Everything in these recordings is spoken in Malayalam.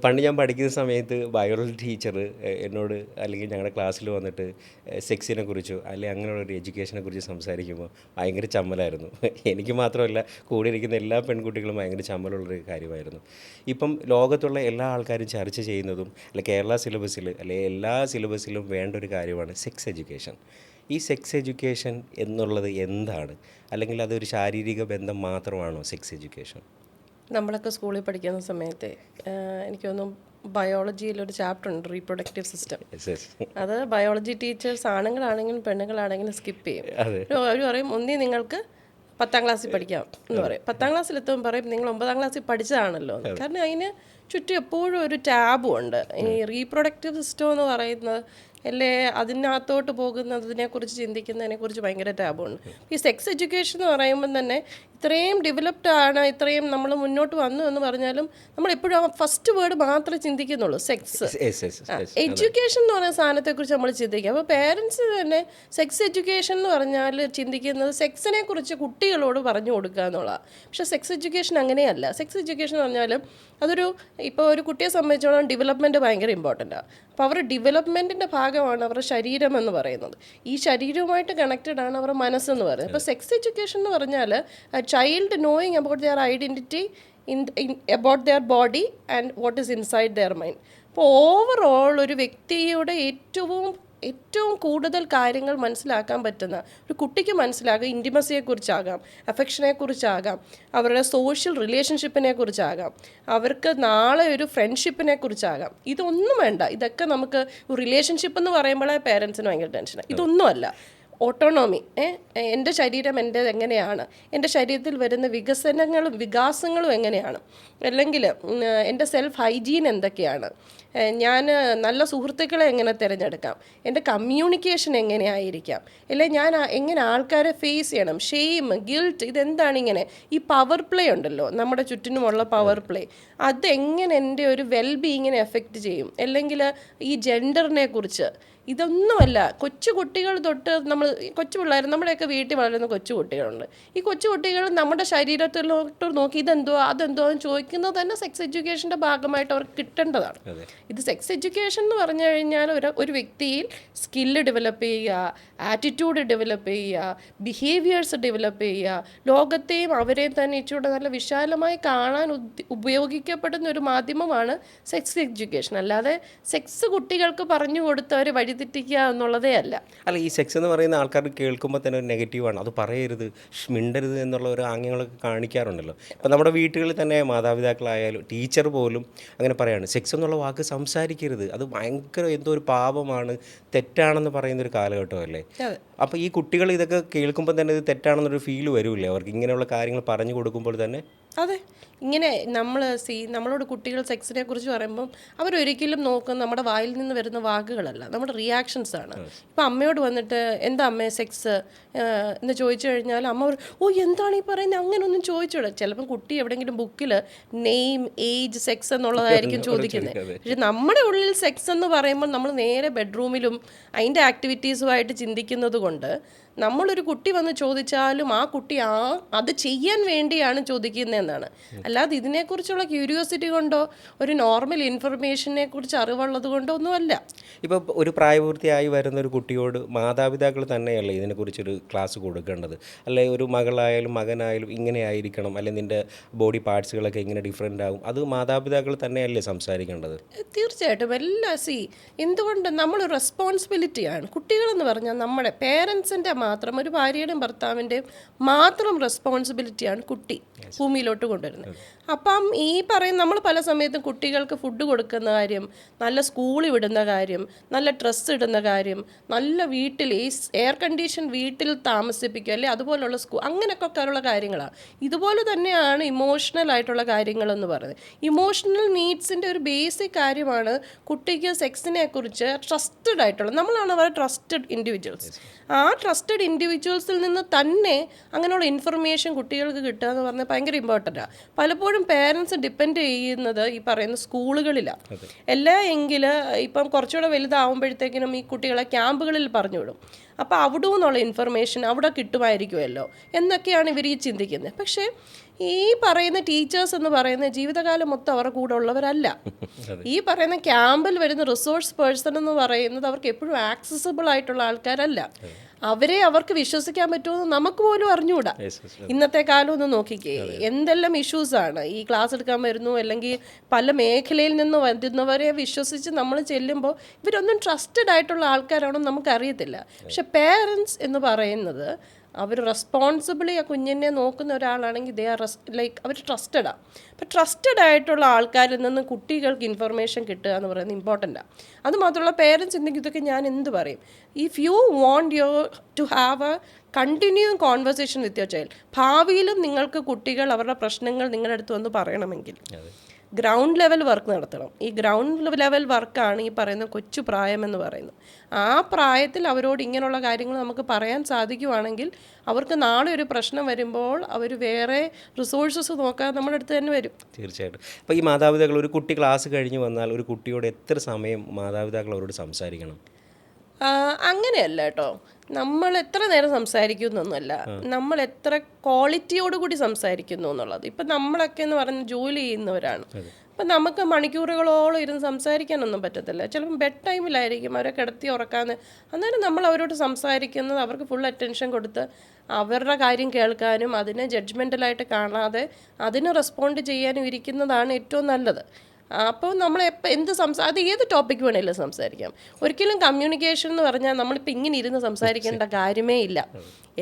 പണ്ട് ഞാൻ പഠിക്കുന്ന സമയത്ത് ബയോളജി ടീച്ചർ എന്നോട് അല്ലെങ്കിൽ ഞങ്ങളുടെ ക്ലാസ്സിൽ വന്നിട്ട് സെക്സിനെ കുറിച്ചോ അല്ലെങ്കിൽ അങ്ങനെയുള്ള ഒരു എഡ്യൂക്കേഷനെ കുറിച്ച് സംസാരിക്കുമ്പോൾ ഭയങ്കര ചമ്മലായിരുന്നു. എനിക്ക് മാത്രമല്ല കൂടെ ഇരിക്കുന്ന എല്ലാ പെൺകുട്ടികളും ഭയങ്കര ചമ്മലുള്ളൊരു കാര്യമായിരുന്നു. ഇപ്പം ലോകത്തുള്ള എല്ലാ ആൾക്കാരും ചർച്ച ചെയ്യുന്നതും അല്ലെ കേരള സിലബസിൽ അല്ലെ എല്ലാ സിലബസിലും വേണ്ട ഒരു കാര്യമാണ് സെക്സ് എഡ്യൂക്കേഷൻ. ഈ സെക്സ് എഡ്യൂക്കേഷൻ എന്നുള്ളത് എന്താണ്? അല്ലെങ്കിൽ അതൊരു ശാരീരിക ബന്ധം മാത്രമാണോ സെക്സ് എഡ്യൂക്കേഷൻ? നമ്മളൊക്കെ സ്കൂളിൽ പഠിക്കുന്ന സമയത്ത് എനിക്ക് തോന്നുന്നു ബയോളജിയിലൊരു ചാപ്റ്റർ ഉണ്ട്, റീപ്രൊഡക്റ്റീവ് സിസ്റ്റം. അത് ബയോളജി ടീച്ചേഴ്സ് ആണുങ്ങളാണെങ്കിലും പെണ്ണുങ്ങളാണെങ്കിലും സ്കിപ്പ് ചെയ്യും. അവർ പറയും ഒന്നീ നിങ്ങൾക്ക് 10ാം ക്ലാസ്സിൽ പഠിക്കാം എന്ന് പറയും. 10ാം ക്ലാസ്സിലെത്തുമ്പോൾ പറയും നിങ്ങൾ 9ാം ക്ലാസ്സിൽ പഠിച്ചതാണല്ലോ. കാരണം അതിന് ചുറ്റും എപ്പോഴും ഒരു ടാബും ഉണ്ട്. ഈ റീപ്രൊഡക്റ്റീവ് സിസ്റ്റം എന്ന് പറയുന്നത് അല്ലേ, അതിനകത്തോട്ട് പോകുന്നതിനെക്കുറിച്ച് ചിന്തിക്കുന്നതിനെക്കുറിച്ച് ഭയങ്കര ടാബുണ്ട്. ഈ സെക്സ് എഡ്യൂക്കേഷൻ എന്ന് പറയുമ്പം തന്നെ ഇത്രയും ഡെവലപ്ഡ് ആണ്, ഇത്രയും നമ്മൾ മുന്നോട്ട് വന്നു എന്ന് പറഞ്ഞാലും നമ്മളെപ്പോഴും ആ ഫസ്റ്റ് വേർഡ് മാത്രമേ ചിന്തിക്കുന്നുള്ളൂ, സെക്സ്. എഡ്യൂക്കേഷൻ എന്ന് പറയുന്ന സാധനത്തെക്കുറിച്ച് നമ്മൾ ചിന്തിക്കുക. അപ്പോൾ പേരൻസ് തന്നെ സെക്സ് എഡ്യൂക്കേഷൻ എന്ന് പറഞ്ഞാൽ ചിന്തിക്കുന്നത് സെക്സിനെ കുറിച്ച് കുട്ടികളോട് പറഞ്ഞു കൊടുക്കുക എന്നുള്ളതാണ്. പക്ഷേ സെക്സ് എഡ്യൂക്കേഷൻ അങ്ങനെയല്ല. സെക്സ് എഡ്യൂക്കേഷൻ എന്ന് പറഞ്ഞാൽ അതൊരു ഇപ്പോൾ ഒരു കുട്ടിയെ സംബന്ധിച്ചോളം ഡെവലപ്മെൻറ്റ് ഭയങ്കര ഇമ്പോർട്ടൻ്റാണ്. അപ്പോൾ അവരുടെ ഡെവലപ്മെൻറ്റിൻ്റെ ഭാഗമാണ് അവരുടെ ശരീരം എന്ന് പറയുന്നത്. ഈ ശരീരവുമായിട്ട് കണക്റ്റഡ് ആണ് അവരുടെ മനസ്സെന്ന് പറയുന്നത്. ഇപ്പോൾ സെക്സ് എഡ്യൂക്കേഷൻ എന്ന് പറഞ്ഞാൽ child knowing about their identity about their body and what is inside their mind. അപ്പോൾ ഓവറോൾ ഒരു വ്യക്തിയുടെ ഏറ്റവും കൂടുതൽ കാര്യങ്ങൾ മനസ്സിലാക്കാൻ പറ്റുന്ന ഒരു കുട്ടിക്ക് മനസ്സിലാകാം. ഇൻറ്റിമസിയെക്കുറിച്ചാകാം, അഫെക്ഷനെക്കുറിച്ചാകാം, അവരുടെ സോഷ്യൽ റിലേഷൻഷിപ്പിനെ കുറിച്ചാകാം, അവർക്ക് നാളെ ഒരു ഫ്രണ്ട്ഷിപ്പിനെ കുറിച്ചാകാം. ഇതൊന്നും വേണ്ട. ഇതൊക്കെ നമുക്ക് റിലേഷൻഷിപ്പ് എന്ന് പറയുമ്പോഴേ പേരൻസിന് ഭയങ്കര ടെൻഷനാണ്. ഇതൊന്നുമല്ല. ഓട്ടോണോമി, എൻ്റെ ശരീരം എൻ്റെ എങ്ങനെയാണ്, എൻ്റെ ശരീരത്തിൽ വരുന്ന വികാസങ്ങളും എങ്ങനെയാണ്, അല്ലെങ്കിൽ എൻ്റെ സെൽഫ് ഹൈജീൻ എന്തൊക്കെയാണ്, ഞാൻ നല്ല സുഹൃത്തുക്കളെ എങ്ങനെ തിരഞ്ഞെടുക്കാം, എൻ്റെ കമ്മ്യൂണിക്കേഷൻ എങ്ങനെയായിരിക്കാം, അല്ലെങ്കിൽ ഞാൻ എങ്ങനെ ആൾക്കാരെ ഫേസ് ചെയ്യണം, ഷെയിം, ഗിൽട്ട്, ഇതെന്താണ് ഇങ്ങനെ ഈ പവർ പ്ലേ ഉണ്ടല്ലോ, നമ്മുടെ ചുറ്റിനുമുള്ള പവർ പ്ലേ, അതെങ്ങനെ എൻ്റെ ഒരു വെൽബീയിങ്ങിനെ എഫക്റ്റ് ചെയ്യും, അല്ലെങ്കിൽ ഈ ജെൻഡറിനെ കുറിച്ച്. ഇതൊന്നുമല്ല. കൊച്ചു കുട്ടികൾ തൊട്ട് കൊച്ചു പിള്ളേർ, നമ്മുടെയൊക്കെ വീട്ടിൽ വളരുന്ന കൊച്ചു കുട്ടികളുണ്ട്. ഈ കൊച്ചു കുട്ടികൾ നമ്മുടെ ശരീരത്തിലോട്ട് നോക്കി ഇതെന്തോ അതെന്തോ എന്ന് ചോദിക്കുന്നത് തന്നെ സെക്സ് എഡ്യൂക്കേഷൻ്റെ ഭാഗമായിട്ട് അവർക്ക് കിട്ടേണ്ടതാണ്. ഇത് സെക്സ് എഡ്യൂക്കേഷൻ എന്ന് പറഞ്ഞു കഴിഞ്ഞാൽ ഒരു വ്യക്തിയിൽ സ്കില്ല് ഡെവലപ്പ് ചെയ്യുക, ആറ്റിറ്റ്യൂഡ് ഡെവലപ്പ് ചെയ്യുക, ബിഹേവിയേഴ്സ് ഡെവലപ്പ് ചെയ്യുക, ലോകത്തെയും അവരെയും തന്നെ ഇച്ചിരി നല്ല വിശാലമായി കാണാൻ ഉപയോഗിക്കപ്പെടുന്ന ഒരു മാധ്യമമാണ് സെക്സ് എഡ്യൂക്കേഷൻ. അല്ലാതെ സെക്സ് കുട്ടികൾക്ക് പറഞ്ഞു കൊടുത്ത് അവർ വഴിതെറ്റിക്കുക എന്നുള്ളതേ അല്ല. ഈ സെക്സ് എന്ന് പറയുന്ന ആൾക്കാർ കേൾക്കുമ്പോൾ തന്നെ ഒരു നെഗറ്റീവാണ്. അത് പറയരുത്, മിണ്ടരുത് എന്നുള്ള ഒരു ആംഗ്യങ്ങളൊക്കെ കാണിക്കാറുണ്ടല്ലോ. ഇപ്പം നമ്മുടെ വീട്ടുകളിൽ തന്നെ മാതാപിതാക്കളായാലും ടീച്ചർ പോലും അങ്ങനെ പറയാണ്, സെക്സ് എന്നുള്ള വാക്ക് സംസാരിക്കരുത്, അത് ഭയങ്കര എന്തോ ഒരു പാപമാണ്, തെറ്റാണെന്ന് പറയുന്നൊരു കാലഘട്ടമല്ലേ. അപ്പോൾ ഈ കുട്ടികൾ ഇതൊക്കെ കേൾക്കുമ്പോൾ തന്നെ ഇത് തെറ്റാണെന്നൊരു ഫീൽ വരില്ലേ അവർക്ക് ഇങ്ങനെയുള്ള കാര്യങ്ങൾ പറഞ്ഞു കൊടുക്കുമ്പോൾ തന്നെ? അതെ, ഇങ്ങനെ നമ്മളോട് കുട്ടികൾ സെക്സിനെ കുറിച്ച് പറയുമ്പം അവരൊരിക്കലും നോക്കുന്ന നമ്മുടെ വായിൽ നിന്ന് വരുന്ന വാക്കുകളല്ല, നമ്മുടെ റിയാക്ഷൻസ് ആണ്. ഇപ്പം അമ്മയോട് വന്നിട്ട് എന്താ അമ്മേ സെക്സ് എന്ന് ചോദിച്ചു കഴിഞ്ഞാൽ അമ്മ എന്താണ് ഈ പറയുന്നത്, അങ്ങനെയൊന്നും ചോദിച്ചോളൂ. ചിലപ്പം കുട്ടി എവിടെയെങ്കിലും ബുക്കിൽ നെയിം, ഏജ്, സെക്സ് എന്നുള്ളതായിരിക്കും ചോദിക്കുന്നത്. പക്ഷെ നമ്മുടെ ഉള്ളിൽ സെക്സ് എന്ന് പറയുമ്പോൾ നമ്മൾ നേരെ ബെഡ്റൂമിലും അതിൻ്റെ ആക്ടിവിറ്റീസുമായിട്ട് ചിന്തിക്കുന്നത് കൊണ്ട് നമ്മളൊരു കുട്ടി വന്ന് ചോദിച്ചാലും ആ കുട്ടി അത് ചെയ്യാൻ വേണ്ടിയാണ് ചോദിക്കുന്നതെന്നാണ്. അല്ലാതെ ഇതിനെക്കുറിച്ചുള്ള ക്യൂരിയോസിറ്റി കൊണ്ടോ ഒരു നോർമൽ ഇൻഫർമേഷനെ കുറിച്ച് അറിവുള്ളത് കൊണ്ടോ ഒന്നുമല്ല. ഇപ്പോൾ ഒരു പ്രായപൂർത്തിയായി വരുന്ന ഒരു കുട്ടിയോട് മാതാപിതാക്കൾ തന്നെയല്ലേ ഇതിനെക്കുറിച്ചൊരു ക്ലാസ് കൊടുക്കേണ്ടത്? അല്ലെ ഒരു മകളായാലും മകനായാലും ഇങ്ങനെ ആയിരിക്കണം, അല്ലെങ്കിൽ നിൻ്റെ ബോഡി പാർട്സുകളൊക്കെ ഇങ്ങനെ ഡിഫറെൻ്റ് ആകും, അത് മാതാപിതാക്കൾ തന്നെയല്ലേ സംസാരിക്കേണ്ടത്? തീർച്ചയായിട്ടും. എന്തുകൊണ്ട് നമ്മളൊരു റെസ്പോൺസിബിലിറ്റിയാണ്. കുട്ടികളെന്ന് പറഞ്ഞാൽ നമ്മുടെ പേരൻസിൻ്റെ മാത്രം, ഒരു ഭാര്യയുടെയും ഭർത്താവിൻ്റെയും മാത്രം റെസ്പോൺസിബിലിറ്റിയാണ് കുട്ടി ഭൂമിയിലോട്ട് കൊണ്ടുവരുന്നത്. അപ്പം ഈ പറയുന്ന നമ്മൾ പല സമയത്തും കുട്ടികൾക്ക് ഫുഡ് കൊടുക്കുന്ന കാര്യം, നല്ല സ്കൂളിൽ വിടുന്ന കാര്യം, നല്ല ഡ്രസ്സ് ഇടുന്ന കാര്യം, നല്ല വീട്ടിൽ ഈ എയർ കണ്ടീഷൻ വീട്ടിൽ താമസിപ്പിക്കുക, അല്ലെ അതുപോലുള്ള അങ്ങനെയൊക്കെ ഉള്ള കാര്യങ്ങളാണ്. ഇതുപോലെ തന്നെയാണ് ഇമോഷണൽ ആയിട്ടുള്ള കാര്യങ്ങളെന്ന് പറയുന്നത്. ഇമോഷണൽ നീഡ്സിൻ്റെ ഒരു ബേസിക് കാര്യമാണ് കുട്ടിക്ക് സെക്സിനെ കുറിച്ച് ട്രസ്റ്റഡ് ആയിട്ടുള്ള, നമ്മളാണ് അവരുടെ ട്രസ്റ്റഡ് ഇൻഡിവിജ്വൽസ്. ആ ട്രസ്റ്റഡ് ഇൻഡിവിജ്വൽസിൽ നിന്ന് തന്നെ അങ്ങനെയുള്ള ഇൻഫർമേഷൻ കുട്ടികൾക്ക് കിട്ടുക എന്ന് പറഞ്ഞാൽ ഭയങ്കര ഇമ്പോർട്ടൻ്റാണ്. പലപ്പോഴും പേരൻസ് ഡിപ്പെൻഡ് ചെയ്യുന്നത് ഈ പറയുന്ന സ്കൂളുകളിലാണ്. എങ്കിൽ ഇപ്പം കുറച്ചുകൂടെ വലുതാവുമ്പോഴത്തേക്കിനും ഈ കുട്ടികളെ ക്യാമ്പുകളിൽ പറഞ്ഞു വിടും. അപ്പോൾ അവിടെ നിന്നുള്ള ഇൻഫർമേഷൻ അവിടെ കിട്ടുമായിരിക്കുമല്ലോ എന്നൊക്കെയാണ് ഇവർ ഈ ചിന്തിക്കുന്നത്. പക്ഷേ ഈ പറയുന്ന ടീച്ചേഴ്സ് എന്ന് പറയുന്ന ജീവിതകാലം മൊത്തം അവരുടെ കൂടെ ഉള്ളവരല്ല. ഈ പറയുന്ന ക്യാമ്പിൽ വരുന്ന റിസോഴ്സ് പേഴ്സൺ എന്ന് പറയുന്നത് അവർക്ക് എപ്പോഴും ആക്സസിബിൾ ആയിട്ടുള്ള ആൾക്കാരല്ല. അവർക്ക് വിശ്വസിക്കാൻ പറ്റുമെന്ന് നമുക്ക് പോലും അറിഞ്ഞുകൂടാ. ഇന്നത്തെ കാലം ഒന്ന് നോക്കിക്കേ, എന്തെല്ലാം ഇഷ്യൂസാണ് ഈ ക്ലാസ് എടുക്കാൻ വരുന്നു, അല്ലെങ്കിൽ പല മേഖലയിൽ നിന്ന് വരുന്നവരെ വിശ്വസിച്ച് നമ്മൾ ചെല്ലുമ്പോൾ ഇവരൊന്നും ട്രസ്റ്റഡ് ആയിട്ടുള്ള ആൾക്കാരാണെന്ന് നമുക്കറിയത്തില്ല. പക്ഷെ പേരൻസ് എന്ന് പറയുന്നത് അവർ റെസ്പോൺസിബിളി ആ കുഞ്ഞിനെ നോക്കുന്ന ഒരാളാണെങ്കിൽ ദേ ആർ അവർ ട്രസ്റ്റഡാണ്. അപ്പം ട്രസ്റ്റഡ് ആയിട്ടുള്ള ആൾക്കാരിൽ നിന്ന് കുട്ടികൾക്ക് ഇൻഫർമേഷൻ കിട്ടുക എന്ന് പറയുന്നത് ഇമ്പോർട്ടൻ്റാണ്. അതുമാത്രമുള്ള പേരൻസ് ഉണ്ടെങ്കിൽ ഇതൊക്കെ ഞാൻ എന്ത് പറയും, if you want to have a continuing conversation with your child, ഭാവിയിലും നിങ്ങൾക്ക് കുട്ടികൾ അവരുടെ പ്രശ്നങ്ങൾ നിങ്ങളുടെ അടുത്ത് വന്ന് പറയണമെങ്കിൽ ഗ്രൗണ്ട് ലെവൽ വർക്ക് നടത്തണം. ഈ ഗ്രൗണ്ട് ലെവൽ വർക്കാണ് ഈ പറയുന്ന കൊച്ചു പ്രായം എന്ന് പറയുന്നത്. ആ പ്രായത്തിൽ അവരോട് ഇങ്ങനെയുള്ള കാര്യങ്ങൾ നമുക്ക് പറയാൻ സാധിക്കുവാണെങ്കിൽ അവർക്ക് നാളെ ഒരു പ്രശ്നം വരുമ്പോൾ അവർ വേറെ റിസോഴ്സസ് നോക്കാതെ നമ്മുടെ അടുത്ത് തന്നെ വരും. തീർച്ചയായിട്ടും. അപ്പോൾ ഈ മാതാപിതാക്കൾ, ഒരു കുട്ടി ക്ലാസ് കഴിഞ്ഞ് വന്നാൽ ഒരു കുട്ടിയോട് എത്ര സമയം മാതാപിതാക്കൾ അവരോട് സംസാരിക്കണം? അങ്ങനെയല്ല കേട്ടോ, നമ്മൾ എത്ര നേരം സംസാരിക്കുന്നൊന്നുമല്ല, നമ്മൾ എത്ര ക്വാളിറ്റിയോടുകൂടി സംസാരിക്കുന്നു എന്നുള്ളത്. ഇപ്പം നമ്മളൊക്കെ എന്ന് പറഞ്ഞ് ജോലി ചെയ്യുന്നവരാണ്. അപ്പം നമുക്ക് മണിക്കൂറുകളോളം ഇരുന്ന് സംസാരിക്കാനൊന്നും പറ്റത്തില്ല. ചിലപ്പം ബെഡ് ടൈമിലായിരിക്കും അവരെ കിടത്തി ഉറക്കാന്ന്. അന്നേരം നമ്മൾ അവരോട് സംസാരിക്കുന്നത് അവർക്ക് ഫുൾ അറ്റൻഷൻ കൊടുത്ത് അവരുടെ കാര്യം കേൾക്കാനും അതിനെ ജഡ്ജ്മെൻ്റലായിട്ട് കാണാതെ അതിന് റെസ്പോണ്ട് ചെയ്യാനും ഇരിക്കുന്നതാണ് ഏറ്റവും നല്ലത്. അപ്പോൾ നമ്മൾ അത് ഏത് ടോപ്പിക്ക് വേണേലും സംസാരിക്കാം. ഒരിക്കലും കമ്മ്യൂണിക്കേഷൻ എന്ന് പറഞ്ഞാൽ നമ്മളിപ്പോൾ ഇങ്ങനെ ഇരുന്ന് സംസാരിക്കേണ്ട കാര്യമേ ഇല്ല.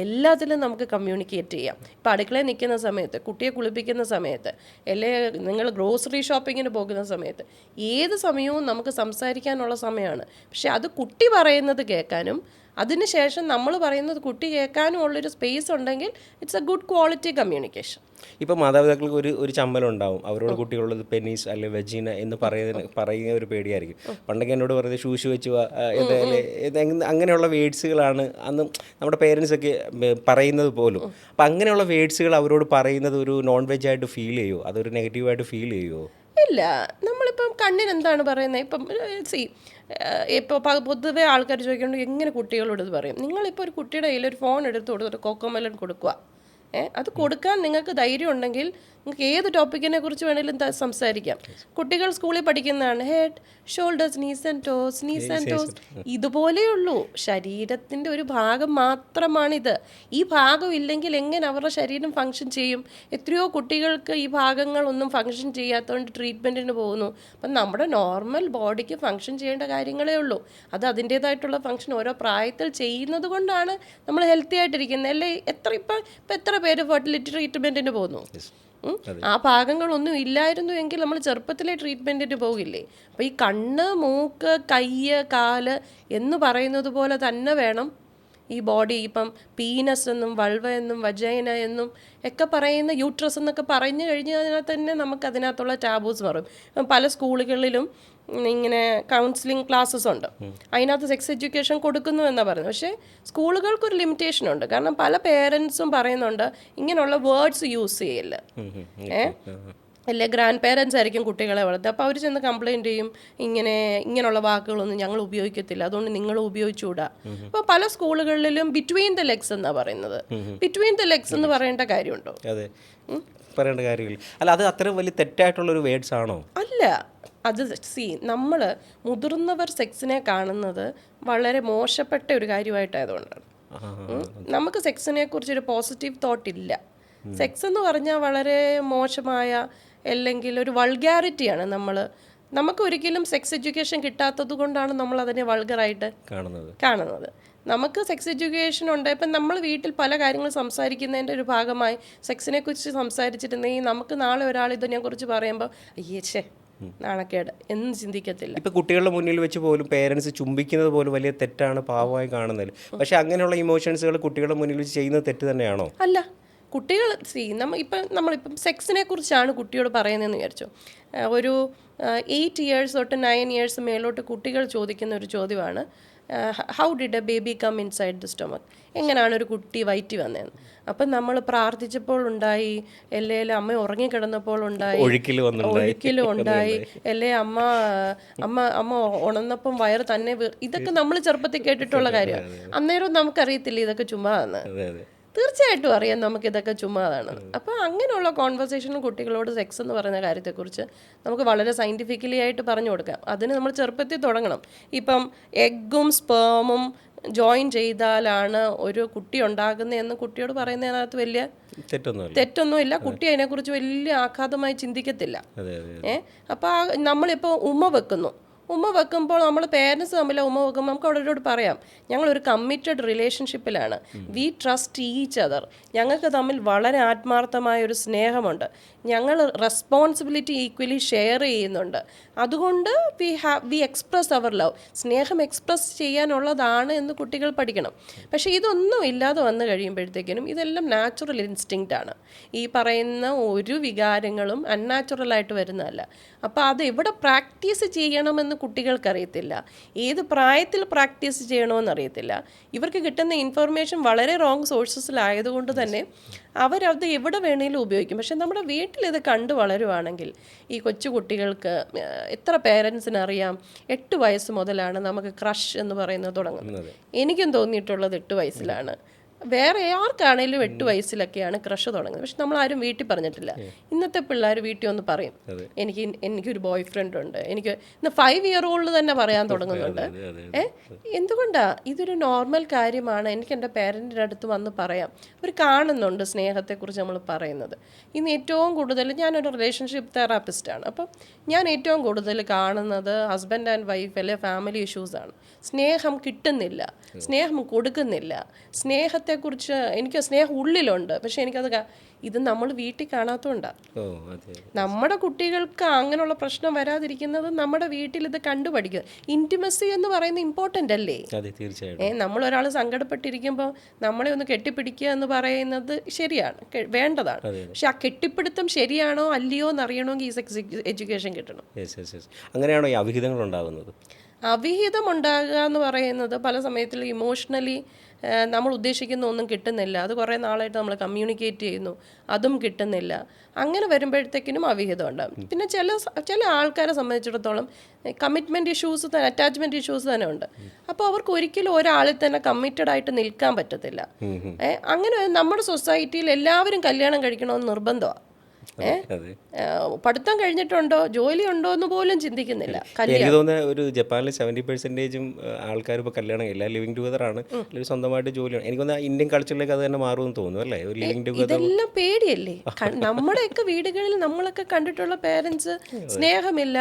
എല്ലാത്തിലും നമുക്ക് കമ്മ്യൂണിക്കേറ്റ് ചെയ്യാം. ഇപ്പോൾ അടുക്കളയിൽ നിൽക്കുന്ന സമയത്ത്, കുട്ടിയെ കുളിപ്പിക്കുന്ന സമയത്ത്, അല്ലെങ്കിൽ നിങ്ങൾ ഗ്രോസറി ഷോപ്പിങ്ങിന് പോകുന്ന സമയത്ത്, ഏത് സമയവും നമുക്ക് സംസാരിക്കാനുള്ള സമയമാണ്. പക്ഷെ അത് കുട്ടി പറയുന്നത് കേൾക്കാനും അതിനുശേഷം നമ്മൾ പറയുന്നത് കുട്ടി കേൾക്കാനും ഉള്ളൊരു സ്പേസ് ഉണ്ടെങ്കിൽ it's A good quality communication. ഇപ്പോൾ മാതാപിതാക്കൾക്ക് ഒരു ചമ്മലുണ്ടാവും, അവരോട് കുട്ടികളുള്ളത് പെനീസ് അല്ലെങ്കിൽ വെജീന എന്ന് പറയുന്ന ഒരു പേടിയായിരിക്കും. പണ്ടൊക്കെ എന്നോട് പറയുന്നത് ഷൂഷ് വെച്ച് അങ്ങനെയുള്ള വേഡ്സുകളാണ് അന്ന് നമ്മുടെ പേരൻസൊക്കെ പറയുന്നത് പോലും. അപ്പം അങ്ങനെയുള്ള വേഡ്സുകൾ അവരോട് പറയുന്നത് ഒരു നോൺ വെജ് ആയിട്ട് ഫീൽ ചെയ്യുമോ, അതൊരു നെഗറ്റീവായിട്ട് ഫീൽ ചെയ്യുമോ? ഇല്ല, നമ്മളിപ്പം കണ്ണിന് എന്താണ് പറയുന്നത്, ഇപ്പം ഇപ്പോൾ പൊതുവെ ആൾക്കാർ ചോദിക്കുന്നത് എങ്ങനെ കുട്ടികളോട് ഇത് പറയും. നിങ്ങളിപ്പോൾ ഒരു കുട്ടിയുടെ കയ്യിൽ ഒരു ഫോൺ എടുത്ത് കൊടുത്തിട്ട് കോക്കോമെലൺ കൊടുക്കുക, അത് കൊടുക്കാൻ നിങ്ങൾക്ക് ധൈര്യം ഉണ്ടെങ്കിൽ നിങ്ങൾക്ക് ഏത് ടോപ്പിക്കിനെ കുറിച്ച് വേണമെങ്കിലും സംസാരിക്കാം. കുട്ടികൾ സ്കൂളിൽ പഠിക്കുന്നതാണ് head, shoulders, knees and toes ഇതുപോലെയുള്ളൂ. ശരീരത്തിൻ്റെ ഒരു ഭാഗം മാത്രമാണിത്. ഈ ഭാഗം ഇല്ലെങ്കിൽ എങ്ങനെ അവരുടെ ശരീരം ഫങ്ഷൻ ചെയ്യും? എത്രയോ കുട്ടികൾക്ക് ഈ ഭാഗങ്ങളൊന്നും ഫങ്ഷൻ ചെയ്യാത്തതുകൊണ്ട് ട്രീറ്റ്മെൻറ്റിന് പോകുന്നു. അപ്പം നമ്മുടെ നോർമൽ ബോഡിക്ക് ഫങ്ഷൻ ചെയ്യേണ്ട കാര്യങ്ങളേ ഉള്ളൂ. അത് അതിൻ്റേതായിട്ടുള്ള ഫങ്ഷൻ ഓരോ പ്രായത്തിൽ ചെയ്യുന്നത് കൊണ്ടാണ് നമ്മൾ ഹെൽത്തി ആയിട്ടിരിക്കുന്നത്. അല്ലേ ഇപ്പം എത്ര പേര് ഫെർട്ടിലിറ്റി ട്രീറ്റ്മെൻറ്റിന് പോകുന്നു? ആ ഭാഗങ്ങളൊന്നും ഇല്ലായിരുന്നു എങ്കിൽ നമ്മൾ ചെറുപ്പത്തിലെ ട്രീറ്റ്മെൻറ്റിന് പോകില്ലേ? അപ്പോൾ ഈ കണ്ണ്, മൂക്ക്, കയ്യ്, കാല് എന്ന് പറയുന്നത് പോലെ തന്നെ വേണം ഈ ബോഡി. ഇപ്പം പീനസ് എന്നും വൾവ എന്നും വജൈന എന്നും ഒക്കെ പറയുന്ന, യൂട്രസ് എന്നൊക്കെ പറഞ്ഞു കഴിഞ്ഞാൽ തന്നെ നമുക്ക് അതിനകത്തുള്ള ടാബൂസ് മാറും. ഇപ്പം പല സ്കൂളുകളിലും ഇങ്ങനെ കൗൺസിലിംഗ് ക്ലാസ്സസ് ഉണ്ട്, അതിനകത്ത് സെക്സ് എഡ്യൂക്കേഷൻ കൊടുക്കുന്നു എന്നാണ് പറയുന്നത്. പക്ഷേ സ്കൂളുകൾക്കൊരു ലിമിറ്റേഷൻ ഉണ്ട്. കാരണം പല പേരൻസും പറയുന്നുണ്ട് ഇങ്ങനെയുള്ള വേർഡ്സ് യൂസ് ചെയ്യില്ല. അല്ലെ ഗ്രാൻഡ് പേരൻസ് ആയിരിക്കും കുട്ടികളെ വളർത്തുക. അപ്പോൾ അവർ ചെന്ന് കംപ്ലയിൻറ്റ് ചെയ്യും, ഇങ്ങനെയുള്ള വാക്കുകളൊന്നും ഞങ്ങൾ ഉപയോഗിക്കത്തില്ല, അതുകൊണ്ട് നിങ്ങൾ ഉപയോഗിച്ചുകൂടാ. അപ്പോൾ പല സ്കൂളുകളിലും ബിറ്റ്വീൻ ദ ലെഗ്സ് എന്നാണ് പറയുന്നത്. ബിറ്റ്വീൻ ദ ലെഗ്സ് എന്ന് പറയേണ്ട കാര്യമുണ്ടോ? അതെ, പറയേണ്ട കാര്യമില്ല. അല്ല, അത് അത്ര വലിയ തെറ്റായിട്ടുള്ളൊരു വേർഡ്സ് ആണോ? അല്ല, അത് നമ്മൾ മുതിർന്നവർ സെക്സിനെ കാണുന്നത് വളരെ മോശപ്പെട്ട ഒരു കാര്യമായിട്ടായതുകൊണ്ടാണ്. നമുക്ക് സെക്സിനെ കുറിച്ചൊരു പോസിറ്റീവ് തോട്ട് ഇല്ല. സെക്സ് എന്ന് പറഞ്ഞാൽ വളരെ മോശമായ അല്ലെങ്കിൽ ഒരു വൾഗാരിറ്റിയാണ്. നമുക്ക് ഒരിക്കലും സെക്സ് എഡ്യൂക്കേഷൻ കിട്ടാത്തത് കൊണ്ടാണ് നമ്മൾ അതിനെ വൾഗറായിട്ട് കാണുന്നത്. നമുക്ക് സെക്സ് എഡ്യൂക്കേഷൻ ഉണ്ട്. ഇപ്പം നമ്മൾ വീട്ടിൽ പല കാര്യങ്ങൾ സംസാരിക്കുന്നതിൻ്റെ ഒരു ഭാഗമായി സെക്സിനെ കുറിച്ച് സംസാരിച്ചിട്ടുണ്ടെങ്കിൽ നമുക്ക് നാളെ ഒരാൾ ഇതിനെക്കുറിച്ച് പറയുമ്പോൾ അയ്യേ നാണക്കേട് എന്ന് ചിന്തിക്കത്തില്ല. ഇപ്പം കുട്ടികളുടെ മുന്നിൽ വെച്ച് പോലും പേരൻസ് ചുംബിക്കുന്നത് പോലും വലിയ തെറ്റാണ്, പാവമായി കാണുന്നത്. പക്ഷേ അങ്ങനെയുള്ള ഇമോഷൻസുകൾ കുട്ടികളുടെ മുന്നിൽ വെച്ച് ചെയ്യുന്നത് തെറ്റ് തന്നെയാണോ? അല്ല, കുട്ടികൾ നമ്മളിപ്പം സെക്സിനെ കുറിച്ചാണ് കുട്ടിയോട് പറയുന്നതെന്ന് വിചാരിച്ചു. ഒരു 8 years തൊട്ട് 9 years മേലോട്ട് കുട്ടികൾ ചോദിക്കുന്ന ഒരു ചോദ്യമാണ് how did a baby come inside the stomach, എങ്ങനെയാണ് ഒരു കുട്ടി വയറ്റി വന്നതെന്ന്. അപ്പം നമ്മൾ പ്രാർത്ഥിച്ചപ്പോൾ ഉണ്ടായി, അല്ലെങ്കിൽ അമ്മ ഉറങ്ങിക്കിടന്നപ്പോൾ ഉണ്ടായി, ഒഴിക്കലും ഉണ്ടായി, അല്ലെ അമ്മ ഉണർന്നപ്പം വയറ് തന്നെ. ഇതൊക്കെ നമ്മൾ ചെറുപ്പത്തിൽ കേട്ടിട്ടുള്ള കാര്യമാണ്. അന്നേരം നമുക്കറിയത്തില്ല ഇതൊക്കെ ചുമ്മാ എന്ന്. തീർച്ചയായിട്ടും അറിയാം നമുക്കിതൊക്കെ ചുമ്മാതാണ്. അപ്പോൾ അങ്ങനെയുള്ള കോൺവെർസേഷനും കുട്ടികളോട് സെക്സ് എന്ന് പറയുന്ന കാര്യത്തെക്കുറിച്ച് നമുക്ക് വളരെ സയൻറ്റിഫിക്കലി ആയിട്ട് പറഞ്ഞു കൊടുക്കാം. അതിന് നമ്മൾ ചെറുപ്പത്തിൽ തുടങ്ങണം. ഇപ്പം എഗ്ഗും സ്പേമും ജോയിൻ ചെയ്താലാണ് ഒരു കുട്ടി ഉണ്ടാകുന്നതെന്ന് കുട്ടിയോട് പറയുന്നതിനകത്ത് വലിയ തെറ്റൊന്നുമില്ല. കുട്ടി അതിനെക്കുറിച്ച് വലിയ ആഘാതമായി ചിന്തിക്കത്തില്ല. അപ്പോൾ നമ്മളിപ്പോൾ ഉമ്മ വെക്കുമ്പോൾ നമ്മൾ പേരൻസ് തമ്മിൽ ഉമ്മ വെക്കുമ്പോൾ നമുക്ക് അവരോട് പറയാം, ഞങ്ങളൊരു കമ്മിറ്റഡ് റിലേഷൻഷിപ്പിലാണ്, വി ട്രസ്റ്റ് ഈച്ച് അതർ, ഞങ്ങൾക്ക് തമ്മിൽ വളരെ ആത്മാർത്ഥമായ ഒരു സ്നേഹമുണ്ട്, ഞങ്ങൾ റെസ്പോൺസിബിലിറ്റി ഈക്വലി ഷെയർ ചെയ്യുന്നുണ്ട്, അതുകൊണ്ട് വി എക്സ്പ്രസ് അവർ ലവ്. സ്നേഹം എക്സ്പ്രസ് ചെയ്യാനുള്ളതാണ് എന്ന് കുട്ടികൾ പഠിക്കണം. പക്ഷേ ഇതൊന്നും ഇല്ലാതെ വന്നു കഴിയുമ്പോഴത്തേക്കിനും ഇതെല്ലാം നാച്ചുറൽ ഇൻസ്റ്റിങ്ക്റ്റ് ആണ്. ഈ പറയുന്ന ഒരു വികാരങ്ങളും അൺനാച്ചുറലായിട്ട് വരുന്നതല്ല. അപ്പോൾ അത് എവിടെ പ്രാക്ടീസ് ചെയ്യണമെന്ന് കുട്ടികൾക്കറിയത്തില്ല, ഏത് പ്രായത്തിൽ പ്രാക്ടീസ് ചെയ്യണമെന്നറിയത്തില്ല. ഇവർക്ക് കിട്ടുന്ന ഇൻഫർമേഷൻ വളരെ റോങ് സോഴ്സസിലായതുകൊണ്ട് തന്നെ അവരത് എവിടെ വേണമെങ്കിലും ഉപയോഗിക്കും. പക്ഷെ നമ്മുടെ വീട്ടിലിത് കണ്ടു വളരുവാണെങ്കിൽ ഈ കൊച്ചു കുട്ടികൾക്ക് എത്ര പേരൻസിനറിയാം 8 വയസ്സ് മുതലാണ് നമുക്ക് ക്രഷ് എന്ന് പറയുന്നത് തുടങ്ങുന്നത്. എനിക്കും തോന്നിയിട്ടുള്ളത് 8 വയസ്സിലാണ്. വേറെ ആർക്കാണേലും 8 വയസ്സിലൊക്കെയാണ് ക്രഷ് തുടങ്ങുന്നത്. പക്ഷെ നമ്മളാരും വീട്ടിൽ പറഞ്ഞിട്ടില്ല. ഇന്നത്തെ പിള്ളേർ വീട്ടിൽ ഒന്ന് പറയും, എനിക്കൊരു ബോയ് ഫ്രണ്ട് ഉണ്ട്, എനിക്ക് ഇന്ന് 5 ഇയർ ഓൾഡ് തന്നെ പറയാൻ തുടങ്ങുന്നുണ്ട്. എന്തുകൊണ്ടാ? ഇതൊരു നോർമൽ കാര്യമാണ്. എനിക്ക് എൻ്റെ പേരൻറ്റിൻ്റെ അടുത്ത് വന്ന് പറയാം. അവർ കാണുന്നുണ്ട് സ്നേഹത്തെക്കുറിച്ച് നമ്മൾ പറയുന്നത്. ഇന്ന് ഏറ്റവും കൂടുതൽ ഞാനൊരു റിലേഷൻഷിപ്പ് തെറാപ്പിസ്റ്റാണ്. അപ്പം ഞാൻ ഏറ്റവും കൂടുതൽ കാണുന്നത് ഹസ്ബൻഡ് ആൻഡ് വൈഫ് അല്ലെ ഫാമിലി ഇഷ്യൂസാണ്. സ്നേഹം കിട്ടുന്നില്ല, സ്നേഹം കൊടുക്കുന്നില്ല. സ്നേഹത്തെക്കുറിച്ച് എനിക്ക് സ്നേഹം ഉള്ളിലുണ്ട്, പക്ഷെ എനിക്കത് ഇത് നമ്മൾ വീട്ടിൽ കാണാത്തതുകൊണ്ടാണ്. നമ്മുടെ കുട്ടികൾക്ക് അങ്ങനെയുള്ള പ്രശ്നം വരാതിരിക്കുന്നത് നമ്മുടെ വീട്ടിൽ ഇത് കണ്ടുപഠിക്കുക. ഇൻറ്റിമസി എന്ന് പറയുന്നത് ഇമ്പോർട്ടൻ്റ് അല്ലേ? നമ്മളൊരാൾ സങ്കടപ്പെട്ടിരിക്കുമ്പോൾ നമ്മളെ ഒന്ന് കെട്ടിപ്പിടിക്കുക എന്ന് പറയുന്നത് ശരിയാണ്, വേണ്ടതാണ്. പക്ഷെ ആ കെട്ടിപ്പിടുത്തം ശരിയാണോ അല്ലയോ എന്ന് അറിയണമെങ്കിൽ ഈ സെക്സ് എഡ്യൂക്കേഷൻ കിട്ടണം. അങ്ങനെയാണോ ഈ അവിഹിതങ്ങൾ ഉണ്ടാകുന്നത്? അവിഹിതം ഉണ്ടാകുക എന്ന് പറയുന്നത് പല സമയത്തിൽ ഇമോഷണലി നമ്മൾ ഉദ്ദേശിക്കുന്ന ഒന്നും കിട്ടുന്നില്ല. അത് കുറേ നാളായിട്ട് നമ്മൾ കമ്മ്യൂണിക്കേറ്റ് ചെയ്യുന്നു, അതും കിട്ടുന്നില്ല. അങ്ങനെ വരുമ്പോഴത്തേക്കിനും അവിഹിതം ഉണ്ടാകും. പിന്നെ ചില ആൾക്കാരെ സംബന്ധിച്ചിടത്തോളം കമ്മിറ്റ്മെൻറ്റ് ഇഷ്യൂസ് തന്നെ, അറ്റാച്ച്മെൻറ്റ് ഇഷ്യൂസ് തന്നെ ഉണ്ട്. അപ്പോൾ അവർക്ക് ഒരിക്കലും ഒരാളിൽ തന്നെ കമ്മിറ്റഡ് ആയിട്ട് നിൽക്കാൻ പറ്റത്തില്ല. അങ്ങനെ നമ്മുടെ സൊസൈറ്റിയിൽ എല്ലാവരും കല്യാണം കഴിക്കണമെന്ന് നിർബന്ധമാണ്. പഠിത്തം കഴിഞ്ഞിട്ടുണ്ടോ, ജോലി ഉണ്ടോ എന്ന് പോലും ചിന്തിക്കുന്നില്ല. എനിക്ക് തോന്നുന്നത് ഒരു ജപ്പാനിൽ 70% ആൾക്കാർ ഇപ്പോൾ കല്യാണം എല്ലാം ലിവിങ് ടുഗദർ ആണ്, അല്ലെങ്കിൽ സ്വന്തമായിട്ട് ജോലിയാണ്. എനിക്ക് തോന്നുന്നത് ഇന്ത്യൻ കൾച്ചറിലേക്ക് അത് തന്നെ മാറുമെന്ന് തോന്നുന്നു അല്ലേ? ഒരു ലിവിങ് ടുഗദർ ഇതെല്ലാം പേടിയല്ലേ? നമ്മുടെയൊക്കെ വീടുകളിൽ നമ്മളൊക്കെ കണ്ടിട്ടുള്ള പേരൻസ് സ്നേഹമില്ല,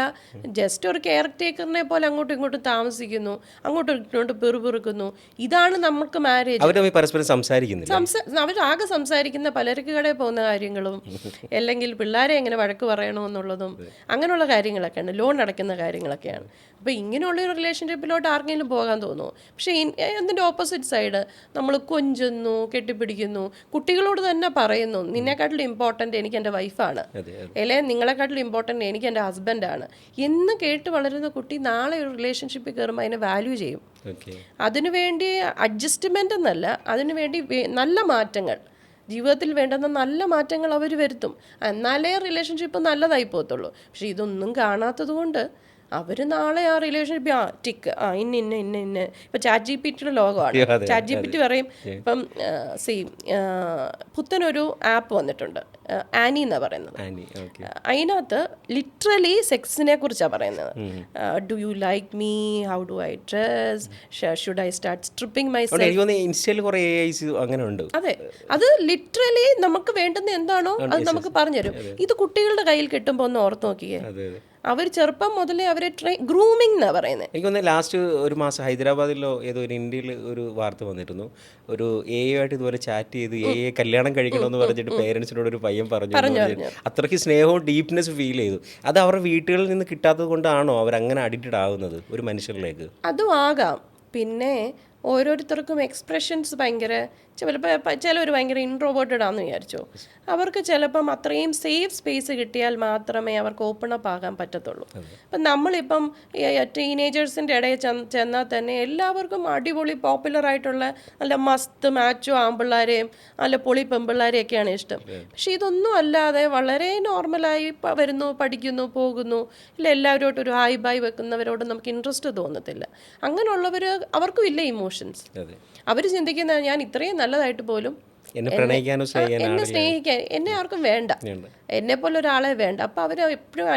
ജസ്റ്റ് ഒരു കെയർ ടേക്കറിനെ പോലെ അങ്ങോട്ടും ഇങ്ങോട്ടും താമസിക്കുന്നു, അങ്ങോട്ടും ഇങ്ങോട്ടും പെറുപെറുക്കുന്നു. ഇതാണ് നമുക്ക് മാരേജ്. അവർ പരസ്പരം സംസാരിക്കുന്നില്ല. അവരാകെ സംസാരിക്കുന്ന പലർക്ക് കടയിൽ പോകുന്ന കാര്യങ്ങളും അല്ലെങ്കിൽ പിള്ളേരെ എങ്ങനെ വഴക്ക് പറയണമെന്നുള്ളതും അങ്ങനെയുള്ള കാര്യങ്ങളൊക്കെയാണ്, ലോൺ അടയ്ക്കുന്ന കാര്യങ്ങളൊക്കെയാണ്. അപ്പോൾ ഇങ്ങനെയുള്ളൊരു റിലേഷൻഷിപ്പിലോട്ട് ആർക്കെങ്കിലും പോകാൻ തോന്നുമോ? പക്ഷേ അതിൻ്റെ ഓപ്പോസിറ്റ് സൈഡ് നമ്മൾ കൊഞ്ചുന്നു, കെട്ടിപ്പിടിക്കുന്നു, കുട്ടികളോട് തന്നെ പറയുന്നു നിന്നെക്കാട്ടിലും ഇമ്പോർട്ടൻ്റ് എനിക്ക് എൻ്റെ വൈഫാണ്, അല്ലെ നിങ്ങളെക്കാട്ടിലും ഇമ്പോർട്ടൻ്റ് എനിക്ക് എൻ്റെ ഹസ്ബൻഡാണ് എന്ന് കേട്ട് വളരുന്ന കുട്ടി നാളെ ഒരു റിലേഷൻഷിപ്പിൽ കയറുമ്പോൾ അതിനെ വാല്യൂ ചെയ്യും. അതിനുവേണ്ടി അഡ്ജസ്റ്റ്മെൻ്റ് എന്നല്ല, അതിനുവേണ്ടി നല്ല മാറ്റങ്ങൾ, ജീവിതത്തിൽ വേണ്ടുന്ന നല്ല മാറ്റങ്ങൾ അവർ വരുത്തും. എന്നാലേ റിലേഷൻഷിപ്പ് നല്ലതായി പോകത്തുള്ളൂ. പക്ഷെ ഇതൊന്നും കാണാത്തത് കൊണ്ട് അവർ നാളെ ആ റിലേഷൻഷിപ്പ് ടിക്ക് ഇന്ന ഇപ്പം ചാറ്റ് ജി പി ടിയുടെ ലോകമാണ്. ചാറ്റ് ജി പി ടി പറയും ഇപ്പം പുത്തനൊരു ആപ്പ് വന്നിട്ടുണ്ട്, ആനി എന്നാണ് പറയുന്നത്. അതിനകത്ത് ലിറ്ററലി സെക്സിനെ കുറിച്ചാണ് പറയുന്നത്. Do you like me, how do I dress, should I start stripping my self. അതെ, അത് ലിറ്ററലി നമുക്ക് വേണ്ടുന്ന എന്താണോ അത് നമുക്ക് പറഞ്ഞുതരും. ഇത് കുട്ടികളുടെ കയ്യിൽ കിട്ടുമ്പോൾ ഒന്ന് ഓർത്ത് നോക്കിയേ. അവർ ചെറുപ്പം മുതലേ അവരെ ഗ്രൂമിംഗ് എന്നാണ് പറയുന്നത്. എനിക്കൊന്ന് ലാസ്റ്റ് ഒരു മാസം ഹൈദരാബാദിലോ ഏതോ ഒരു ഇന്ത്യയിൽ ഒരു വാർത്ത വന്നിരുന്നു. ഒരു ആയിട്ട് ഇതുപോലെ ചാറ്റ് ചെയ്ത് കല്യാണം കഴിക്കണമെന്ന് പറഞ്ഞിട്ട് പേരൻസിനോട് ഒരു പയ്യൻ പറഞ്ഞു. അത്രയ്ക്ക് സ്നേഹവും ഡീപ്നെസ് ഫീൽ ചെയ്തു. അത് അവരുടെ വീട്ടുകളിൽ നിന്ന് കിട്ടാത്തത് കൊണ്ടാണോ അവരങ്ങനെ അഡിക്റ്റഡ് ആകുന്നത് ഒരു മനുഷ്യരിലേക്ക്? അതും ആകാം. പിന്നെ ഓരോരുത്തർക്കും എക്സ്പ്രഷൻസ് ഭയങ്കര, ചിലർ ഭയങ്കര ഇൻട്രോവേർട്ടഡ് ആണെന്ന് വിചാരിച്ചോ, അവർക്ക് ചിലപ്പം അത്രയും സേഫ് സ്പേസ് കിട്ടിയാൽ മാത്രമേ അവർക്ക് ഓപ്പൺ അപ്പ് ആകാൻ പറ്റത്തുള്ളൂ. അപ്പം നമ്മളിപ്പം ടീനേജേഴ്സിൻ്റെ ഇടയിൽ ചെന്നാൽ തന്നെ എല്ലാവർക്കും അടിപൊളി പോപ്പുലറായിട്ടുള്ള നല്ല മസ്ത് മാച്ചോ ആമ്പിള്ളാരെയും നല്ല പൊളി പെമ്പിള്ളാരെയൊക്കെയാണ് ഇഷ്ടം. പക്ഷെ ഇതൊന്നും അല്ലാതെ വളരെ നോർമലായി വരുന്നു, പഠിക്കുന്നു, പോകുന്നു, ഇല്ല എല്ലാവരോട്ടും ഒരു ഹായ് ബായ് വെക്കുന്നവരോട് നമുക്ക് ഇൻട്രസ്റ്റ് തോന്നത്തില്ല. അങ്ങനെയുള്ളവർ അവർക്കും ഇല്ല ഇമോഷൻസ്. അവർ ചിന്തിക്കുന്ന ഞാൻ ഇത്രയും നല്ലതായിട്ട് പോലും എന്നെ പ്രണയിക്കാനോ സ്നേഹിക്കാനോ എന്നെ സ്നേഹിക്കാൻ എന്നെ ആർക്കും വേണ്ട, എന്നെ പോലെ ഒരാളെ വേണ്ട. അപ്പോൾ അവർ എപ്പോഴും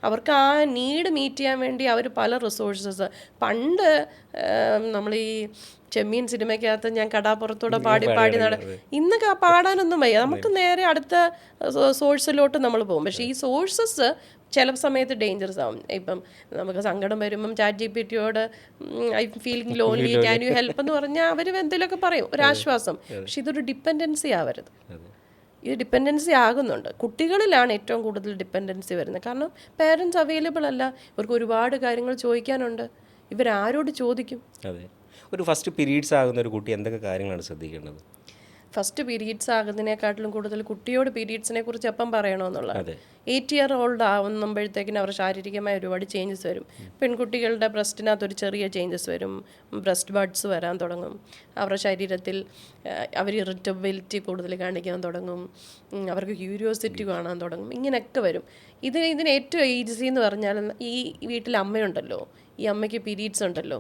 അവർക്ക് ആ നീഡ് മീറ്റ് ചെയ്യാൻ വേണ്ടി അവർ പല റിസോഴ്സസ്. പണ്ട് നമ്മൾ ഈ ചെമ്മീൻ സിനിമയ്ക്കകത്ത് ഞാൻ കടാപ്പുറത്തൂടെ പാടി ഇന്നൊക്കെ പാടാനൊന്നും വയ്യ, നമുക്ക് നേരെ അടുത്ത സോഴ്സിലോട്ട് നമ്മൾ പോകും. പക്ഷേ ഈ സോഴ്സസ് ചില സമയത്ത് ഡേഞ്ചറസ് ആവും. ഇപ്പം നമുക്ക് സങ്കടം വരുമ്പം ChatGPT-യോട് I feeling lonely, can you help എന്ന് പറഞ്ഞാൽ അവർ എന്തെങ്കിലുമൊക്കെ പറയും, ഒരാശ്വാസം. പക്ഷെ ഇതൊരു ഡിപ്പെൻഡൻസി ആവരുത്. ഇത് ഡിപ്പെൻഡൻസി ആകുന്നുണ്ട്. കുട്ടികളിലാണ് ഏറ്റവും കൂടുതൽ ഡിപ്പെൻഡൻസി വരുന്നത്. കാരണം പേരൻസ് അവൈലബിൾ അല്ല, ഇവർക്ക് ഒരുപാട് കാര്യങ്ങൾ ചോദിക്കാനുണ്ട്, ഇവരാരോട് ചോദിക്കും? അതെ. ഒരു ഫസ്റ്റ് പീരീഡ്സ് ആകുന്ന ഒരു കുട്ടി എന്തൊക്കെ കാര്യങ്ങളാണ് ശ്രദ്ധിക്കേണ്ടത്? ഫസ്റ്റ് പീരീഡ്സ് ആകുന്നതിനേക്കാട്ടിലും കൂടുതൽ കുട്ടിയോട് പീരീഡ്സിനെ കുറിച്ച് എപ്പം പറയണമെന്നുള്ളത്. 8 year old ആവുമ്പോഴത്തേക്കിനും അവർ ശാരീരികമായ ഒരുപാട് ചേഞ്ചസ് വരും. പെൺകുട്ടികളുടെ ബ്രസ്റ്റിനകത്ത് ഒരു ചെറിയ ചേഞ്ചസ് വരും, ബ്രസ്റ്റ് ബഡ്സ് വരാൻ തുടങ്ങും, അവരുടെ ശരീരത്തിൽ അവർ ഇറിറ്റബിലിറ്റി കൂടുതൽ കാണിക്കാൻ തുടങ്ങും, അവർക്ക് ക്യൂരിയോസിറ്റി കാണാൻ തുടങ്ങും, ഇങ്ങനെയൊക്കെ വരും. ഇതിന് ഏറ്റവും ഈസി എന്ന് പറഞ്ഞാൽ ഈ വീട്ടിൽ അമ്മയുണ്ടല്ലോ, ഈ അമ്മയ്ക്ക് പീരീഡ്സ് ഉണ്ടല്ലോ,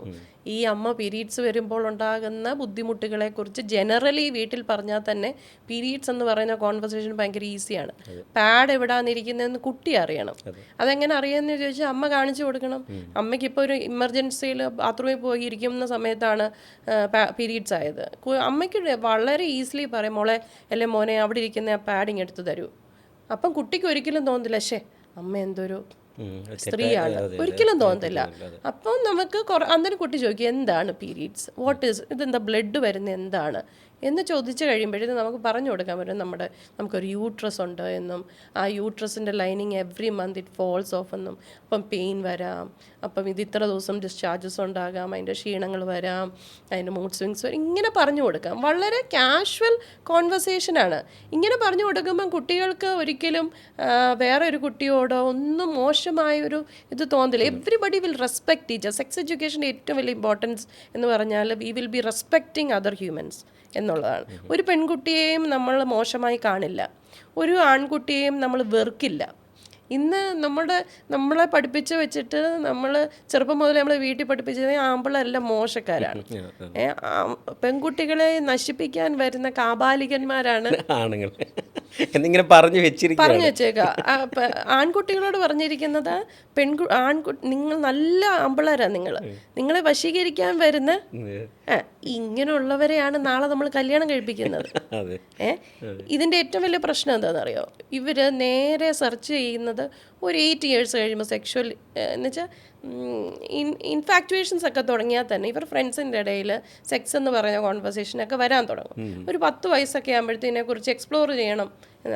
ഈ അമ്മ പീരീഡ്സ് വരുമ്പോൾ ഉണ്ടാകുന്ന ബുദ്ധിമുട്ടുകളെക്കുറിച്ച് ജനറലി വീട്ടിൽ പറഞ്ഞാൽ തന്നെ പീരീഡ്സ് എന്ന് പറയുന്ന കോൺവെർസേഷൻ ഭയങ്കര ഈസിയാണ്. പാഡ് എവിടാന്നിരിക്കുന്നതെന്ന് കുട്ടി അറിയണം. അതെങ്ങനെ അറിയാമെന്ന് ചോദിച്ചാൽ അമ്മ കാണിച്ചു കൊടുക്കണം. അമ്മയ്ക്ക് ഇപ്പോൾ ഒരു ഇമർജൻസിയിൽ ബാത്റൂമിൽ പോയി ഇരിക്കുന്ന സമയത്താണ് പീരീഡ്സ് ആയത്, അമ്മയ്ക്ക് വളരെ ഈസിലി പറയും, മോളെ അല്ലെ മോനെ അവിടെ ഇരിക്കുന്ന ആ പാഡിങ് എടുത്ത് തരൂ. അപ്പം കുട്ടിക്ക് ഒരിക്കലും തോന്നില്ല, ശേ അമ്മ എന്തൊരു സ്ത്രീയാണ്, ഒരിക്കലും തോന്നത്തില്ല. അപ്പം നമുക്ക് അന്നേരം കുട്ടി ചോദിക്കും, എന്താണ് പീരീഡ്സ്, വാട്ട് ഈസ്, ഇതെന്താ ബ്ലഡ് വരുന്നത് എന്താണ് എന്ന് ചോദിച്ചു കഴിയുമ്പോഴത്തേക്കും നമുക്ക് പറഞ്ഞു കൊടുക്കാൻ പറ്റും, നമുക്കൊരു യൂട്രസ് ഉണ്ട് എന്നും ആ യൂട്രസിൻ്റെ lining every month it falls off എന്നും, അപ്പം പെയിൻ വരാം, അപ്പം ഇത് ഇത്ര ദിവസം ഡിസ്ചാർജസ് ഉണ്ടാകാം, അതിൻ്റെ ക്ഷീണങ്ങൾ വരാം, അതിൻ്റെ മൂഡ് സ്വിങ്സ് വരും, ഇങ്ങനെ പറഞ്ഞു കൊടുക്കാം. വളരെ കാഷ്വൽ കോൺവെർസേഷനാണ്. ഇങ്ങനെ പറഞ്ഞു കൊടുക്കുമ്പം കുട്ടികൾക്ക് ഒരിക്കലും വേറെ ഒരു കുട്ടിയോടോ ഒന്നും മോശമായൊരു ഇത് തോന്നില്ല. Everybody will respect teacher. Sex എഡ്യൂക്കേഷൻ്റെ ഏറ്റവും വലിയ ഇമ്പോർട്ടൻസ് എന്ന് പറഞ്ഞാൽ we will be respecting other humans എന്നുള്ളതാണ്. ഒരു പെൺകുട്ടിയെയും നമ്മൾ മോശമായി കാണില്ല, ഒരു ആൺകുട്ടിയെയും നമ്മൾ വെറുക്കില്ല. ഇന്ന് നമ്മളെ പഠിപ്പിച്ച് വെച്ചിട്ട് നമ്മൾ ചെറുപ്പം മുതൽ നമ്മൾ വീട്ടിൽ പഠിപ്പിച്ചത് ആമ്പിളെല്ലാം മോശക്കാരാണ്, പെൺകുട്ടികളെ നശിപ്പിക്കാൻ വരുന്ന കാബാലികന്മാരാണ് ആണുങ്ങൾ എന്നിങ്ങനെ പറഞ്ഞു വെച്ചേക്ക. ആൺകുട്ടികളോട് പറഞ്ഞിരിക്കുന്നത് നിങ്ങൾ നല്ല ആമ്പിളരാ, നിങ്ങളെ വശീകരിക്കാൻ വരുന്ന ഇങ്ങനെയുള്ളവരെയാണ് നാളെ നമ്മൾ കല്യാണം കഴിപ്പിക്കുന്നത്. ഇതിൻ്റെ ഏറ്റവും വലിയ പ്രശ്നം എന്താണെന്നറിയോ? ഇവർ നേരെ സെർച്ച് ചെയ്യുന്നത് ഒരു 8 years കഴിയുമ്പോൾ സെക്ഷുവൽ എന്ന് വെച്ചാൽ ഇൻഫാക്ച്വേഷൻസ് ഒക്കെ തുടങ്ങിയാൽ തന്നെ ഇവർ ഫ്രണ്ട്സിൻ്റെ ഇടയിൽ സെക്സ് എന്ന് പറയുന്ന കോൺവെർസേഷനൊക്കെ വരാൻ തുടങ്ങും. ഒരു 10 വയസ്സൊക്കെ ആകുമ്പോഴത്തേനെ കുറിച്ച് എക്സ്പ്ലോർ ചെയ്യണം.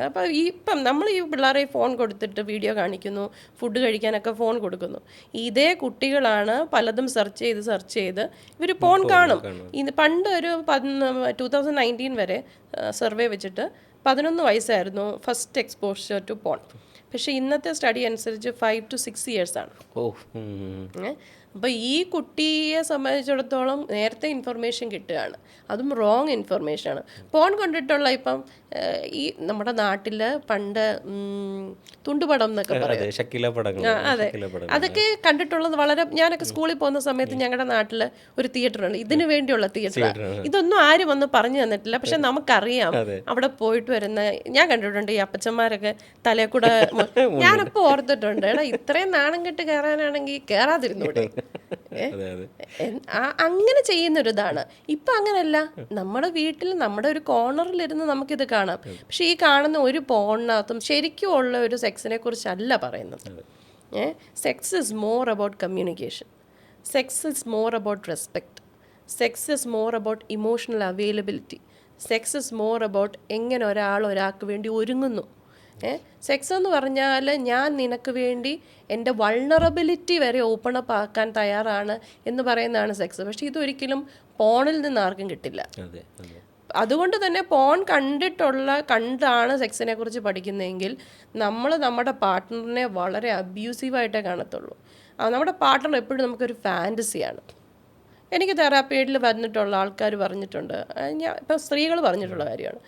അപ്പോൾ ഇപ്പം നമ്മൾ ഈ പിള്ളേരെ ഫോൺ കൊടുത്തിട്ട് വീഡിയോ കാണിക്കുന്നു, ഫുഡ് കഴിക്കാനൊക്കെ ഫോൺ കൊടുക്കുന്നു. ഇതേ കുട്ടികളാണ് പലതും സെർച്ച് ചെയ്ത് ഇവർ ഫോൺ കാണും. ഇത് പണ്ട് ഒരു 2019 വരെ സർവേ വെച്ചിട്ട് 11 വയസ്സായിരുന്നു ഫസ്റ്റ് എക്സ്പോഷർ ടു പോൺ. പക്ഷേ ഇന്നത്തെ സ്റ്റഡി അനുസരിച്ച് 5 to 6 years ആണ്. അപ്പോൾ ഈ കുട്ടിയെ സംബന്ധിച്ചിടത്തോളം നേരത്തെ ഇൻഫർമേഷൻ കിട്ടുകയാണ്, അതും റോങ് ഇൻഫർമേഷനാണ്. ഫോൺ കണ്ടിട്ടുള്ള ഇപ്പം ഈ നമ്മുടെ നാട്ടിൽ പണ്ട് തുണ്ടുപടം എന്നൊക്കെ പറയും, അതെ, അതൊക്കെ കണ്ടിട്ടുള്ളത് വളരെ. ഞാനൊക്കെ സ്കൂളിൽ പോകുന്ന സമയത്ത് ഞങ്ങളുടെ നാട്ടിൽ ഒരു തിയേറ്ററുണ്ട്, ഇതിനു വേണ്ടിയുള്ള തിയേറ്ററാണ്. ഇതൊന്നും ആരും വന്ന് പറഞ്ഞു തന്നിട്ടില്ല, പക്ഷെ നമുക്കറിയാം അവിടെ പോയിട്ട് വരുന്ന. ഞാൻ കണ്ടിട്ടുണ്ട് ഈ അപ്പച്ചന്മാരൊക്കെ തലേ കൂടെ. ഞാനപ്പോൾ ഓർത്തിട്ടുണ്ട്, എടാ ഇത്രയും നാണം കെട്ട് കയറാനാണെങ്കിൽ കയറാതിരുന്നൂടെ. അങ്ങനെ ചെയ്യുന്നൊരിതാണ്. ഇപ്പം അങ്ങനെയല്ല, നമ്മുടെ വീട്ടിൽ നമ്മുടെ ഒരു കോർണറിലിരുന്ന് നമുക്കിത് കാണാം. പക്ഷെ ഈ കാണുന്ന ഒരു പോണിനകത്തും ശരിക്കും ഉള്ള ഒരു സെക്സിനെ കുറിച്ചല്ല പറയുന്നത്. Sex is more about communication, sex is more about respect, sex is more about emotional availability, sex is more about എങ്ങനെ ഒരാൾക്ക് വേണ്ടി ഒരുങ്ങുന്നു. സെക്സ് എന്ന് പറഞ്ഞാൽ ഞാൻ നിനക്ക് വേണ്ടി എൻ്റെ വൾണറബിലിറ്റി വരെ ഓപ്പൺ അപ്പ് ആക്കാൻ തയ്യാറാണ് എന്ന് പറയുന്നതാണ് സെക്സ്. പക്ഷെ ഇതൊരിക്കലും പോണിൽ നിന്ന് ആർക്കും കിട്ടില്ല. അതുകൊണ്ട് തന്നെ പോൺ കണ്ടാണ് സെക്സിനെ കുറിച്ച് പഠിക്കുന്നതെങ്കിൽ നമ്മൾ നമ്മുടെ പാർട്ട്ണറിനെ വളരെ അബ്യൂസീവായിട്ടേ കാണത്തുള്ളൂ. നമ്മുടെ പാർട്ട്ണർ എപ്പോഴും നമുക്കൊരു ഫാൻറ്റസിയാണ്. എനിക്ക് തെറാപ്പിയിൽ വന്നിട്ടുള്ള ആൾക്കാർ പറഞ്ഞിട്ടുണ്ട്, ഇപ്പം സ്ത്രീകൾ പറഞ്ഞിട്ടുള്ള കാര്യമാണ്,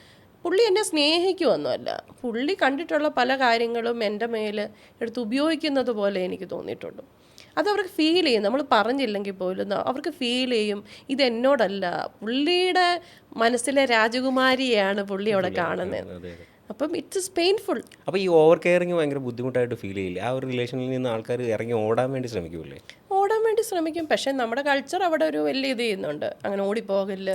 പുള്ളി എന്നെ സ്നേഹിക്കുമൊന്നുമല്ല, പുള്ളി കണ്ടിട്ടുള്ള പല കാര്യങ്ങളും എൻ്റെ മേൽ എടുത്ത് ഉപയോഗിക്കുന്നത് പോലെ എനിക്ക് തോന്നിയിട്ടുണ്ട്. അതവർക്ക് ഫീൽ ചെയ്യും, നമ്മൾ പറഞ്ഞില്ലെങ്കിൽ പോലും അവർക്ക് ഫീൽ ചെയ്യും ഇത് എന്നോടല്ല, പുള്ളിയുടെ മനസ്സിലെ രാജകുമാരിയാണ് പുള്ളി അവിടെ കാണുന്നത്. അപ്പം ഇറ്റ്സ് പെയിൻഫുൾ. അപ്പോൾ ഈ ഓവർ കെയറിങ് ഭയങ്കര ബുദ്ധിമുട്ടായിട്ട് ഫീൽ ചെയ്യില്ല? ആ ഒരു റിലേഷനിൽ നിന്ന് ആൾക്കാർ ഇറങ്ങി ഓടാൻ വേണ്ടി ശ്രമിക്കൂലേ? ഓടാൻ വേണ്ടി ശ്രമിക്കും, പക്ഷെ നമ്മുടെ കൾച്ചർ അവിടെ ഒരു വലിയ ഇത് ചെയ്യുന്നുണ്ട്, അങ്ങനെ ഓടിപ്പോകില്ല.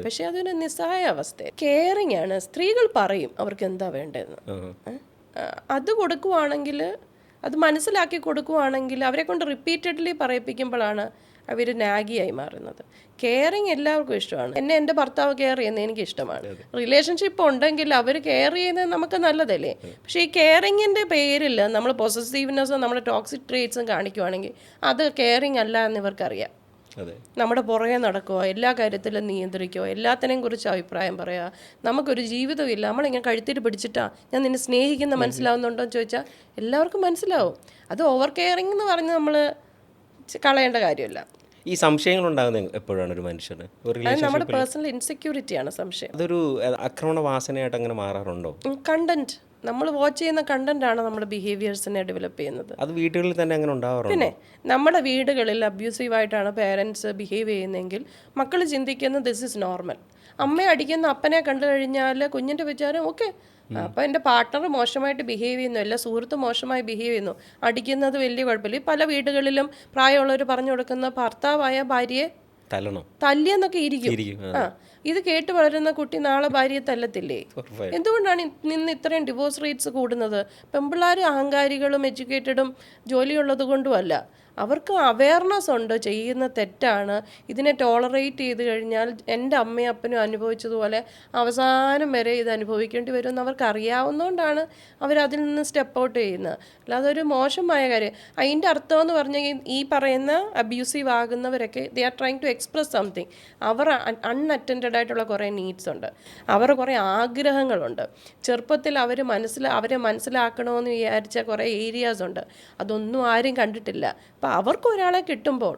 പക്ഷെ അതൊരു നിസ്സഹായ അവസ്ഥ. കെയറിങ് ആണ്, സ്ത്രീകൾ പറയും അവർക്ക് എന്താ വേണ്ടതെന്ന്. അത് കൊടുക്കുവാണെങ്കിൽ, അത് മനസ്സിലാക്കി കൊടുക്കുവാണെങ്കിൽ, അവരെ കൊണ്ട് റിപ്പീറ്റഡ്ലി പറയിപ്പിക്കുമ്പോഴാണ് അവർ നാഗിയായി മാറുന്നത്. കെയറിങ് എല്ലാവർക്കും ഇഷ്ടമാണ്. എന്നെ എൻ്റെ ഭർത്താവ് കെയർ ചെയ്യുന്നത് എനിക്ക് ഇഷ്ടമാണ്. റിലേഷൻഷിപ്പ് ഉണ്ടെങ്കിൽ അവർ കെയർ ചെയ്യുന്നത് നമുക്ക് നല്ലതല്ലേ. പക്ഷേ ഈ കെയറിങ്ങിൻ്റെ പേരിൽ നമ്മൾ പൊസസീവ്നെസ്സും നമ്മുടെ ടോക്സിക് ട്രേറ്റ്സും കാണിക്കുവാണെങ്കിൽ അത് കെയറിങ് അല്ല എന്ന് ഇവർക്കറിയാം. നമ്മുടെ പുറകെ നടക്കുക, എല്ലാ കാര്യത്തിലും നിയന്ത്രിക്കുക, എല്ലാത്തിനെയും കുറിച്ച് അഭിപ്രായം പറയുക. നമുക്കൊരു ജീവിതമില്ല, നമ്മളിങ്ങനെ കഴുത്തിട്ട് പിടിച്ചിട്ടാ ഞാൻ നിന്നെ സ്നേഹിക്കുന്ന മനസ്സിലാവുന്നുണ്ടോ എന്ന് ചോദിച്ചാൽ എല്ലാവർക്കും മനസ്സിലാവും. അത് ഓവർ കെയറിങ് എന്ന് പറഞ്ഞ് നമ്മൾ കളയേണ്ട കാര്യമില്ല. ഈ സംശയങ്ങൾ ഉണ്ടാകുന്നത് എപ്പോഴാണ് ഒരു മനുഷ്യന്? നമ്മുടെ പേഴ്സണൽ ഇൻസെക്യൂരിറ്റിയാണ് സംശയം. അതൊരു ആക്രമണ വാസനയായിട്ട് അങ്ങനെ മാറാറുണ്ടോ? കണ്ടന്റ്, നമ്മൾ വാച്ച് ചെയ്യുന്ന കണ്ടന്റാണ് നമ്മുടെ ബിഹേവിയേഴ്സിനെ ഡെവലപ്പ് ചെയ്യുന്നത്. അത് വീടുകളിൽ തന്നെ അങ്ങനെ ഉണ്ടാവാറുണ്ട്. പിന്നെ നമ്മുടെ വീടുകളിൽ അബ്യൂസീവായിട്ടാണ് പേരൻസ് ബിഹേവ് ചെയ്യുന്നതെങ്കിൽ മക്കൾ ചിന്തിക്കുന്നത് ദിസ് ഇസ് നോർമൽ. അമ്മയെ അടിക്കുന്ന അപ്പനെ കണ്ടു കഴിഞ്ഞാൽ കുഞ്ഞിൻ്റെ വിചാരം ഓക്കെ, അപ്പോൾ എൻ്റെ പാർട്ട്ണർ മോശമായിട്ട് ബിഹേവ് ചെയ്യുന്നു, എല്ലാ സുഹൃത്തും മോശമായി ബിഹേവ് ചെയ്യുന്നു, അടിക്കുന്നത് വലിയ കുഴപ്പമില്ല. പല വീടുകളിലും പ്രായമുള്ളവർ പറഞ്ഞു കൊടുക്കുന്ന ഭർത്താവായ ഭാര്യയെ തല്ലിയെന്നൊക്കെ ഇരിക്കും. ഇത് കേട്ട് വളരുന്ന കുട്ടി നാളെ ഭാര്യയെ തല്ലത്തില്ലേ? എന്തുകൊണ്ടാണ് നിന്ന് ഇത്രയും ഡിവോഴ്സ് റേറ്റ്സ് കൂടുന്നത്? പെൺപിള്ളേർ അഹങ്കാരികളും എഡ്യൂക്കേറ്റഡും ജോലിയുള്ളത് കൊണ്ടുമല്ല, അവർക്ക് അവയർനെസ് ഉണ്ട്, ചെയ്യുന്ന തെറ്റാണ്, ഇതിനെ ടോളറേറ്റ് ചെയ്ത് കഴിഞ്ഞാൽ എൻ്റെ അമ്മയും അപ്പനും അനുഭവിച്ചതുപോലെ അവസാനം വരെ ഇത് അനുഭവിക്കേണ്ടി വരുമെന്ന് അവർക്ക് അറിയാവുന്നതുകൊണ്ടാണ് അവരതിൽ നിന്ന് സ്റ്റെപ്പ് ഔട്ട് ചെയ്യുന്നത്. അല്ലാതെ ഒരു മോശമായ കാര്യം. അതിൻ്റെ അർത്ഥം എന്ന് പറഞ്ഞാൽ ഈ പറയുന്ന അബ്യൂസീവ് ആകുന്നവരൊക്കെ they are trying to express something. അവർ അൺഅറ്റൻഡഡ് ആയിട്ടുള്ള കുറേ നീഡ്സ് ഉണ്ട്, അവർ കുറേ ആഗ്രഹങ്ങളുണ്ട്. ചെറുപ്പത്തിൽ അവരെ മനസ്സിലാക്കണമെന്ന് വിചാരിച്ച കുറേ ഏരിയാസ് ഉണ്ട്, അതൊന്നും ആരും കണ്ടിട്ടില്ല. അപ്പം അവർക്ക് ഒരാളെ കിട്ടുമ്പോൾ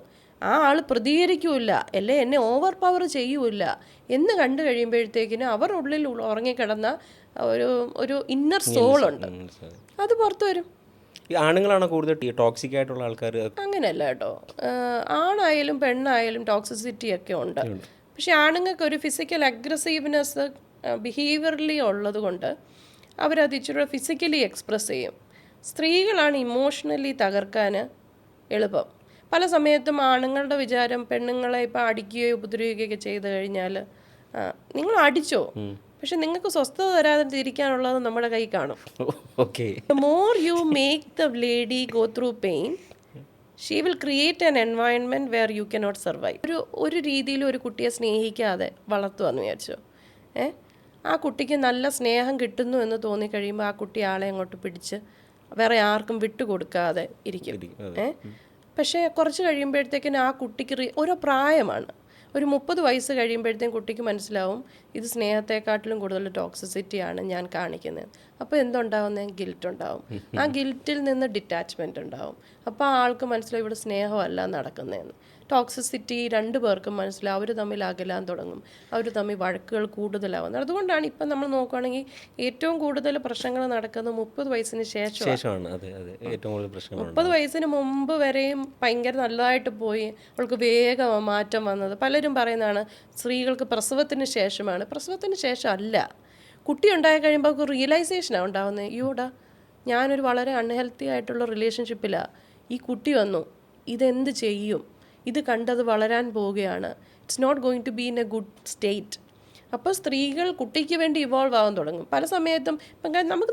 ആ ആൾ പ്രതികരിക്കൂല, അല്ലേ എന്നെ ഓവർ പവർ ചെയ്യൂല എന്ന് കണ്ടു കഴിയുമ്പോഴത്തേക്കിനും അവർ ഉള്ളിൽ ഉറങ്ങിക്കിടന്ന ഒരു ഇന്നർ സോളുണ്ട്, അത് പുറത്തു വരും. ഈ ആണുങ്ങളാണ് കൂടുതൽ ടോക്സിക് ആയിട്ടുള്ള ആൾക്കാർ? അങ്ങനെയല്ല കേട്ടോ, ആണായാലും പെണ്ണായാലും ടോക്സിസിറ്റി ഒക്കെ ഉണ്ട്. പക്ഷെ ആണുങ്ങൾക്ക് ഒരു ഫിസിക്കൽ അഗ്രസീവ്നെസ് ബിഹേവിയറലി ഉള്ളത് കൊണ്ട് അവരത് ഇച്ചിരി ഫിസിക്കലി എക്സ്പ്രസ് ചെയ്യും. സ്ത്രീകളാണ് ഇമോഷണലി തകർക്കാൻ എളുപ്പം. പല സമയത്തും ആണുങ്ങളുടെ വിചാരം പെണ്ണുങ്ങളെ ഇപ്പം അടിക്കുകയോ ഉപദ്രവിക്കുകയൊക്കെ ചെയ്ത് കഴിഞ്ഞാൽ നിങ്ങൾ അടിച്ചോ, പക്ഷെ നിങ്ങൾക്ക് സ്വസ്ഥത തരാതെ തിരിക്കാനുള്ളത് നമ്മുടെ കൈ കാണും. The more you make the lady go through pain, she will create an environment where you cannot survive. ഒരു രീതിയിലും ഒരു കുട്ടിയെ സ്നേഹിക്കാതെ വളർത്തുകയെന്ന് വിചാരിച്ചോ, ആ കുട്ടിക്ക് നല്ല സ്നേഹം കിട്ടുന്നു എന്ന് തോന്നിക്കഴിയുമ്പോൾ ആ കുട്ടി ആളെ അങ്ങോട്ട് പിടിച്ച് വേറെ ആർക്കും വിട്ടുകൊടുക്കാതെ ഇരിക്കും. പക്ഷേ കുറച്ച് കഴിയുമ്പോഴത്തേക്കിന് ആ കുട്ടിക്ക് ഓരോ പ്രായമാണ്, ഒരു 30 വയസ്സ് കഴിയുമ്പോഴത്തേക്കും കുട്ടിക്ക് മനസ്സിലാവും ഇത് സ്നേഹത്തെക്കാട്ടിലും കൂടുതൽ ടോക്സിസിറ്റിയാണ് ഞാൻ കാണിക്കുന്നത്. അപ്പോൾ എന്തുണ്ടാവുന്നത്? ഗിൽറ്റ് ഉണ്ടാവും. ആ ഗിൽറ്റിൽ നിന്ന് ഡിറ്റാച്ച്മെൻറ്റ് ഉണ്ടാവും. അപ്പോൾ ആ ആൾക്ക് മനസ്സിലാവും ഇവിടെ സ്നേഹമല്ല നടക്കുന്നതെന്ന്. ടോക്സിസിറ്റി 2 പേർക്കും മനസ്സിലാവും, അവർ തമ്മിൽ അകലാൻ തുടങ്ങും, അവർ തമ്മിൽ വഴക്കുകൾ കൂടുതലാവുന്നത്. അതുകൊണ്ടാണ് ഇപ്പം നമ്മൾ നോക്കുകയാണെങ്കിൽ ഏറ്റവും കൂടുതൽ പ്രശ്നങ്ങൾ നടക്കുന്നത് 30 വയസ്സിന് ശേഷമാണ്. 30 വയസ്സിന് മുമ്പ് വരെയും ഭയങ്കര നല്ലതായിട്ട് പോയി അവൾക്ക് വേഗം മാറ്റം വന്നത്. പലരും പറയുന്നതാണ് സ്ത്രീകൾക്ക് പ്രസവത്തിന് ശേഷമാണ്. പ്രസവത്തിന് ശേഷം അല്ല, കുട്ടി ഉണ്ടായി കഴിയുമ്പോൾ അവർക്ക് റിയലൈസേഷനാണ് ഉണ്ടാകുന്നത്. യൂടാ ഞാനൊരു വളരെ അൺഹെൽത്തി ആയിട്ടുള്ള റിലേഷൻഷിപ്പിലാണ്, ഈ കുട്ടി വന്നു, ഇതെന്ത് ചെയ്യും, ഇത് കണ്ടത് വളരാൻ പോവുകയാണ്, it's not going to be in a good state. അപ്പോൾ സ്ത്രീകൾ കുട്ടിക്ക് വേണ്ടി ഇവോൾവ് ആവാൻ തുടങ്ങും. പല സമയത്തും ഇപ്പം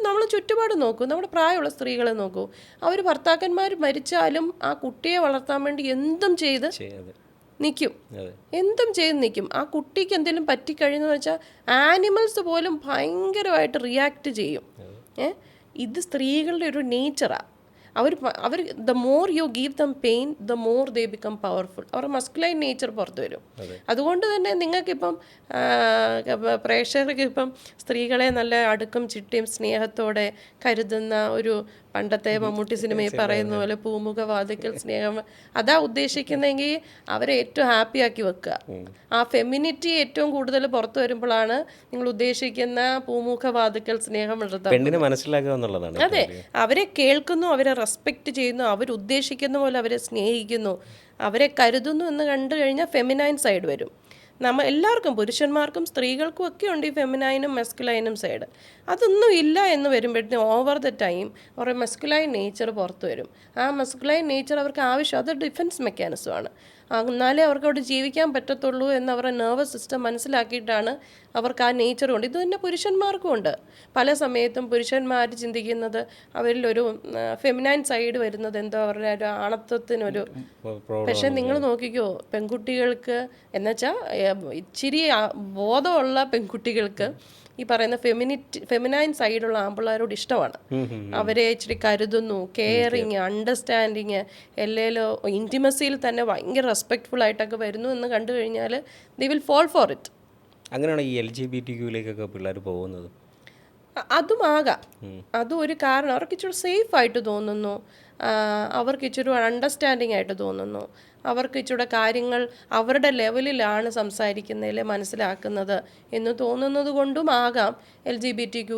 നമ്മൾ ചുറ്റുപാട് നോക്കൂ, നമ്മുടെ പ്രായമുള്ള സ്ത്രീകളെ നോക്കൂ, അവർ ഭർത്താക്കന്മാർ മരിച്ചാലും ആ കുട്ടിയെ വളർത്താൻ വേണ്ടി എന്തും ചെയ്ത് നിൽക്കും, എന്തും ചെയ്ത് നിൽക്കും. ആ കുട്ടിക്ക് എന്തെങ്കിലും പറ്റിക്കഴിഞ്ഞെന്ന് വെച്ചാൽ ആനിമൽസ് പോലും ഭയങ്കരമായിട്ട് റിയാക്ട് ചെയ്യും. ഇത് സ്ത്രീകളുടെ ഒരു നേച്ചറാണ്. അവർ the more you give them pain the more they become powerful. അവരുടെ മസ്കുലൈൻ നേച്ചർ പുറത്തു വരും. അതുകൊണ്ട് തന്നെ നിങ്ങൾക്കിപ്പം പ്രേക്ഷകർക്ക് ഇപ്പം സ്ത്രീകളെ നല്ല അടുക്കും ചിട്ടയും സ്നേഹത്തോടെ കരുതുന്ന ഒരു പണ്ടത്തെ മമ്മൂട്ടി സിനിമയിൽ പറയുന്ന പോലെ പൂമുഖവാതിക്കൽ സ്നേഹം, അതാ ഉദ്ദേശിക്കുന്നെങ്കിൽ അവരെ ഏറ്റവും ഹാപ്പി ആക്കി വെക്കുക. ആ ഫെമിനിറ്റി ഏറ്റവും കൂടുതൽ പുറത്തു വരുമ്പോഴാണ് നിങ്ങൾ ഉദ്ദേശിക്കുന്ന പൂമുഖവാതിക്കൽ സ്നേഹം പെണ്ണിനെ മനസ്സിലാക്കുക എന്നുള്ളതാണ്. അതെ, അവരെ കേൾക്കുന്നു, അവരെ റെസ്പെക്റ്റ് ചെയ്യുന്നു, അവരുദ്ദേശിക്കുന്ന പോലെ അവരെ സ്നേഹിക്കുന്നു, അവരെ കരുതുന്നു എന്ന് കണ്ടു കഴിഞ്ഞാൽ ഫെമിനൈൻ സൈഡ് വരും. എല്ലാവർക്കും, പുരുഷന്മാർക്കും സ്ത്രീകൾക്കും ഒക്കെ ഉണ്ട് ഈ ഫെമിനൈനും മെസ്കുലൈനും സൈഡ്. അതൊന്നും ഇല്ല എന്ന് വരുമ്പോഴത്തേക്കും ഓവർ ദ ടൈം ഒരു മെസ്കുലൈൻ നേച്ചർ പുറത്തു വരും. ആ മെസ്കുലൈൻ നേച്ചർ അവർക്ക് ആവശ്യം, അത് ഡിഫെൻസ് മെക്കാനിസമാണ്. എന്നാലേ അവർക്ക് അവിടെ ജീവിക്കാൻ പറ്റത്തുള്ളൂ എന്ന് അവരുടെ നെർവസ് സിസ്റ്റം മനസ്സിലാക്കിയിട്ടാണ് അവർക്ക് ആ നേച്ചർ കൊണ്ട്. ഇത് തന്നെ പുരുഷന്മാർക്കും ഉണ്ട്. പല സമയത്തും പുരുഷന്മാർ ചിന്തിക്കുന്നത് അവരിലൊരു ഫെമിനൈൻ സൈഡ് വരുന്നത് എന്തോ അവരുടെ ഒരു ആണത്വത്തിനൊരു. പക്ഷെ നിങ്ങൾ നോക്കിക്കോ, പെൺകുട്ടികൾക്ക് എന്നുവെച്ചാൽ ഇച്ചിരി ബോധമുള്ള പെൺകുട്ടികൾക്ക് ഈ പറയുന്ന ഫെമിനൈൻ സൈഡുള്ള ആമ്പിള്ളേരോട് ഇഷ്ടമാണ്. അവരെ ഇച്ചിരി കരുതുന്നു, കെയറിങ്, അണ്ടർസ്റ്റാൻഡിങ്, എല്ലാവരും ഇൻറ്റിമസിയിൽ തന്നെ ഭയങ്കര റെസ്പെക്റ്റ്ഫുൾ ആയിട്ടൊക്കെ വരുന്നു എന്ന് കണ്ടു കഴിഞ്ഞാൽ they will fall for it. അങ്ങനെയാണ് ഈ LGBTQ പിള്ളേർ പോകുന്നത്. അതുമാകാം, അതും ഒരു കാരണം. അവർക്ക് ഇച്ചിരി സേഫ് ആയിട്ട് തോന്നുന്നു, അവർക്ക് ഇച്ചിരി അണ്ടർസ്റ്റാൻഡിങ് ആയിട്ട് തോന്നുന്നു, അവർക്ക് ഇച്ചിരി കാര്യങ്ങൾ അവരുടെ ലെവലിലാണ് സംസാരിക്കുന്നതിൽ മനസ്സിലാക്കുന്നത് എന്ന് തോന്നുന്നത് കൊണ്ടും ആകാം LGBTQ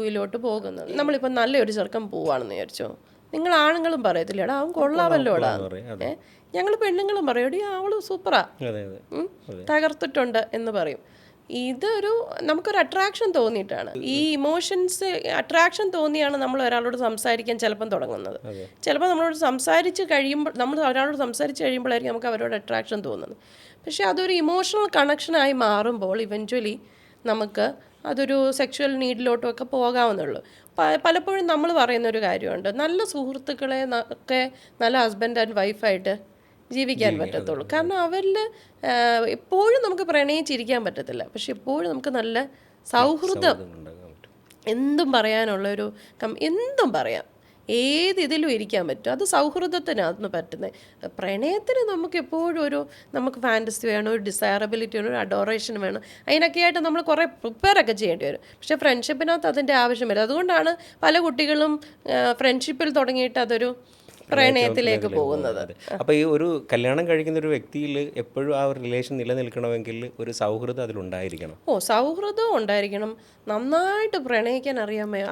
പോകുന്നത്. നമ്മളിപ്പോൾ നല്ലൊരു ചെറുക്കം പോവാണെന്ന് വിചാരിച്ചോ, നിങ്ങൾ ആണുങ്ങളും പറയത്തില്ലേടാ അവൻ കൊള്ളാമല്ലോടാ, ഞങ്ങൾ പെണ്ണുങ്ങളും പറയും എടി അവള് സൂപ്പറാ, തകർത്തിട്ടുണ്ട് എന്ന് പറയും. ഇതൊരു നമുക്കൊരു അട്രാക്ഷൻ തോന്നിയിട്ടാണ്, ഈ ഇമോഷൻസ് അട്രാക്ഷൻ തോന്നിയാണ് നമ്മൾ ഒരാളോട് സംസാരിക്കാൻ ചിലപ്പം തുടങ്ങുന്നത്. ചിലപ്പോൾ നമ്മളോട് സംസാരിച്ച് കഴിയുമ്പോൾ, നമ്മൾ ഒരാളോട് സംസാരിച്ച് കഴിയുമ്പോഴായിരിക്കും നമുക്ക് അവരോട് അട്രാക്ഷൻ തോന്നുന്നത്. പക്ഷേ അതൊരു ഇമോഷണൽ കണക്ഷനായി മാറുമ്പോൾ ഇവഞ്ച്വലി നമുക്ക് അതൊരു സെക്ഷുവൽ നീഡിലോട്ടുമൊക്കെ പോകാവുന്നുള്ളൂ. പലപ്പോഴും നമ്മൾ പറയുന്നൊരു കാര്യമുണ്ട്, നല്ല സുഹൃത്തുക്കളെ ഒക്കെ നല്ല ഹസ്ബൻഡ് ആൻഡ് വൈഫായിട്ട് ജീവിക്കാൻ പറ്റത്തുള്ളൂ. കാരണം അവരിൽ എപ്പോഴും നമുക്ക് പ്രണയിച്ചിരിക്കാൻ പറ്റത്തില്ല, പക്ഷെ എപ്പോഴും നമുക്ക് നല്ല സൗഹൃദം, എന്തും പറയാനുള്ളൊരു എന്തും പറയാം, ഏത് ഇതിലും ഇരിക്കാൻ പറ്റും. അത് സൗഹൃദത്തിനകത്ത് പറ്റുന്നത്. പ്രണയത്തിന് നമുക്ക് എപ്പോഴും നമുക്ക് ഫാൻറ്റസി വേണം, ഒരു ഡിസയറബിലിറ്റി വേണം, ഒരു അഡോറേഷൻ വേണം, അതിനൊക്കെയായിട്ട് നമ്മൾ കുറേ പ്രിപ്പയറൊക്കെ ചെയ്യേണ്ടി വരും. പക്ഷേ ഫ്രണ്ട്ഷിപ്പിനകത്ത് അതിൻ്റെ ആവശ്യം വരും. അതുകൊണ്ടാണ് പല കുട്ടികളും ഫ്രണ്ട്ഷിപ്പിൽ തുടങ്ങിയിട്ട് അതൊരു പ്രണയത്തിലേക്ക് പോകുന്നത്. അപ്പോൾ ഈ ഒരു കല്യാണം കഴിക്കുന്ന ഒരു വ്യക്തിയിൽ എപ്പോഴും ആ ഒരു റിലേഷൻ നിലനിൽക്കണമെങ്കിൽ ഒരു സൗഹൃദം അതിലുണ്ടായിരിക്കണം. സൗഹൃദം ഉണ്ടായിരിക്കണം. നന്നായിട്ട് പ്രണയിക്കാൻ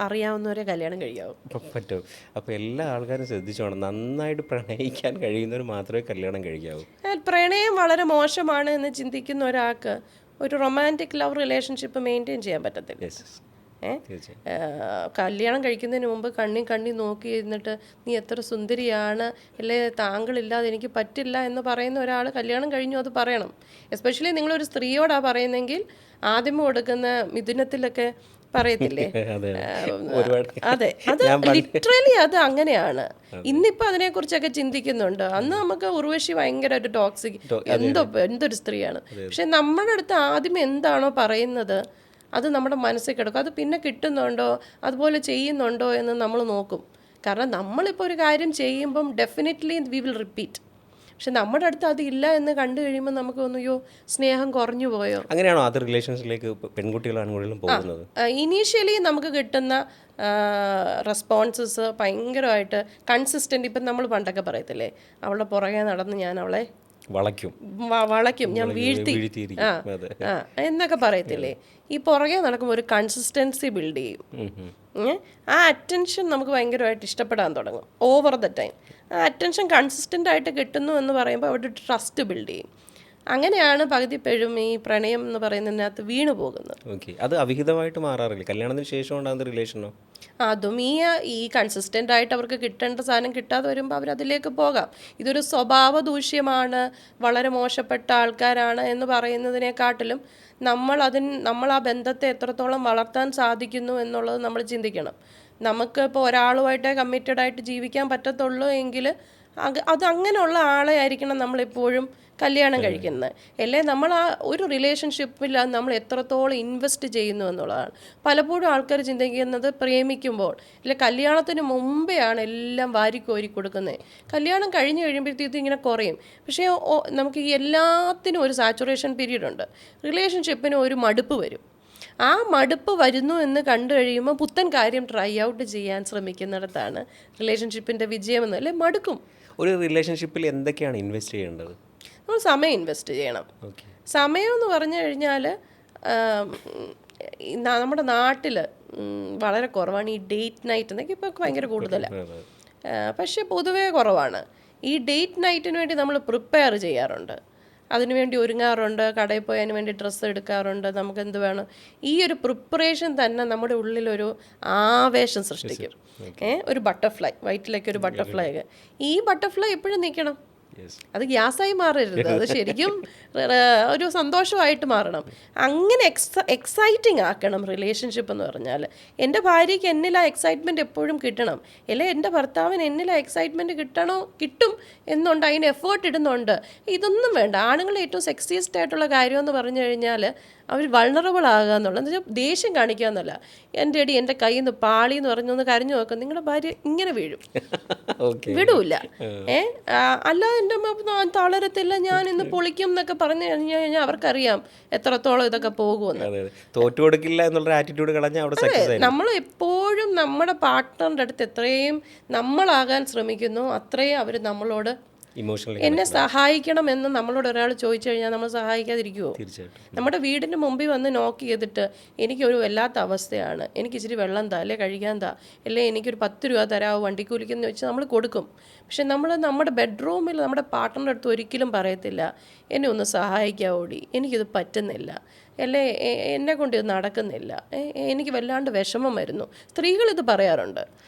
അറിയാവുന്നവരെ കല്യാണം കഴിയാവും പറ്റും. അപ്പോൾ എല്ലാ ആൾക്കാരും ശ്രദ്ധിച്ചോണം, നന്നായിട്ട് പ്രണയിക്കാൻ കഴിയുന്നവർ മാത്രമേ കല്യാണം കഴിക്കാവൂ. പ്രണയം വളരെ മോശമാണ് എന്ന് ചിന്തിക്കുന്ന ഒരാൾക്ക് ഒരു റൊമാൻറ്റിക് ലവ് റിലേഷൻഷിപ്പ് മെയിൻറ്റെയിൻ ചെയ്യാൻ പറ്റത്തില്ല. കല്യാണം കഴിക്കുന്നതിന് മുമ്പ് കണ്ണി നോക്കി ഇരുന്നിട്ട് നീ എത്ര സുന്ദരിയാണ്, അല്ലേ താങ്കളില്ലാതെ എനിക്ക് പറ്റില്ല എന്ന് പറയുന്ന ഒരാൾ കല്യാണം കഴിഞ്ഞു അത് പറയണം. എസ്പെഷ്യലി നിങ്ങളൊരു സ്ത്രീയോടാ പറയുന്നെങ്കിൽ ആദ്യമേ കൊടുക്കുന്ന മിഥുനത്തിലൊക്കെ പറയത്തില്ലേ, അതെ, അത് ലിറ്ററലി അത് അങ്ങനെയാണ്. ഇന്നിപ്പോൾ അതിനെക്കുറിച്ചൊക്കെ ചിന്തിക്കുന്നുണ്ട്. അന്ന് നമുക്ക് ഉർവശി ഭയങ്കര ഒരു ടോക്സിക് എന്തൊരു സ്ത്രീയാണ്. പക്ഷെ നമ്മുടെ അടുത്ത് ആദ്യം എന്താണോ പറയുന്നത് അത് നമ്മുടെ മനസ്സിൽ കിടക്കും. അത് പിന്നെ കിട്ടുന്നുണ്ടോ, അതുപോലെ ചെയ്യുന്നുണ്ടോ എന്ന് നമ്മൾ നോക്കും. കാരണം നമ്മളിപ്പോൾ ഒരു കാര്യം ചെയ്യുമ്പം ഡെഫിനറ്റ്ലി വി വിൽ റിപ്പീറ്റ്. പക്ഷെ നമ്മുടെ അടുത്ത് അതില്ല എന്ന് കണ്ടു കഴിയുമ്പോൾ നമുക്ക് തോന്നുകയോ സ്നേഹം കുറഞ്ഞു പോയോ. അങ്ങനെയാണോ അത് റിലേഷൻസിലേക്ക് പെൺകുട്ടികളും ആൺകുട്ടികളും പോകുന്നത്? ഇനീഷ്യലി നമുക്ക് കിട്ടുന്ന റെസ്പോൺസസ് ഭയങ്കരമായിട്ട് കൺസിസ്റ്റൻ്റ്. ഇപ്പം നമ്മൾ പണ്ടൊക്കെ പറയത്തില്ലേ, അവളുടെ പുറകെ നടന്ന് ഞാൻ അവളെ വളയ്ക്കും, ഞാൻ വീഴ്ത്തി എന്നൊക്കെ പറയത്തില്ലേ. ഈ പുറകെ നടക്കുമ്പോൾ ഒരു കൺസിസ്റ്റൻസി ബിൽഡ് ചെയ്യും. ആ അറ്റൻഷൻ നമുക്ക് ഭയങ്കരമായിട്ട് ഇഷ്ടപ്പെടാൻ തുടങ്ങും ഓവർ ദ ടൈം. ആ അറ്റൻഷൻ കൺസിസ്റ്റൻ്റ് ആയിട്ട് കിട്ടുന്നു എന്ന് പറയുമ്പോൾ അവിടെ ട്രസ്റ്റ് ബിൽഡ് ചെയ്യും. അങ്ങനെയാണ് പകുതിപ്പോഴും ഈ പ്രണയം എന്ന് പറയുന്നതിനകത്ത് വീണു പോകുന്നത്. അത് അവിഹിതമായിട്ട് മാറാറില്ല കല്യാണത്തിന് ശേഷം ഉണ്ടാകുന്ന റിലേഷനോ? അതും ഈ കൺസിസ്റ്റൻ്റ് ആയിട്ട് അവർക്ക് കിട്ടേണ്ട സാധനം കിട്ടാതെ വരുമ്പോൾ അവരതിലേക്ക് പോകാം. ഇതൊരു സ്വഭാവ ദൂഷ്യമാണ്, വളരെ മോശപ്പെട്ട ആൾക്കാരാണ് എന്ന് പറയുന്നതിനെക്കാട്ടിലും നമ്മൾ ആ ബന്ധത്തെ എത്രത്തോളം വളർത്താൻ സാധിക്കുന്നു എന്നുള്ളത് നമ്മൾ ചിന്തിക്കണം. നമുക്ക് ഇപ്പോൾ ഒരാളുമായിട്ട് കമ്മിറ്റഡ് ആയിട്ട് ജീവിക്കാൻ പറ്റത്തുള്ളൂ എങ്കിൽ അത് അങ്ങനെയുള്ള ആളെ ആയിരിക്കണം നമ്മളെപ്പോഴും കല്യാണം കഴിക്കുന്നത്. അല്ലേ നമ്മൾ ആ ഒരു റിലേഷൻഷിപ്പിൽ നമ്മൾ എത്രത്തോളം ഇൻവെസ്റ്റ് ചെയ്യുന്നു എന്നുള്ളതാണ്. പലപ്പോഴും ആൾക്കാർ ചിന്തിക്കുന്നത് പ്രേമിക്കുമ്പോൾ അല്ലെ കല്യാണത്തിന് മുമ്പെയാണ് എല്ലാം വാരിക്കോരി കൊടുക്കുന്നത്. കല്യാണം കഴിഞ്ഞ് കഴിയുമ്പോഴത്തേക്കും ഇങ്ങനെ കുറയും. പക്ഷേ നമുക്ക് ഈ എല്ലാത്തിനും ഒരു സാച്ചുറേഷൻ പീരീഡ് ഉണ്ട്. റിലേഷൻഷിപ്പിന് ഒരു മടുപ്പ് വരും. ആ മടുപ്പ് വരുന്നു എന്ന് കണ്ടു കഴിയുമ്പോൾ പുത്തൻ കാര്യം ട്രൈ ഔട്ട് ചെയ്യാൻ ശ്രമിക്കുന്നിടത്താണ് റിലേഷൻഷിപ്പിൻ്റെ വിജയമെന്ന്. അല്ലെ മടുക്കും. ഒരു റിലേഷൻഷിപ്പിൽ എന്തൊക്കെയാണ് ഇൻവെസ്റ്റ് ചെയ്യേണ്ടത്? നമ്മൾ സമയം ഇൻവെസ്റ്റ് ചെയ്യണം. സമയം എന്ന് പറഞ്ഞു കഴിഞ്ഞാൽ നമ്മുടെ നാട്ടിൽ വളരെ കുറവാണ് ഈ ഡേറ്റ് നൈറ്റ് എന്നൊക്കെ. ഇപ്പോൾ ഭയങ്കര കൂടുതലാണ്, പക്ഷേ പൊതുവേ കുറവാണ്. ഈ ഡേറ്റ് നൈറ്റിന് വേണ്ടി നമ്മൾ പ്രിപ്പയർ ചെയ്യാറുണ്ട്, അതിനുവേണ്ടി ഒരുങ്ങാറുണ്ട്, കടയിൽ പോയി അതിന് വേണ്ടി ഡ്രസ്സ് എടുക്കാറുണ്ട്. നമുക്ക് എന്ത് വേണം, ഈ ഒരു പ്രിപ്പറേഷൻ തന്നെ നമ്മുടെ ഉള്ളിലൊരു ആവേശം സൃഷ്ടിക്കും. ഒരു ബട്ടർഫ്ലൈ, വയറ്റിലേക്ക് ഒരു ബട്ടർഫ്ലൈ, ഈ ബട്ടർഫ്ലൈ എപ്പോഴും നിൽക്കണം. അത് ഗ്യാസായി മാറരുത്, അത് ശരിക്കും ഒരു സന്തോഷമായിട്ട് മാറണം. അങ്ങനെ എക്സൈറ്റിംഗ് ആക്കണം റിലേഷൻഷിപ്പ് എന്ന് പറഞ്ഞാൽ. എൻ്റെ ഭാര്യയ്ക്ക് എന്നിൽ ആ എക്സൈറ്റ്മെൻറ്റ് എപ്പോഴും കിട്ടണം, അല്ലെ എൻ്റെ ഭർത്താവിന് എന്നിൽ ആ എക്സൈറ്റ്മെൻറ്റ് കിട്ടും എന്നുണ്ട്, അതിന് എഫേർട്ട് ഇടുന്നുണ്ട്. ഇതൊന്നും വേണ്ട. ആണുങ്ങൾ ഏറ്റവും സെക്സിയസ്റ്റ് ആയിട്ടുള്ള കാര്യം എന്ന് പറഞ്ഞു കഴിഞ്ഞാൽ അവർ വൾണറബിൾ ആകുക എന്നുള്ളത്. എന്ന് വെച്ചാൽ ദേഷ്യം കാണിക്കുക എന്നല്ല. എൻ്റെ അടി എൻ്റെ കയ്യിൽ നിന്ന് പാളി എന്ന് പറഞ്ഞൊന്ന് കരഞ്ഞു നോക്കാം, നിങ്ങളുടെ ഭാര്യ ഇങ്ങനെ വീഴും, വിടൂല. അല്ലാതെ എൻ്റെ അമ്മ തളരത്തില്ല, ഞാൻ ഇന്ന് പൊളിക്കും എന്നൊക്കെ പറഞ്ഞു കഴിഞ്ഞാൽ അവർക്കറിയാം എത്രത്തോളം ഇതൊക്കെ പോകുമെന്ന്. തോറ്റുകൊടുക്കില്ല എന്നുള്ള ആറ്റിറ്റ്യൂഡ് കളഞ്ഞാൽ നമ്മൾ എപ്പോഴും നമ്മുടെ പാർട്ട്ണറിൻ്റെ അടുത്ത് എത്രയും നമ്മളാകാൻ ശ്രമിക്കുന്നു, അത്രയും അവർ നമ്മളോട് എന്നെ സഹായിക്കണം എന്ന് നമ്മളോട് ഒരാൾ ചോദിച്ചു കഴിഞ്ഞാൽ നമ്മൾ സഹായിക്കാതിരിക്കുമോ? നമ്മുടെ വീടിൻ്റെ മുമ്പിൽ വന്ന് നോക്ക് ചെയ്തിട്ട് എനിക്കൊരു വല്ലാത്ത അവസ്ഥയാണ്, എനിക്ക് ഇച്ചിരി വെള്ളം താ, അല്ലെ കഴിക്കാൻ താ, അല്ലെ എനിക്കൊരു 10 രൂപ തരാമോ വണ്ടിക്കൂലിക്കെന്ന് വെച്ചാൽ നമ്മൾ കൊടുക്കും. പക്ഷെ നമ്മൾ നമ്മുടെ ബെഡ്റൂമിൽ നമ്മുടെ പാർട്ട്ണറുടെ അടുത്ത് ഒരിക്കലും പറയത്തില്ല എന്നെ ഒന്ന് സഹായിക്കാവോടി, എനിക്കിത് പറ്റുന്നില്ല, അല്ലേ എന്നെ കൊണ്ട് ഇത് നടക്കുന്നില്ല, എനിക്ക് വല്ലാണ്ട് വിഷമം വരുന്നു. സ്ത്രീകളിത് പറയാറുണ്ട്.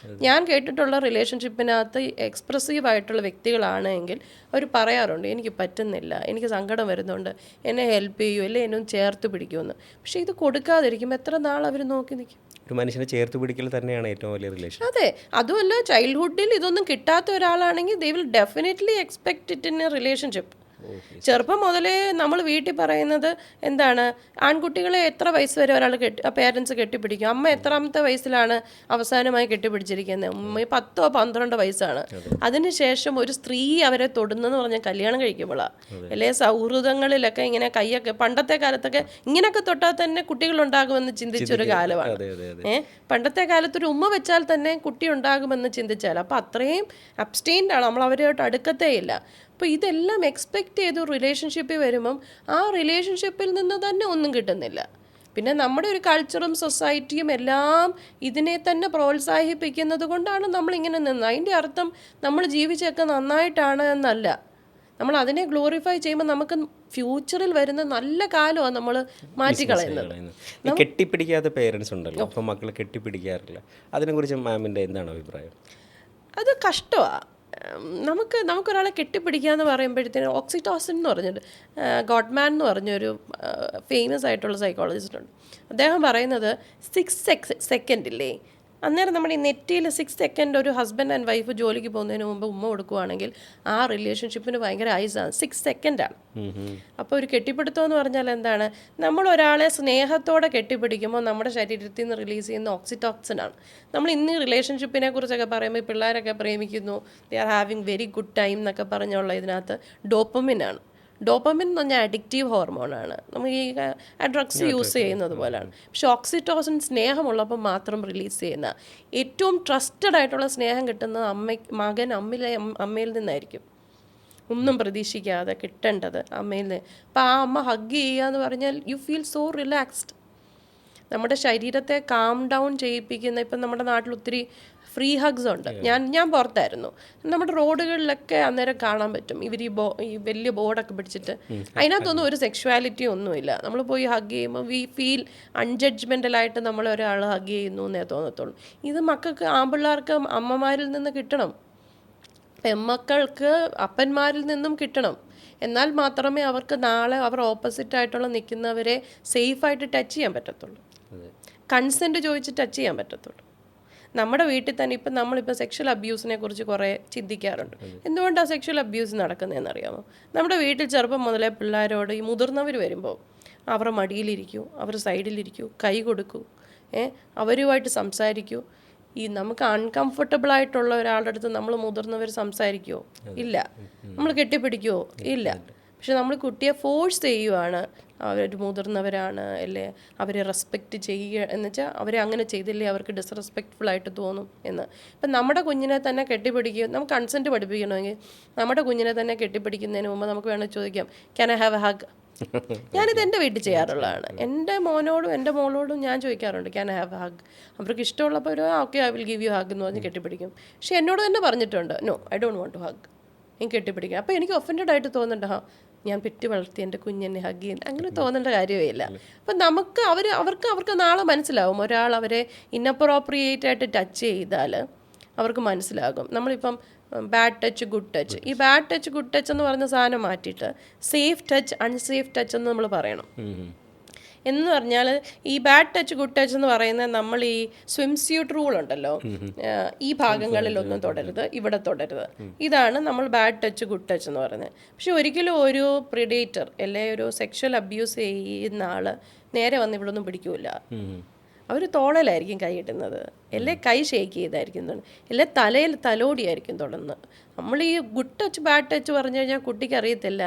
ഞാൻ കേട്ടിട്ടുള്ള റിലേഷൻഷിപ്പിനകത്ത് എക്സ്പ്രസീവായിട്ടുള്ള വ്യക്തികളാണെങ്കിൽ അവർ പറയാറുണ്ട് എനിക്ക് പറ്റുന്നില്ല, എനിക്ക് സങ്കടം വരുന്നുണ്ട്, എന്നെ ഹെൽപ്പ് ചെയ്യൂ, അല്ലേ എന്നെ ഒന്ന് ചേർത്ത് പിടിക്കുമെന്ന്. പക്ഷേ ഇത് കൊടുക്കാതിരിക്കും എത്ര നാൾ അവർ നോക്കി നിൽക്കും? ഒരു മനുഷ്യനെ ചേർത്ത് പിടിക്കൽ തന്നെയാണ് ഏറ്റവും വലിയ റിലേഷൻ. അതെ, അതുമല്ല ചൈൽഡ്ഹുഡിൽ ഇതൊന്നും കിട്ടാത്ത ഒരാളാണെങ്കിൽ they will definitely expect it in A relationship. ചെറുപ്പം മുതലേ നമ്മൾ വീട്ടിൽ പറയുന്നത് എന്താണ്, ആൺകുട്ടികളെ എത്ര വയസ്സ് വരെ ഒരാൾ പേരൻസ് കെട്ടിപ്പിടിക്കും. അമ്മ എത്രാമത്തെ വയസ്സിലാണ് അവസാനമായി കെട്ടിപ്പിടിച്ചിരിക്കുന്നത്? 10 12 വയസ്സാണ്. അതിനുശേഷം ഒരു സ്ത്രീ അവരെ തൊടുന്നെന്ന് പറഞ്ഞാൽ കല്യാണം കഴിക്കുമ്പോഴാണ്. അല്ലെ സൗഹൃദങ്ങളിലൊക്കെ ഇങ്ങനെ കൈയൊക്കെ, പണ്ടത്തെ കാലത്തൊക്കെ ഇങ്ങനെയൊക്കെ തൊട്ടാൽ തന്നെ കുട്ടികളുണ്ടാകുമെന്ന് ചിന്തിച്ചൊരു കാലമാണ്. പണ്ടത്തെ കാലത്തൊരു ഉമ്മ വെച്ചാൽ തന്നെ കുട്ടി ഉണ്ടാകുമെന്ന് ചിന്തിച്ചാൽ, അപ്പം അത്രയും അബ്സ്റ്റെയിൻഡ് ആണ്, നമ്മൾ അവരുമായിട്ട് അടുക്കത്തേ ഇല്ല. അപ്പോൾ ഇതെല്ലാം എക്സ്പെക്റ്റ് ചെയ്തു റിലേഷൻഷിപ്പിൽ വരുമ്പം ആ റിലേഷൻഷിപ്പിൽ നിന്ന് തന്നെ ഒന്നും കിട്ടുന്നില്ല. പിന്നെ നമ്മുടെ ഒരു കൾച്ചറും സൊസൈറ്റിയും എല്ലാം ഇതിനെ തന്നെ പ്രോത്സാഹിപ്പിക്കുന്നത് കൊണ്ടാണ് നമ്മളിങ്ങനെ നിന്ന്. അതിൻ്റെ അർത്ഥം നമ്മൾ ജീവിച്ചൊക്കെ നന്നായിട്ടാണ് എന്നല്ല. നമ്മൾ അതിനെ ഗ്ലോറിഫൈ ചെയ്യുമ്പോൾ നമുക്ക് ഫ്യൂച്ചറിൽ വരുന്ന നല്ല കാലമാണ് നമ്മൾ മാറ്റിക്കളയുന്നത്. കെട്ടിപ്പിടിക്കാത്ത പേരൻസ് ഉണ്ടല്ലോ, അപ്പം മക്കളെ കെട്ടിപ്പിടിക്കാറില്ല, അതിനെക്കുറിച്ച് മാമിൻ്റെ എന്താണ് അഭിപ്രായം? അത് കഷ്ടമാണ്. നമുക്കൊരാളെ കെട്ടിപ്പിടിക്കുക എന്ന് പറയുമ്പോഴത്തേനും ഓക്സിറ്റോസിൻ എന്ന് പറഞ്ഞിട്ട് ഗോഡ്മാൻ എന്ന് പറഞ്ഞൊരു ഫേമസ് ആയിട്ടുള്ള സൈക്കോളജിസ്റ്റ് ഉണ്ട്. അദ്ദേഹം പറയുന്നത് 6 സെക്കൻഡില്ലേ, അന്നേരം നമ്മുടെ ഈ നെറ്റിയിൽ 6 സെക്കൻഡ് ഒരു ഹസ്ബൻഡ് ആൻഡ് വൈഫ് ജോലിക്ക് പോകുന്നതിന് മുമ്പ് ഉമ്മ കൊടുക്കുകയാണെങ്കിൽ ആ റിലേഷൻഷിപ്പിന് ഭയങ്കര ഐസാണ്. 6 സെക്കൻഡാണ്. അപ്പോൾ ഒരു കെട്ടിപ്പിടുത്തം എന്ന് പറഞ്ഞാൽ എന്താണ്, നമ്മൾ ഒരാളെ സ്നേഹത്തോടെ കെട്ടിപ്പിടിക്കുമ്പോൾ നമ്മുടെ ശരീരത്തിൽ നിന്ന് റിലീസ് ചെയ്യുന്ന ഓക്സിറ്റോക്സിനാണ്. നമ്മൾ ഇന്ന് റിലേഷൻഷിപ്പിനെ കുറിച്ചൊക്കെ പറയുമ്പോൾ പിള്ളേരൊക്കെ പ്രേമിക്കുന്നു, they are having very good time എന്നൊക്കെ പറഞ്ഞുള്ള ഇതിനകത്ത് ഡോപ്പമിനാണ്. ഡോപ്പമിൻ എന്ന് പറഞ്ഞാൽ അഡിക്റ്റീവ് ഹോർമോണാണ്, നമുക്ക് ഈ ഡ്രഗ്സ് യൂസ് ചെയ്യുന്നത് പോലെയാണ്. പക്ഷെ ഓക്സിറ്റോസിൻ സ്നേഹമുള്ളപ്പോൾ മാത്രം റിലീസ് ചെയ്യുന്ന, ഏറ്റവും ട്രസ്റ്റഡ് ആയിട്ടുള്ള സ്നേഹം കിട്ടുന്നത് മകൻ അമ്മയിൽ നിന്നായിരിക്കും. ഒന്നും പ്രതീക്ഷിക്കാതെ കിട്ടേണ്ടത് അമ്മയിൽ നിന്ന്. അപ്പോൾ ആ അമ്മ ഹഗ് ചെയ്യുക എന്ന് പറഞ്ഞാൽ യു ഫീൽ സോ റിലാക്സ്ഡ്. നമ്മുടെ ശരീരത്തെ കാം ഡൗൺ ചെയ്യിപ്പിക്കുന്ന, ഇപ്പം നമ്മുടെ നാട്ടിൽ ഒത്തിരി ഫ്രീ ഹഗ്സ് ഉണ്ട്. ഞാൻ പുറത്തായിരുന്നു, നമ്മുടെ റോഡുകളിലൊക്കെ അന്നേരം കാണാൻ പറ്റും ഇവർ ഈ വലിയ ബോർഡൊക്കെ പിടിച്ചിട്ട്, അതിനകത്തൊന്നും ഒരു സെക്ഷുവാലിറ്റി ഒന്നുമില്ല. നമ്മൾ പോയി ഹഗ് ചെയ്യുമ്പോൾ വി ഫീൽ അൺജഡ്ജ്മെൻ്റലായിട്ട് നമ്മൾ ഒരാൾ ഹഗ് ചെയ്യുന്നു എന്നേ തോന്നത്തുള്ളൂ. ഇത് മക്കൾക്ക്, ആൺപിള്ളേർക്ക് അമ്മമാരിൽ നിന്ന് കിട്ടണം, പെൺമക്കൾക്ക് അപ്പന്മാരിൽ നിന്നും കിട്ടണം. എന്നാൽ മാത്രമേ അവർക്ക് നാളെ അവർ ഓപ്പോസിറ്റായിട്ടുള്ള നിൽക്കുന്നവരെ സേഫായിട്ട് ടച്ച് ചെയ്യാൻ പറ്റത്തുള്ളൂ, കൺസെൻറ്റ് ചോദിച്ച് ടച്ച് ചെയ്യാൻ പറ്റത്തുള്ളൂ. നമ്മുടെ വീട്ടിൽ തന്നെ ഇപ്പം നമ്മളിപ്പോൾ സെക്ഷൽ അബ്യൂസിനെ കുറിച്ച് കുറേ ചിന്തിക്കാറുണ്ട്. എന്തുകൊണ്ടാണ് സെക്ഷൽ അബ്യൂസ് നടക്കുന്നതെന്ന് അറിയാമോ? നമ്മുടെ വീട്ടിൽ ചെറുപ്പം മുതലേ പിള്ളേരോട് ഈ മുതിർന്നവർ വരുമ്പോൾ അവരുടെ മടിയിലിരിക്കൂ, അവർ സൈഡിലിരിക്കൂ, കൈ കൊടുക്കൂ, അവരുമായിട്ട് സംസാരിക്കൂ. ഈ നമുക്ക് അൺകംഫർട്ടബിൾ ആയിട്ടുള്ള ഒരാളുടെ അടുത്ത് നമ്മൾ മുതിർന്നവർ സംസാരിക്കുമോ? ഇല്ല. നമ്മൾ കെട്ടിപ്പിടിക്കുമോ? ഇല്ല. പക്ഷെ നമ്മൾ കുട്ടിയെ ഫോഴ്സ് ചെയ്യുവാണ്, അവർ മുതിർന്നവരാണ് അല്ലേ, അവരെ റെസ്പെക്റ്റ് ചെയ്യുക എന്ന് വെച്ചാൽ അവരെ അങ്ങനെ ചെയ്തില്ലേ അവർക്ക് ഡിസ്റെസ്പെക്റ്റ്ഫുൾ ആയിട്ട് തോന്നും എന്ന്. ഇപ്പം നമ്മുടെ കുഞ്ഞിനെ തന്നെ കെട്ടിപ്പിടിക്കുക, നമുക്ക് കൺസെൻറ്റ് പഠിപ്പിക്കണമെങ്കിൽ നമ്മുടെ കുഞ്ഞിനെ തന്നെ കെട്ടിപ്പിടിക്കുന്നതിന് മുമ്പ് നമുക്ക് വേണമെങ്കിൽ ചോദിക്കാം, can I have a hug? ഞാനിത് എൻ്റെ വീട്ടിൽ ചെയ്യാറുള്ളതാണ്. എൻ്റെ മോനോടും എൻ്റെ മോളോടും ഞാൻ ചോദിക്കാറുണ്ട്, can I have a hug? അവർക്ക് ഇഷ്ടമുള്ളപ്പോൾ ഒരു okay I will give you hug എന്ന് പറഞ്ഞ് കെട്ടിപ്പിടിക്കും. പക്ഷേ എന്നോട് തന്നെ പറഞ്ഞിട്ടുണ്ട്, no I don't want to hug, എനിക്ക് കെട്ടിപ്പിടിക്കാം. അപ്പോൾ എനിക്ക് ഒഫൻഡഡ് ആയിട്ട് തോന്നുന്നുണ്ട്, ഞാൻ പെറ്റ് വളർത്തി എൻ്റെ കുഞ്ഞെന്നെ ഹഗ് ചെയ്യുന്നത്, അങ്ങനെ തോന്നേണ്ട കാര്യമേ ഇല്ല. അപ്പം നമുക്ക് അവർക്ക് നാളെ മനസ്സിലാവും, ഒരാൾ അവരെ ഇന്നപ്രോപ്രിയേറ്റ് ആയിട്ട് ടച്ച് ചെയ്താൽ അവർക്ക് മനസ്സിലാകും. നമ്മളിപ്പം ബാഡ് ടച്ച് ഗുഡ് ടച്ച്, ഈ ബാഡ് ടച്ച് ഗുഡ് ടച്ച് എന്ന് പറയുന്ന സാധനം മാറ്റിയിട്ട് സേഫ് ടച്ച് അൺസേഫ് ടച്ച് എന്ന് നമ്മൾ പറയണം. എന്ന് പറഞ്ഞാൽ ഈ ബാഡ് ടച്ച് ഗുഡ് ടച്ച് എന്ന് പറയുന്നത്, നമ്മൾ ഈ സ്വിം സ്യൂട്ട് റൂൾ ഉണ്ടല്ലോ, ഈ ഭാഗങ്ങളിലൊന്നും തൊടരുത്, ഇവിടെ തൊടരുത്, ഇതാണ് നമ്മൾ ബാഡ് ടച്ച് ഗുഡ് ടച്ച് എന്ന് പറയുന്നത്. പക്ഷെ ഒരിക്കലും ഒരു പ്രിഡേറ്റർ അല്ലെ ഒരു സെക്ഷൽ അബ്യൂസ് ചെയ്യുന്ന ആൾ നേരെ വന്ന് ഇവിടെ ഒന്നും പിടിക്കൂല. അവർ തോളയിലായിരിക്കും കൈ ഇടുന്നത്, അല്ലെ കൈ ഷേക്ക് ചെയ്തായിരിക്കും തൊടുന്നത്, അല്ലെ തലയിൽ തലോടിയായിരിക്കും തൊടുന്നത്. നമ്മൾ ഈ ഗുഡ് ടച്ച് ബാഡ് ടച്ച് പറഞ്ഞു കഴിഞ്ഞാൽ കുട്ടിക്ക് അറിയത്തില്ല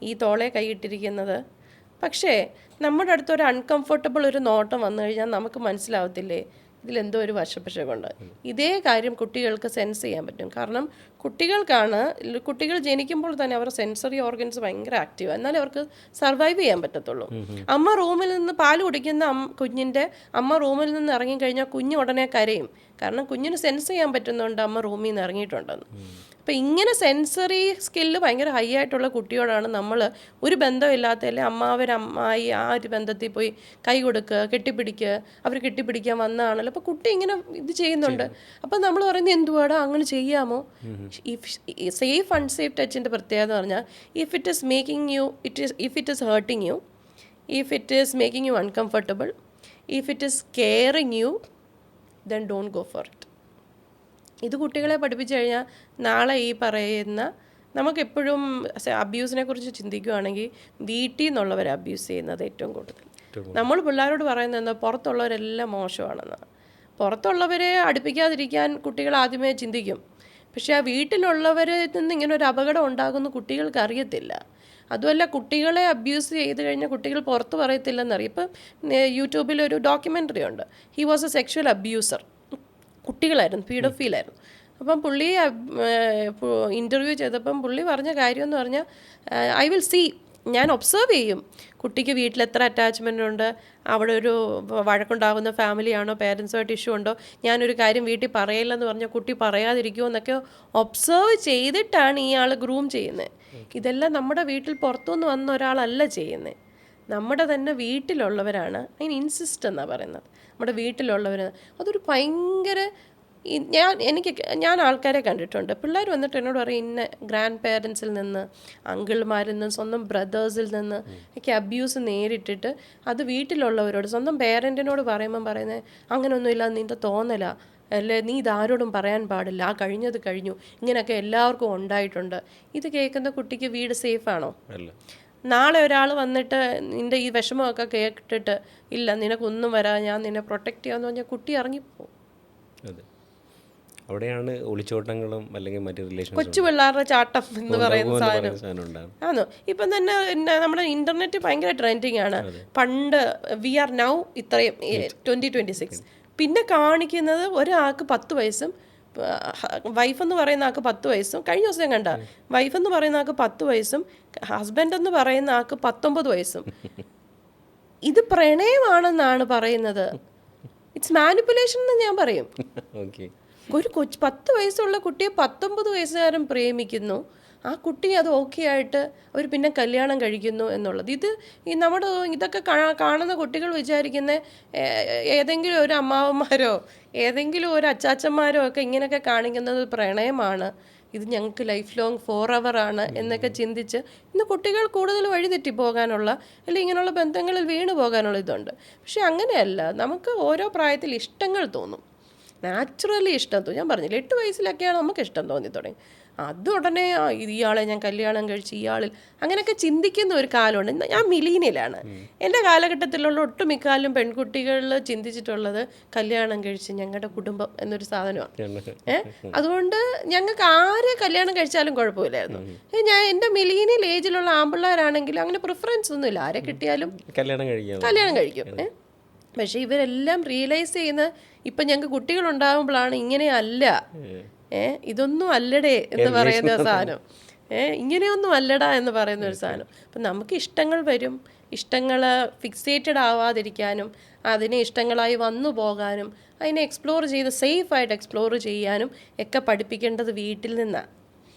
ഈ തോളെ കൈ ഇട്ടിരിക്കുന്നത്. പക്ഷേ നമ്മുടെ അടുത്തൊരു അൺകംഫർട്ടബിൾ ഒരു നോട്ടം വന്നു കഴിഞ്ഞാൽ നമുക്ക് മനസ്സിലാവത്തില്ലേ ഇതിലെന്തോ ഒരു വശപ്പശകുണ്ട്. ഇതേ കാര്യം കുട്ടികൾക്ക് സെൻസ് ചെയ്യാൻ പറ്റും. കാരണം കുട്ടികൾ ജനിക്കുമ്പോൾ തന്നെ അവരുടെ സെൻസറി ഓർഗൻസ് ഭയങ്കര ആക്റ്റീവ്, എന്നാലേ അവർക്ക് സർവൈവ് ചെയ്യാൻ പറ്റത്തുള്ളൂ. അമ്മ റൂമിൽ നിന്ന് പാല് കുടിക്കുന്ന കുഞ്ഞിൻ്റെ അമ്മ റൂമിൽ നിന്ന് ഇറങ്ങിക്കഴിഞ്ഞാൽ കുഞ്ഞ് ഉടനെ കരയും. കാരണം കുഞ്ഞിന് സെൻസ് ചെയ്യാൻ പറ്റുന്നുണ്ട് അമ്മ റൂമിൽ നിന്ന് ഇറങ്ങിയിട്ടുണ്ടെന്ന്. അപ്പം ഇങ്ങനെ സെൻസറി സ്കില്ല് ഭയങ്കര ഹൈ ആയിട്ടുള്ള കുട്ടിയോടാണ് നമ്മൾ ഒരു ബന്ധമില്ലാത്ത, അല്ലെ അമ്മായി ആ ഒരു ബന്ധത്തിൽ പോയി കൈ കൊടുക്കുക, കെട്ടിപ്പിടിക്കുക, അവർ കെട്ടിപ്പിടിക്കാൻ വന്നതാണല്ലോ. അപ്പോൾ കുട്ടി ഇങ്ങനെ ഇത് ചെയ്യുന്നുണ്ട്. അപ്പം നമ്മൾ പറയുന്നത് എന്തുവാടാ അങ്ങനെ ചെയ്യാമോ? സേഫ് അൺസേഫ് ടച്ചിൻ്റെ പ്രത്യേകത എന്ന് പറഞ്ഞാൽ, if it is making you if it is hurting you, if it is making you uncomfortable, if it is caring you, then don't go for it. ഇത് കുട്ടികളെ പഠിപ്പിച്ചു കഴിഞ്ഞാൽ നാളെ ഈ പറയുന്ന, നമുക്കെപ്പോഴും അബ്യൂസിനെ കുറിച്ച് ചിന്തിക്കുകയാണെങ്കിൽ വീട്ടിൽ നിന്നുള്ളവരെ അബ്യൂസ് ചെയ്യുന്നത് ഏറ്റവും കൂടുതൽ. നമ്മൾ പിള്ളേരോട് പറയുന്നത് എന്താ, പുറത്തുള്ളവരെല്ലാം മോശമാണെന്ന്. പുറത്തുള്ളവരെ അടുപ്പിക്കാതിരിക്കാൻ കുട്ടികൾ ആദ്യമേ ചിന്തിക്കും. പക്ഷേ ആ വീട്ടിലുള്ളവരിൽ നിന്ന് ഇങ്ങനെ ഒരു അപകടം ഉണ്ടാകുമെന്ന് കുട്ടികൾക്ക് അറിയത്തില്ല. അതുമല്ല, കുട്ടികളെ അബ്യൂസ് ചെയ്ത് കഴിഞ്ഞാൽ കുട്ടികൾ പുറത്ത് പറയത്തില്ലെന്നറിയാം. ഇപ്പം യൂട്യൂബിലൊരു ഡോക്യുമെൻ്ററി ഉണ്ട്, he was a sexual abuser, കുട്ടികളായിരുന്നു, പീഡോഫീലായിരുന്നു. അപ്പം പുള്ളി ഇൻ്റർവ്യൂ ചെയ്തപ്പം പുള്ളി പറഞ്ഞ കാര്യം എന്ന് പറഞ്ഞാൽ, ഐ വിൽ സീ, ഞാൻ ഒബ്സർവ് ചെയ്യും കുട്ടിക്ക് വീട്ടിൽ എത്ര അറ്റാച്ച്മെൻ്റ് ഉണ്ട്, അവിടെ ഒരു വഴക്കുണ്ടാകുന്ന ഫാമിലിയാണോ, പേരൻസുമായിട്ട് ഇഷ്യൂ ഉണ്ടോ, ഞാനൊരു കാര്യം വീട്ടിൽ പറയില്ലെന്ന് പറഞ്ഞാൽ കുട്ടി പറയാതിരിക്കുമോ എന്നൊക്കെ ഒബ്സർവ് ചെയ്തിട്ടാണ് ഇയാൾ ഗ്രൂം ചെയ്യുന്നത്. ഇതെല്ലാം നമ്മുടെ വീട്ടിൽ പുറത്തുനിന്ന് വന്ന ഒരാളല്ല ചെയ്യുന്നത്, നമ്മുടെ തന്നെ വീട്ടിലുള്ളവരാണ്. അതിന് ഇൻസിസ്റ്റ് എന്നാണ് പറയുന്നത്, നമ്മുടെ വീട്ടിലുള്ളവർ. അതൊരു ഭയങ്കര, ഞാൻ ആൾക്കാരെ കണ്ടിട്ടുണ്ട്, പിള്ളേർ വന്നിട്ട് എന്നോട് പറയും, ഇന്ന ഗ്രാൻഡ് പേരൻസിൽ നിന്ന്, അങ്കിൾമാരിൽ നിന്ന്, സ്വന്തം ബ്രദേഴ്സിൽ നിന്ന് ഒക്കെ അബ്യൂസ് നേരിട്ടിട്ട് അത് വീട്ടിലുള്ളവരോട്, സ്വന്തം പേരൻറ്റിനോട് പറയുമ്പം പറയുന്നത്, അങ്ങനെയൊന്നുമില്ല, നിൻ്റെ തോന്നല, അല്ലേ, നീ ഇതാരോടും പറയാൻ പാടില്ല, ആ കഴിഞ്ഞത് കഴിഞ്ഞു, ഇങ്ങനെയൊക്കെ എല്ലാവർക്കും ഉണ്ടായിട്ടുണ്ട്. ഇത് കേൾക്കുന്ന കുട്ടിക്ക് വീട് സേഫാണോ? നാളെ ഒരാൾ വന്നിട്ട് നിൻ്റെ ഈ വിഷമമൊക്കെ കേട്ടിട്ട്, ഇല്ല നിനക്കൊന്നും വരാ, ഞാൻ നിന്നെ പ്രൊട്ടക്റ്റ് ചെയ്യാമെന്ന് പറഞ്ഞാൽ കുട്ടി ഇറങ്ങിപ്പോവും. അവിടെയാണ് ഒളിച്ചോട്ടങ്ങളും അല്ലെങ്കിൽ മറ്റു റിലേഷൻ, കൊച്ചു പിള്ളേരുടെ ചാട്ടം എന്ന് പറയുന്ന സാധനം ആണോ. ഇപ്പം തന്നെ നമ്മുടെ ഇൻ്റർനെറ്റ് ഭയങ്കര ട്രെൻഡിങ് ആണ്. പണ്ട് വി ആർ നൗ ഇത്രയും 2026, പിന്നെ കാണിക്കുന്നത് ഒരാൾക്ക് 10 വയസ്സും വൈഫെന്ന് പറയുന്ന ആൾക്ക് 10 വയസ്സും, കഴിഞ്ഞ ദിവസം കണ്ട വൈഫെന്ന് പറയുന്ന ആൾക്ക് 10 വയസ്സും ഹസ്ബൻഡ് എന്ന് പറയുന്ന ആൾക്ക് 19 വയസ്സും. ഇത് പ്രണയമാണെന്നാണ് പറയുന്നത്. ഇറ്റ്സ് മാനിപ്പുലേഷൻ എന്ന് ഞാൻ പറയും. ഒരു 10 വയസ്സുള്ള കുട്ടിയെ 19 വയസ്സുകാരൻ പ്രേമിക്കുന്നു, ആ കുട്ടി അത് ഓക്കെ ആയിട്ട് അവർ പിന്നെ കല്യാണം കഴിക്കുന്നു എന്നുള്ളത്. ഈ നമ്മുടെ ഇതൊക്കെ കാണുന്ന കുട്ടികൾ വിചാരിക്കുന്ന ഏതെങ്കിലും ഒരു അമ്മാവന്മാരോ ഏതെങ്കിലും ഒരു അച്ചാച്ചന്മാരോ ഒക്കെ ഇങ്ങനെയൊക്കെ കാണിക്കുന്നത് പ്രണയമാണ്, ഇത് ഞങ്ങൾക്ക് ലൈഫ് ലോങ് ഫോർ ആണ് എന്നൊക്കെ ചിന്തിച്ച് ഇന്ന് കുട്ടികൾ കൂടുതൽ വഴിതെറ്റി പോകാനുള്ള, അല്ലെങ്കിൽ ഇങ്ങനെയുള്ള ബന്ധങ്ങളിൽ വീണു പോകാനുള്ള ഇതുണ്ട്. പക്ഷെ അങ്ങനെയല്ല, നമുക്ക് ഓരോ പ്രായത്തിൽ ഇഷ്ടങ്ങൾ തോന്നും, നാച്ചുറലി ഇഷ്ടം തോന്നും. ഞാൻ പറഞ്ഞില്ല, 8 വയസ്സിലൊക്കെയാണ് നമുക്ക് ഇഷ്ടം തോന്നി തുടങ്ങി. അത് ഉടനെ ഇയാളെ ഞാൻ കല്യാണം കഴിച്ച് ഇയാളിൽ അങ്ങനെയൊക്കെ ചിന്തിക്കുന്ന ഒരു കാലമുണ്ട്. ഞാൻ മിലീനിയലാണ്. എൻ്റെ കാലഘട്ടത്തിലുള്ള ഒട്ടുമിക്കാലും പെൺകുട്ടികൾ ചിന്തിച്ചിട്ടുള്ളത് കല്യാണം കഴിച്ച് ഞങ്ങളുടെ കുടുംബം എന്നൊരു സാധനമാണ്. അതുകൊണ്ട് ഞങ്ങൾക്ക് ആരെ കല്യാണം കഴിച്ചാലും കുഴപ്പമില്ലായിരുന്നു. എൻ്റെ മിലീനിയൽ ഏജിലുള്ള ആമ്പിള്ളേരാണെങ്കിലും അങ്ങനെ പ്രിഫറൻസ് ഒന്നുമില്ല, ആരെ കിട്ടിയാലും കല്യാണം കഴിക്കും. പക്ഷെ ഇവരെല്ലാം റിയലൈസ് ചെയ്യുന്ന ഇപ്പം ഞങ്ങൾക്ക് കുട്ടികളുണ്ടാകുമ്പോഴാണ് ഇങ്ങനെയല്ല, ഇതൊന്നും അല്ലടേ എന്ന് പറയുന്ന സാധനം, ഇങ്ങനെയൊന്നും അല്ലടാ എന്ന് പറയുന്ന ഒരു സാധനം. അപ്പം നമുക്ക് ഇഷ്ടങ്ങൾ വരും, ഇഷ്ടങ്ങൾ ഫിക്സേറ്റഡ് ആവാതിരിക്കാനും അതിനെ ഇഷ്ടങ്ങളായി വന്നു പോകാനും അതിനെ എക്സ്പ്ലോർ ചെയ്ത് സേഫായിട്ട് എക്സ്പ്ലോർ ചെയ്യാനും ഒക്കെ പഠിപ്പിക്കേണ്ടത് വീട്ടിൽ നിന്നാണ്.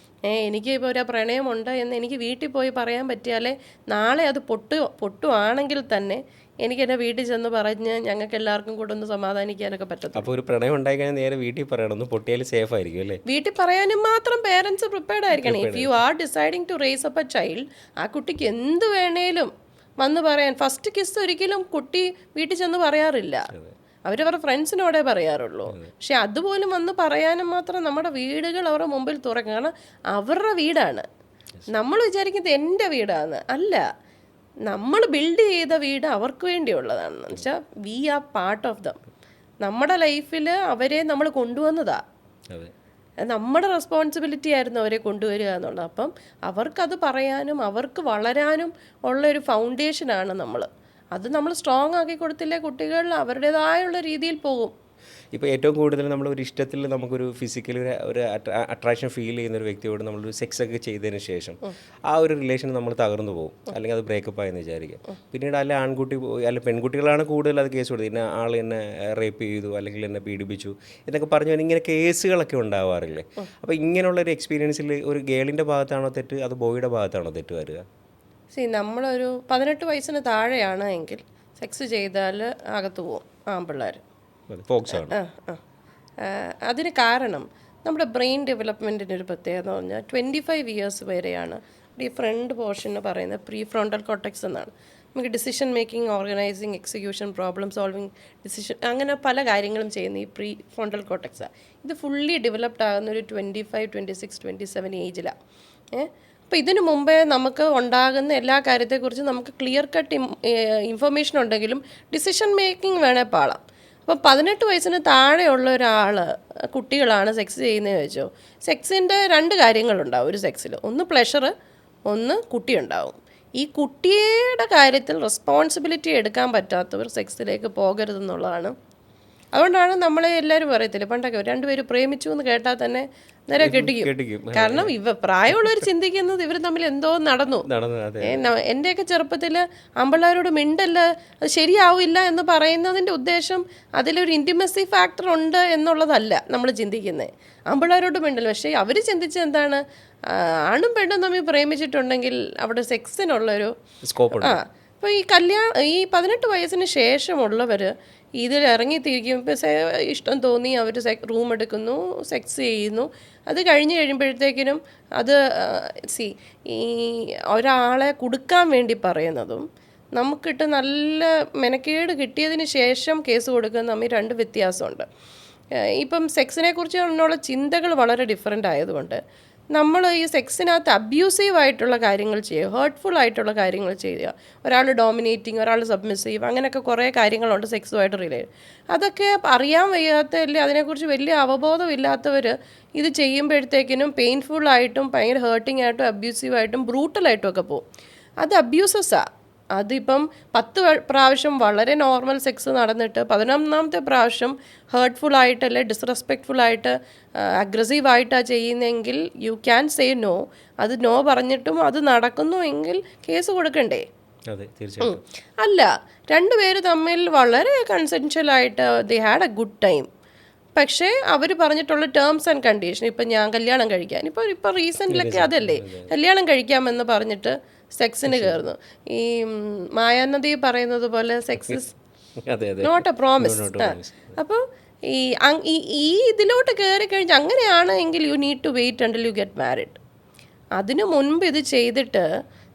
എനിക്ക് ഇപ്പോൾ ഒരു പ്രണയമുണ്ട് എന്ന് എനിക്ക് വീട്ടിൽ പോയി പറയാൻ പറ്റിയാലേ നാളെ അത് പൊട്ടുവാണെങ്കിൽ തന്നെ എനിക്ക് എൻ്റെ വീട്ടിൽ ചെന്ന് പറഞ്ഞ് ഞങ്ങൾക്ക് എല്ലാവർക്കും കൂടെ ഒന്ന് സമാധാനിക്കാനൊക്കെ പറ്റും. അപ്പോൾ ഒരു പ്രണയം ഉണ്ടായി കഴിഞ്ഞാൽ നേരെ വീട്ടിൽ പറയണം, ഒന്ന് പൊട്ടിയാൽ സേഫ് ആയിരിക്കും അല്ലേ? വീട്ടിൽ പറയാനും മാത്രം പേരൻസ് പ്രിപ്പയർഡ് ആയിരിക്കണം. If you are deciding to raise up a child, ആ കുട്ടിക്ക് എന്ത് വേണേലും വന്ന് പറയാൻ. ഫസ്റ്റ് കിസ് ഒരിക്കലും കുട്ടി വീട്ടിൽ ചെന്ന് പറയാറില്ല, അവരവരുടെ ഫ്രണ്ട്സിനോടെ പറയാറുള്ളൂ. പക്ഷെ അതുപോലും വന്ന് പറയാനും മാത്രം നമ്മുടെ വീടുകൾ അവരുടെ മുമ്പിൽ തുറക്കും. കാരണം അവരുടെ വീടാണ്. നമ്മൾ വിചാരിക്കുന്നത് എൻ്റെ വീടാണ്, അല്ല, നമ്മൾ ബിൽഡ് ചെയ്ത വീട് അവർക്ക് വേണ്ടിയുള്ളതാണെന്ന് വെച്ചാൽ we are part of them. നമ്മുടെ ലൈഫിൽ അവരെ നമ്മൾ കൊണ്ടുവന്നതാ, നമ്മുടെ റെസ്പോൺസിബിലിറ്റി ആയിരുന്നു അവരെ കൊണ്ടുവരിക എന്നുള്ളത്. അപ്പം അവർക്കത് പറയാനും അവർക്ക് വളരാനും ഉള്ളൊരു ഫൗണ്ടേഷനാണ് നമ്മൾ. അത് നമ്മൾ സ്ട്രോങ് ആക്കി കൊടുത്തില്ലേ കുട്ടികൾ അവരുടേതായുള്ള രീതിയിൽ പോകും. ഇപ്പോൾ ഏറ്റവും കൂടുതൽ നമ്മൾ ഒരു ഇഷ്ടത്തിൽ നമുക്കൊരു ഫിസിക്കലി ഒരു അട്രാക്ഷൻ ഫീൽ ചെയ്യുന്ന ഒരു വ്യക്തിയോട് നമ്മളൊരു സെക്സ് ഒക്കെ ചെയ്തതിന് ശേഷം ആ ഒരു റിലേഷൻ നമ്മൾ തകർന്നു പോകും, അല്ലെങ്കിൽ അത് ബ്രേക്കപ്പ് ആയെന്ന് വിചാരിക്കുക. പിന്നീട് അല്ല ആൺകുട്ടി അല്ല പെൺകുട്ടികളാണ് കൂടുതൽ അത് കേസ് കൊടുത്തത്, ഇന്ന ആൾ എന്നെ റേപ്പ് ചെയ്തു അല്ലെങ്കിൽ എന്നെ പീഡിപ്പിച്ചു എന്നൊക്കെ പറഞ്ഞു ഇങ്ങനെ കേസുകളൊക്കെ ഉണ്ടാവാറില്ലേ? അപ്പോൾ ഇങ്ങനെയുള്ളൊരു എക്സ്പീരിയൻസിൽ ഒരു ഗേളിൻ്റെ ഭാഗത്താണോ തെറ്റ്, അത് ബോയുടെ ഭാഗത്താണോ തെറ്റ് വരിക? നമ്മളൊരു 18 വയസ്സിന് താഴെയാണ് എങ്കിൽ സെക്സ് ചെയ്താൽ അകത്ത് പോവും ആൺപിള്ളേർ. അതിന് കാരണം നമ്മുടെ ബ്രെയിൻ ഡെവലപ്മെൻറ്റിൻ്റെ ഒരു പ്രത്യേകത എന്ന് പറഞ്ഞാൽ 25 ഇയേഴ്സ് വരെയാണ് ഈ ഫ്രണ്ട് പോർഷന് പറയുന്നത് പ്രീ ഫ്രോണ്ടൽ കോർട്ടെക്സ് എന്നാണ്. നമുക്ക് decision making, organising, execution, problem solving, decision അങ്ങനെ പല കാര്യങ്ങളും ചെയ്യുന്ന ഈ പ്രീ ഫ്രോണ്ടൽ കോർട്ടെക്സാണ്. ഇത് ഫുള്ളി ഡെവലപ്ഡ് ആകുന്ന ഒരു 25, 26, 27 ഏജിലാണ്. അപ്പോൾ ഇതിനു മുമ്പേ നമുക്ക് ഉണ്ടാകുന്ന എല്ലാ കാര്യത്തെക്കുറിച്ചും നമുക്ക് ക്ലിയർ കട്ട് ഇൻഫർമേഷൻ ഉണ്ടെങ്കിലും ഡിസിഷൻ മേക്കിംഗ് വേണേൽ പാളാം. അപ്പോൾ 18 വയസ്സിന് താഴെയുള്ള ഒരാൾ കുട്ടികളാണ് സെക്സ് ചെയ്യുന്നതെന്ന് വെച്ചോ, സെക്സിൻ്റെ 2 കാര്യങ്ങളുണ്ടാവും ഒരു സെക്സിൽ. ഒന്ന് പ്ലഷർ, ഒന്ന് കുട്ടിയുണ്ടാവും. ഈ കുട്ടിയുടെ കാര്യത്തിൽ റെസ്പോൺസിബിലിറ്റി എടുക്കാൻ പറ്റാത്തവർ സെക്സിലേക്ക് പോകരുതെന്നുള്ളതാണ്. അതുകൊണ്ടാണ് നമ്മളെ എല്ലാവരും പറയത്തില്ല, പണ്ടൊക്കെ 2 പേര് പ്രേമിച്ചു എന്ന് കേട്ടാൽ തന്നെ നേരെ കെട്ടിക്കും. കാരണം പ്രായമുള്ളവർ ചിന്തിക്കുന്നത് ഇവർ തമ്മിൽ എന്തോ നടന്നു. എൻ്റെയൊക്കെ ചെറുപ്പത്തിൽ ആമ്പിള്ളേരോട് മിണ്ടല്ല, അത് ശരിയാവില്ല എന്ന് പറയുന്നതിൻ്റെ ഉദ്ദേശം അതിലൊരു ഇൻറ്റിമസി ഫാക്ടർ ഉണ്ട് എന്നുള്ളതല്ല നമ്മൾ ചിന്തിക്കുന്നത്. ആമ്പിള്ളേരോട് മിണ്ടല്ല, പക്ഷേ അവർ ചിന്തിച്ചത് എന്താണ്, ആണും പെണ്ണും തമ്മിൽ പ്രേമിച്ചിട്ടുണ്ടെങ്കിൽ അവിടെ സെക്സിനുള്ളൊരു സ്കോപ്പ്. അപ്പോൾ ഈ 18 വയസ്സിന് ശേഷമുള്ളവർ ഇതിൽ ഇറങ്ങിത്തിരിക്കും. ഇപ്പോൾ ഇഷ്ടം തോന്നി അവർ റൂം എടുക്കുന്നു, സെക്സ് ചെയ്യുന്നു. അത് കഴിഞ്ഞ് കഴിയുമ്പോഴത്തേക്കിനും അത് ഈ ഒരാളെ കൊടുക്കാൻ വേണ്ടി പറയുന്നതും നമുക്കിട്ട് നല്ല മെനക്കേട് കിട്ടിയതിന് ശേഷം കേസ് കൊടുക്കുന്നത് തമ്മിൽ 2 വ്യത്യാസമുണ്ട്. ഇപ്പം സെക്സിനെ കുറിച്ചുള്ള ചിന്തകൾ വളരെ ഡിഫറെൻ്റ് ആയതുകൊണ്ട് നമ്മൾ ഈ സെക്സിനകത്ത് അബ്യൂസീവായിട്ടുള്ള കാര്യങ്ങൾ ചെയ്യുക, ഹേർട്ട്ഫുൾ ആയിട്ടുള്ള കാര്യങ്ങൾ ചെയ്യുക, ഒരാൾ ഡോമിനേറ്റിങ്, ഒരാൾ സബ്മിസീവ്, അങ്ങനെയൊക്കെ കുറേ കാര്യങ്ങളുണ്ട് സെക്സുമായിട്ട് റിലേറ്റ്. അതൊക്കെ അറിയാൻ വയ്യാത്തല്ലേ, അതിനെക്കുറിച്ച് വലിയ അവബോധമില്ലാത്തവർ ഇത് ചെയ്യുമ്പോഴത്തേക്കിനും പെയിൻഫുള്ളായിട്ടും ഭയങ്കര ഹേർട്ടിംഗ് ആയിട്ടും അബ്യൂസീവായിട്ടും ബ്രൂട്ടലായിട്ടും ഒക്കെ പോകും. അത് അബ്യൂസസ്സാണ്. അതിപ്പം 10 പ്രാവശ്യം വളരെ നോർമൽ സെക്സ് നടന്നിട്ട് 11ാമത്തെ പ്രാവശ്യം ഹേർട്ട്ഫുള്ളായിട്ട് അല്ലെ ഡിസ്റെസ്പെക്റ്റ്ഫുള്ളായിട്ട് അഗ്രസീവായിട്ടാണ് ചെയ്യുന്നതെങ്കിൽ യു ക്യാൻ സേ നോ. അത് നോ പറഞ്ഞിട്ടും അത് നടക്കുന്നു എങ്കിൽ കേസ് കൊടുക്കണ്ടേ? അല്ല, 2 പേര് തമ്മിൽ വളരെ കൺസെൻഷ്വലായിട്ട് they had a good time. പക്ഷേ അവർ പറഞ്ഞിട്ടുള്ള ടേംസ് ആൻഡ് കണ്ടീഷൻ, ഇപ്പം ഞാൻ കല്യാണം കഴിക്കാൻ, ഇപ്പോൾ റീസെൻ്റിലൊക്കെ അതല്ലേ കല്യാണം കഴിക്കാമെന്ന് പറഞ്ഞിട്ട് സെക്സിന് കയറുന്നു. ഈ മായാനദി പറയുന്നത് പോലെ sex is not a promise. അപ്പോൾ ഈ ഇതിലോട്ട് കയറി കഴിഞ്ഞാൽ അങ്ങനെയാണ് എങ്കിൽ you need to wait until you get married. അതിനു മുൻപ് ഇത് ചെയ്തിട്ട്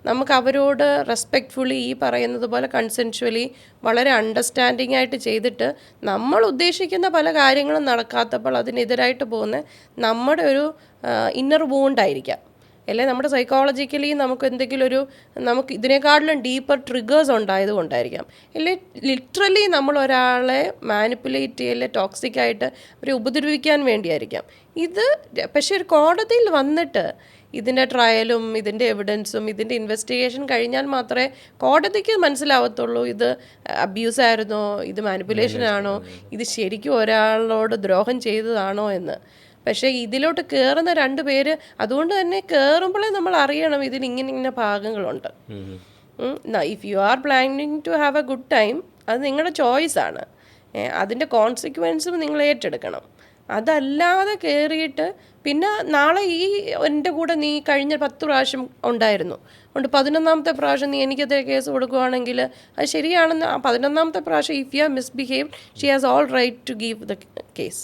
നമുക്ക് അവരോട് റെസ്പെക്റ്റ്ഫുള്ളി ഈ പറയുന്നത് പോലെ കൺസെൻഷ്വലി വളരെ അണ്ടർസ്റ്റാൻഡിങ് ആയിട്ട് ചെയ്തിട്ട് നമ്മൾ ഉദ്ദേശിക്കുന്ന പല കാര്യങ്ങളും നടക്കാത്തപ്പോൾ അതിനെതിരായിട്ട് പോകുന്ന നമ്മുടെ ഒരു ഇന്നർ വൂണ്ടായിരിക്കാം, അല്ലെ നമ്മുടെ സൈക്കോളജിക്കലി നമുക്ക് എന്തെങ്കിലും നമുക്ക് ഇതിനേക്കാളും ഡീപ്പർ ട്രിഗേഴ്സ് ഉണ്ടായത് കൊണ്ടായിരിക്കാം, അല്ലെ ലിറ്ററലി നമ്മൾ ഒരാളെ മാനിപ്പുലേറ്റ് ചെയ്യല്ലേ ടോക്സിക് ആയിട്ട് അവരെ ഉപദ്രവിക്കാൻ വേണ്ടിയായിരിക്കാം ഇത്. പക്ഷേ ഒരു കോടതിയിൽ വന്നിട്ട് ഇതിൻ്റെ ട്രയലും ഇതിൻ്റെ എവിഡൻസും ഇതിൻ്റെ ഇൻവെസ്റ്റിഗേഷൻ കഴിഞ്ഞാൽ മാത്രമേ കോടതിക്ക് മനസ്സിലാവത്തുള്ളൂ ഇത് അബ്യൂസായിരുന്നോ, ഇത് മാനിപ്പുലേഷൻ ആണോ, ഇത് ശരിക്കും ഒരാളോട് ദ്രോഹം ചെയ്തതാണോ എന്ന്. പക്ഷേ ഇതിലോട്ട് കയറുന്ന 2 പേര്, അതുകൊണ്ട് തന്നെ കയറുമ്പോഴേ നമ്മൾ അറിയണം ഇതിന് ഇങ്ങനെ ഭാഗങ്ങളുണ്ട്. If you are planning to have a good time, അത് നിങ്ങളുടെ ചോയ്സാണ്, അതിൻ്റെ കോൺസിക്വൻസും നിങ്ങൾ ഏറ്റെടുക്കണം. അതല്ലാതെ കയറിയിട്ട് പിന്നെ നാളെ എൻ്റെ കൂടെ നീ കഴിഞ്ഞ 10 പ്രാവശ്യം ഉണ്ടായിരുന്നു, അതുകൊണ്ട് 11ാമത്തെ പ്രാവശ്യം നീ എനിക്കെതിരെ കേസ് കൊടുക്കുകയാണെങ്കിൽ അത് ശരിയാണെന്ന്. 11ാമത്തെ പ്രാവശ്യം if you are misbehave she has all right to give the case.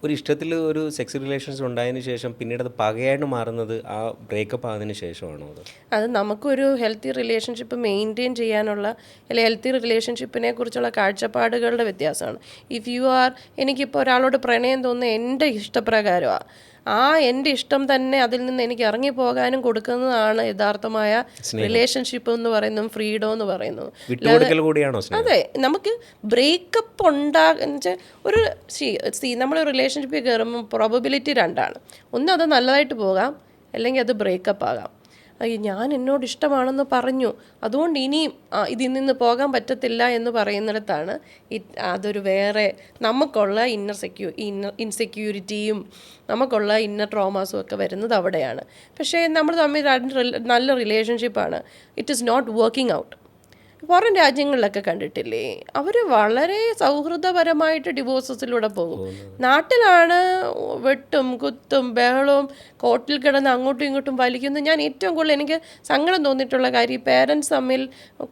ഒരു ഇഷ്ടത്തിൽ ഒരു സെക്സ് റിലേഷൻസ് ഉണ്ടായതിനു ശേഷം പിന്നീട് അത് പകയായിട്ട് മാറുന്നത് ആ ബ്രേക്കപ്പ് ആയതിനു ശേഷമാണോ? അത് നമുക്കൊരു ഹെൽത്തി റിലേഷൻഷിപ്പ് മെയിൻറ്റെയിൻ ചെയ്യാനുള്ള അല്ലെങ്കിൽ ഹെൽത്തി റിലേഷൻഷിപ്പിനെ കുറിച്ചുള്ള കാഴ്ചപ്പാടുകളുടെ വ്യത്യാസമാണ്. ഇഫ് യു ആർ, എനിക്കിപ്പോൾ ഒരാളോട് പ്രണയം തോന്നുന്നത് എൻ്റെ ഇഷ്ടപ്രകാരമാണ്, എൻ്റെ ഇഷ്ടം തന്നെ അതിൽ നിന്ന് എനിക്ക് ഇറങ്ങിപ്പോകാനും കൊടുക്കുന്നതാണ് യഥാർത്ഥമായ റിലേഷൻഷിപ്പ് എന്ന് പറയുന്നതും ഫ്രീഡം എന്ന് പറയുന്നത്. അതെ, നമുക്ക് ബ്രേക്കപ്പ് ഒരു നമ്മൾ റിലേഷൻഷിപ്പിൽ കയറുമ്പോൾ പ്രോബബിലിറ്റി 2ആണ്. ഒന്ന് അത് നല്ലതായിട്ട് പോകാം, അല്ലെങ്കിൽ അത് ബ്രേക്കപ്പ് ആകാം. ഞാൻ എന്നോട് ഇഷ്ടമാണെന്ന് പറഞ്ഞു, അതുകൊണ്ട് ഇനിയും ഇതിൽ നിന്ന് പോകാൻ പറ്റത്തില്ല എന്ന് പറയുന്നിടത്താണ് അതൊരു വേറെ നമുക്കുള്ള ഇൻസെക്യൂരിറ്റിയും നമുക്കുള്ള ഇന്നർ ട്രോമാസും ഒക്കെ വരുന്നത് അവിടെയാണ്. പക്ഷേ നമ്മൾ തമ്മിൽ നല്ല റിലേഷൻഷിപ്പാണ്, it is not working out. പുറം രാജ്യങ്ങളിലൊക്കെ കണ്ടിട്ടില്ലേ, അവർ വളരെ സൗഹൃദപരമായിട്ട് ഡിവോഴ്സസിലൂടെ പോകും. നാട്ടിലാണ് വെട്ടും കുത്തും ബഹളവും, കോർട്ടിൽ കിടന്ന് അങ്ങോട്ടും ഇങ്ങോട്ടും വലിക്കുന്നു. ഞാൻ ഏറ്റവും കൂടുതൽ എനിക്ക് സങ്കടം തോന്നിയിട്ടുള്ള കാര്യം, ഈ പേരൻസ് തമ്മിൽ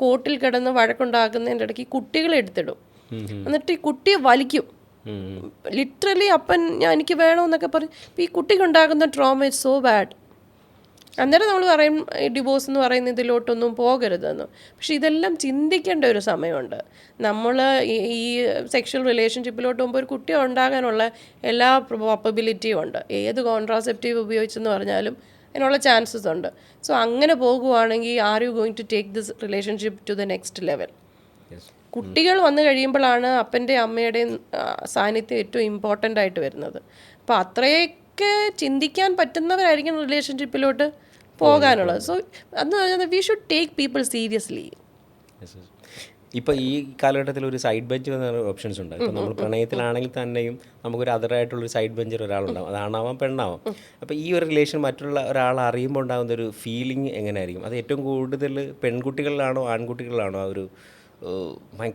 കോർട്ടിൽ കിടന്ന് വഴക്കുണ്ടാക്കുന്നതിൻ്റെ ഇടയ്ക്ക് കുട്ടികളെ എടുത്തിടും, എന്നിട്ട് ഈ കുട്ടിയെ വലിക്കും ലിറ്ററലി. അപ്പൻ എനിക്ക് വേണമെന്നൊക്കെ പറയും. ഈ കുട്ടിക്കുണ്ടാകുന്ന ട്രോമ ഇസ് സോ ബാഡ്. അന്നേരം നമ്മൾ പറയും ഡിവോഴ്സ് എന്ന് പറയുന്ന ഇതിലോട്ടൊന്നും പോകരുതെന്ന്. പക്ഷെ ഇതെല്ലാം ചിന്തിക്കേണ്ട ഒരു സമയമുണ്ട്. നമ്മൾ ഈ സെക്ഷൽ റിലേഷൻഷിപ്പിലോട്ട് പോകുമ്പോൾ ഒരു കുട്ടി ഉണ്ടാകാനുള്ള എല്ലാ പ്രോബബിലിറ്റിയും ഉണ്ട്. ഏത് കോൺട്രാസെപ്റ്റീവ് ഉപയോഗിച്ചെന്ന് പറഞ്ഞാലും അതിനുള്ള ചാൻസസ് ഉണ്ട്. സോ അങ്ങനെ പോകുവാണെങ്കിൽ are you going to take this relationship to the next level? കുട്ടികൾ വന്നു കഴിയുമ്പോഴാണ് അപ്പൻ്റെ അമ്മയുടെയും സാന്നിധ്യം ഏറ്റവും ഇമ്പോർട്ടൻ്റ് ആയിട്ട് വരുന്നത്. അപ്പോൾ അത്രയൊക്കെ ചിന്തിക്കാൻ പറ്റുന്നവരായിരിക്കും റിലേഷൻഷിപ്പിലോട്ട് പോകാനുള്ളത്. സോ അതെന്ന് പറഞ്ഞാൽ we should take people seriously. ഇപ്പോൾ ഈ കാലഘട്ടത്തിൽ ഒരു സൈഡ് ബെഞ്ച് എന്ന ഓപ്ഷൻസ് ഉണ്ട്. ഇപ്പോൾ നമ്മൾ പ്രണയത്തിലാണെങ്കിൽ തന്നെയും നമുക്കൊരു അതറായിട്ടുള്ളൊരു സൈഡ് ബെഞ്ചിൽ ഒരാളുണ്ടാവും, അതാണാവാം പെണ്ണാവാം. അപ്പോൾ ഈ ഒരു റിലേഷൻ മറ്റുള്ള ഒരാൾ അറിയുമ്പോൾ ഉണ്ടാകുന്ന ഒരു ഫീലിംഗ് എങ്ങനെയായിരിക്കും? അത് ഏറ്റവും കൂടുതൽ പെൺകുട്ടികളിലാണോ ആൺകുട്ടികളിലാണോ ആ ഒരു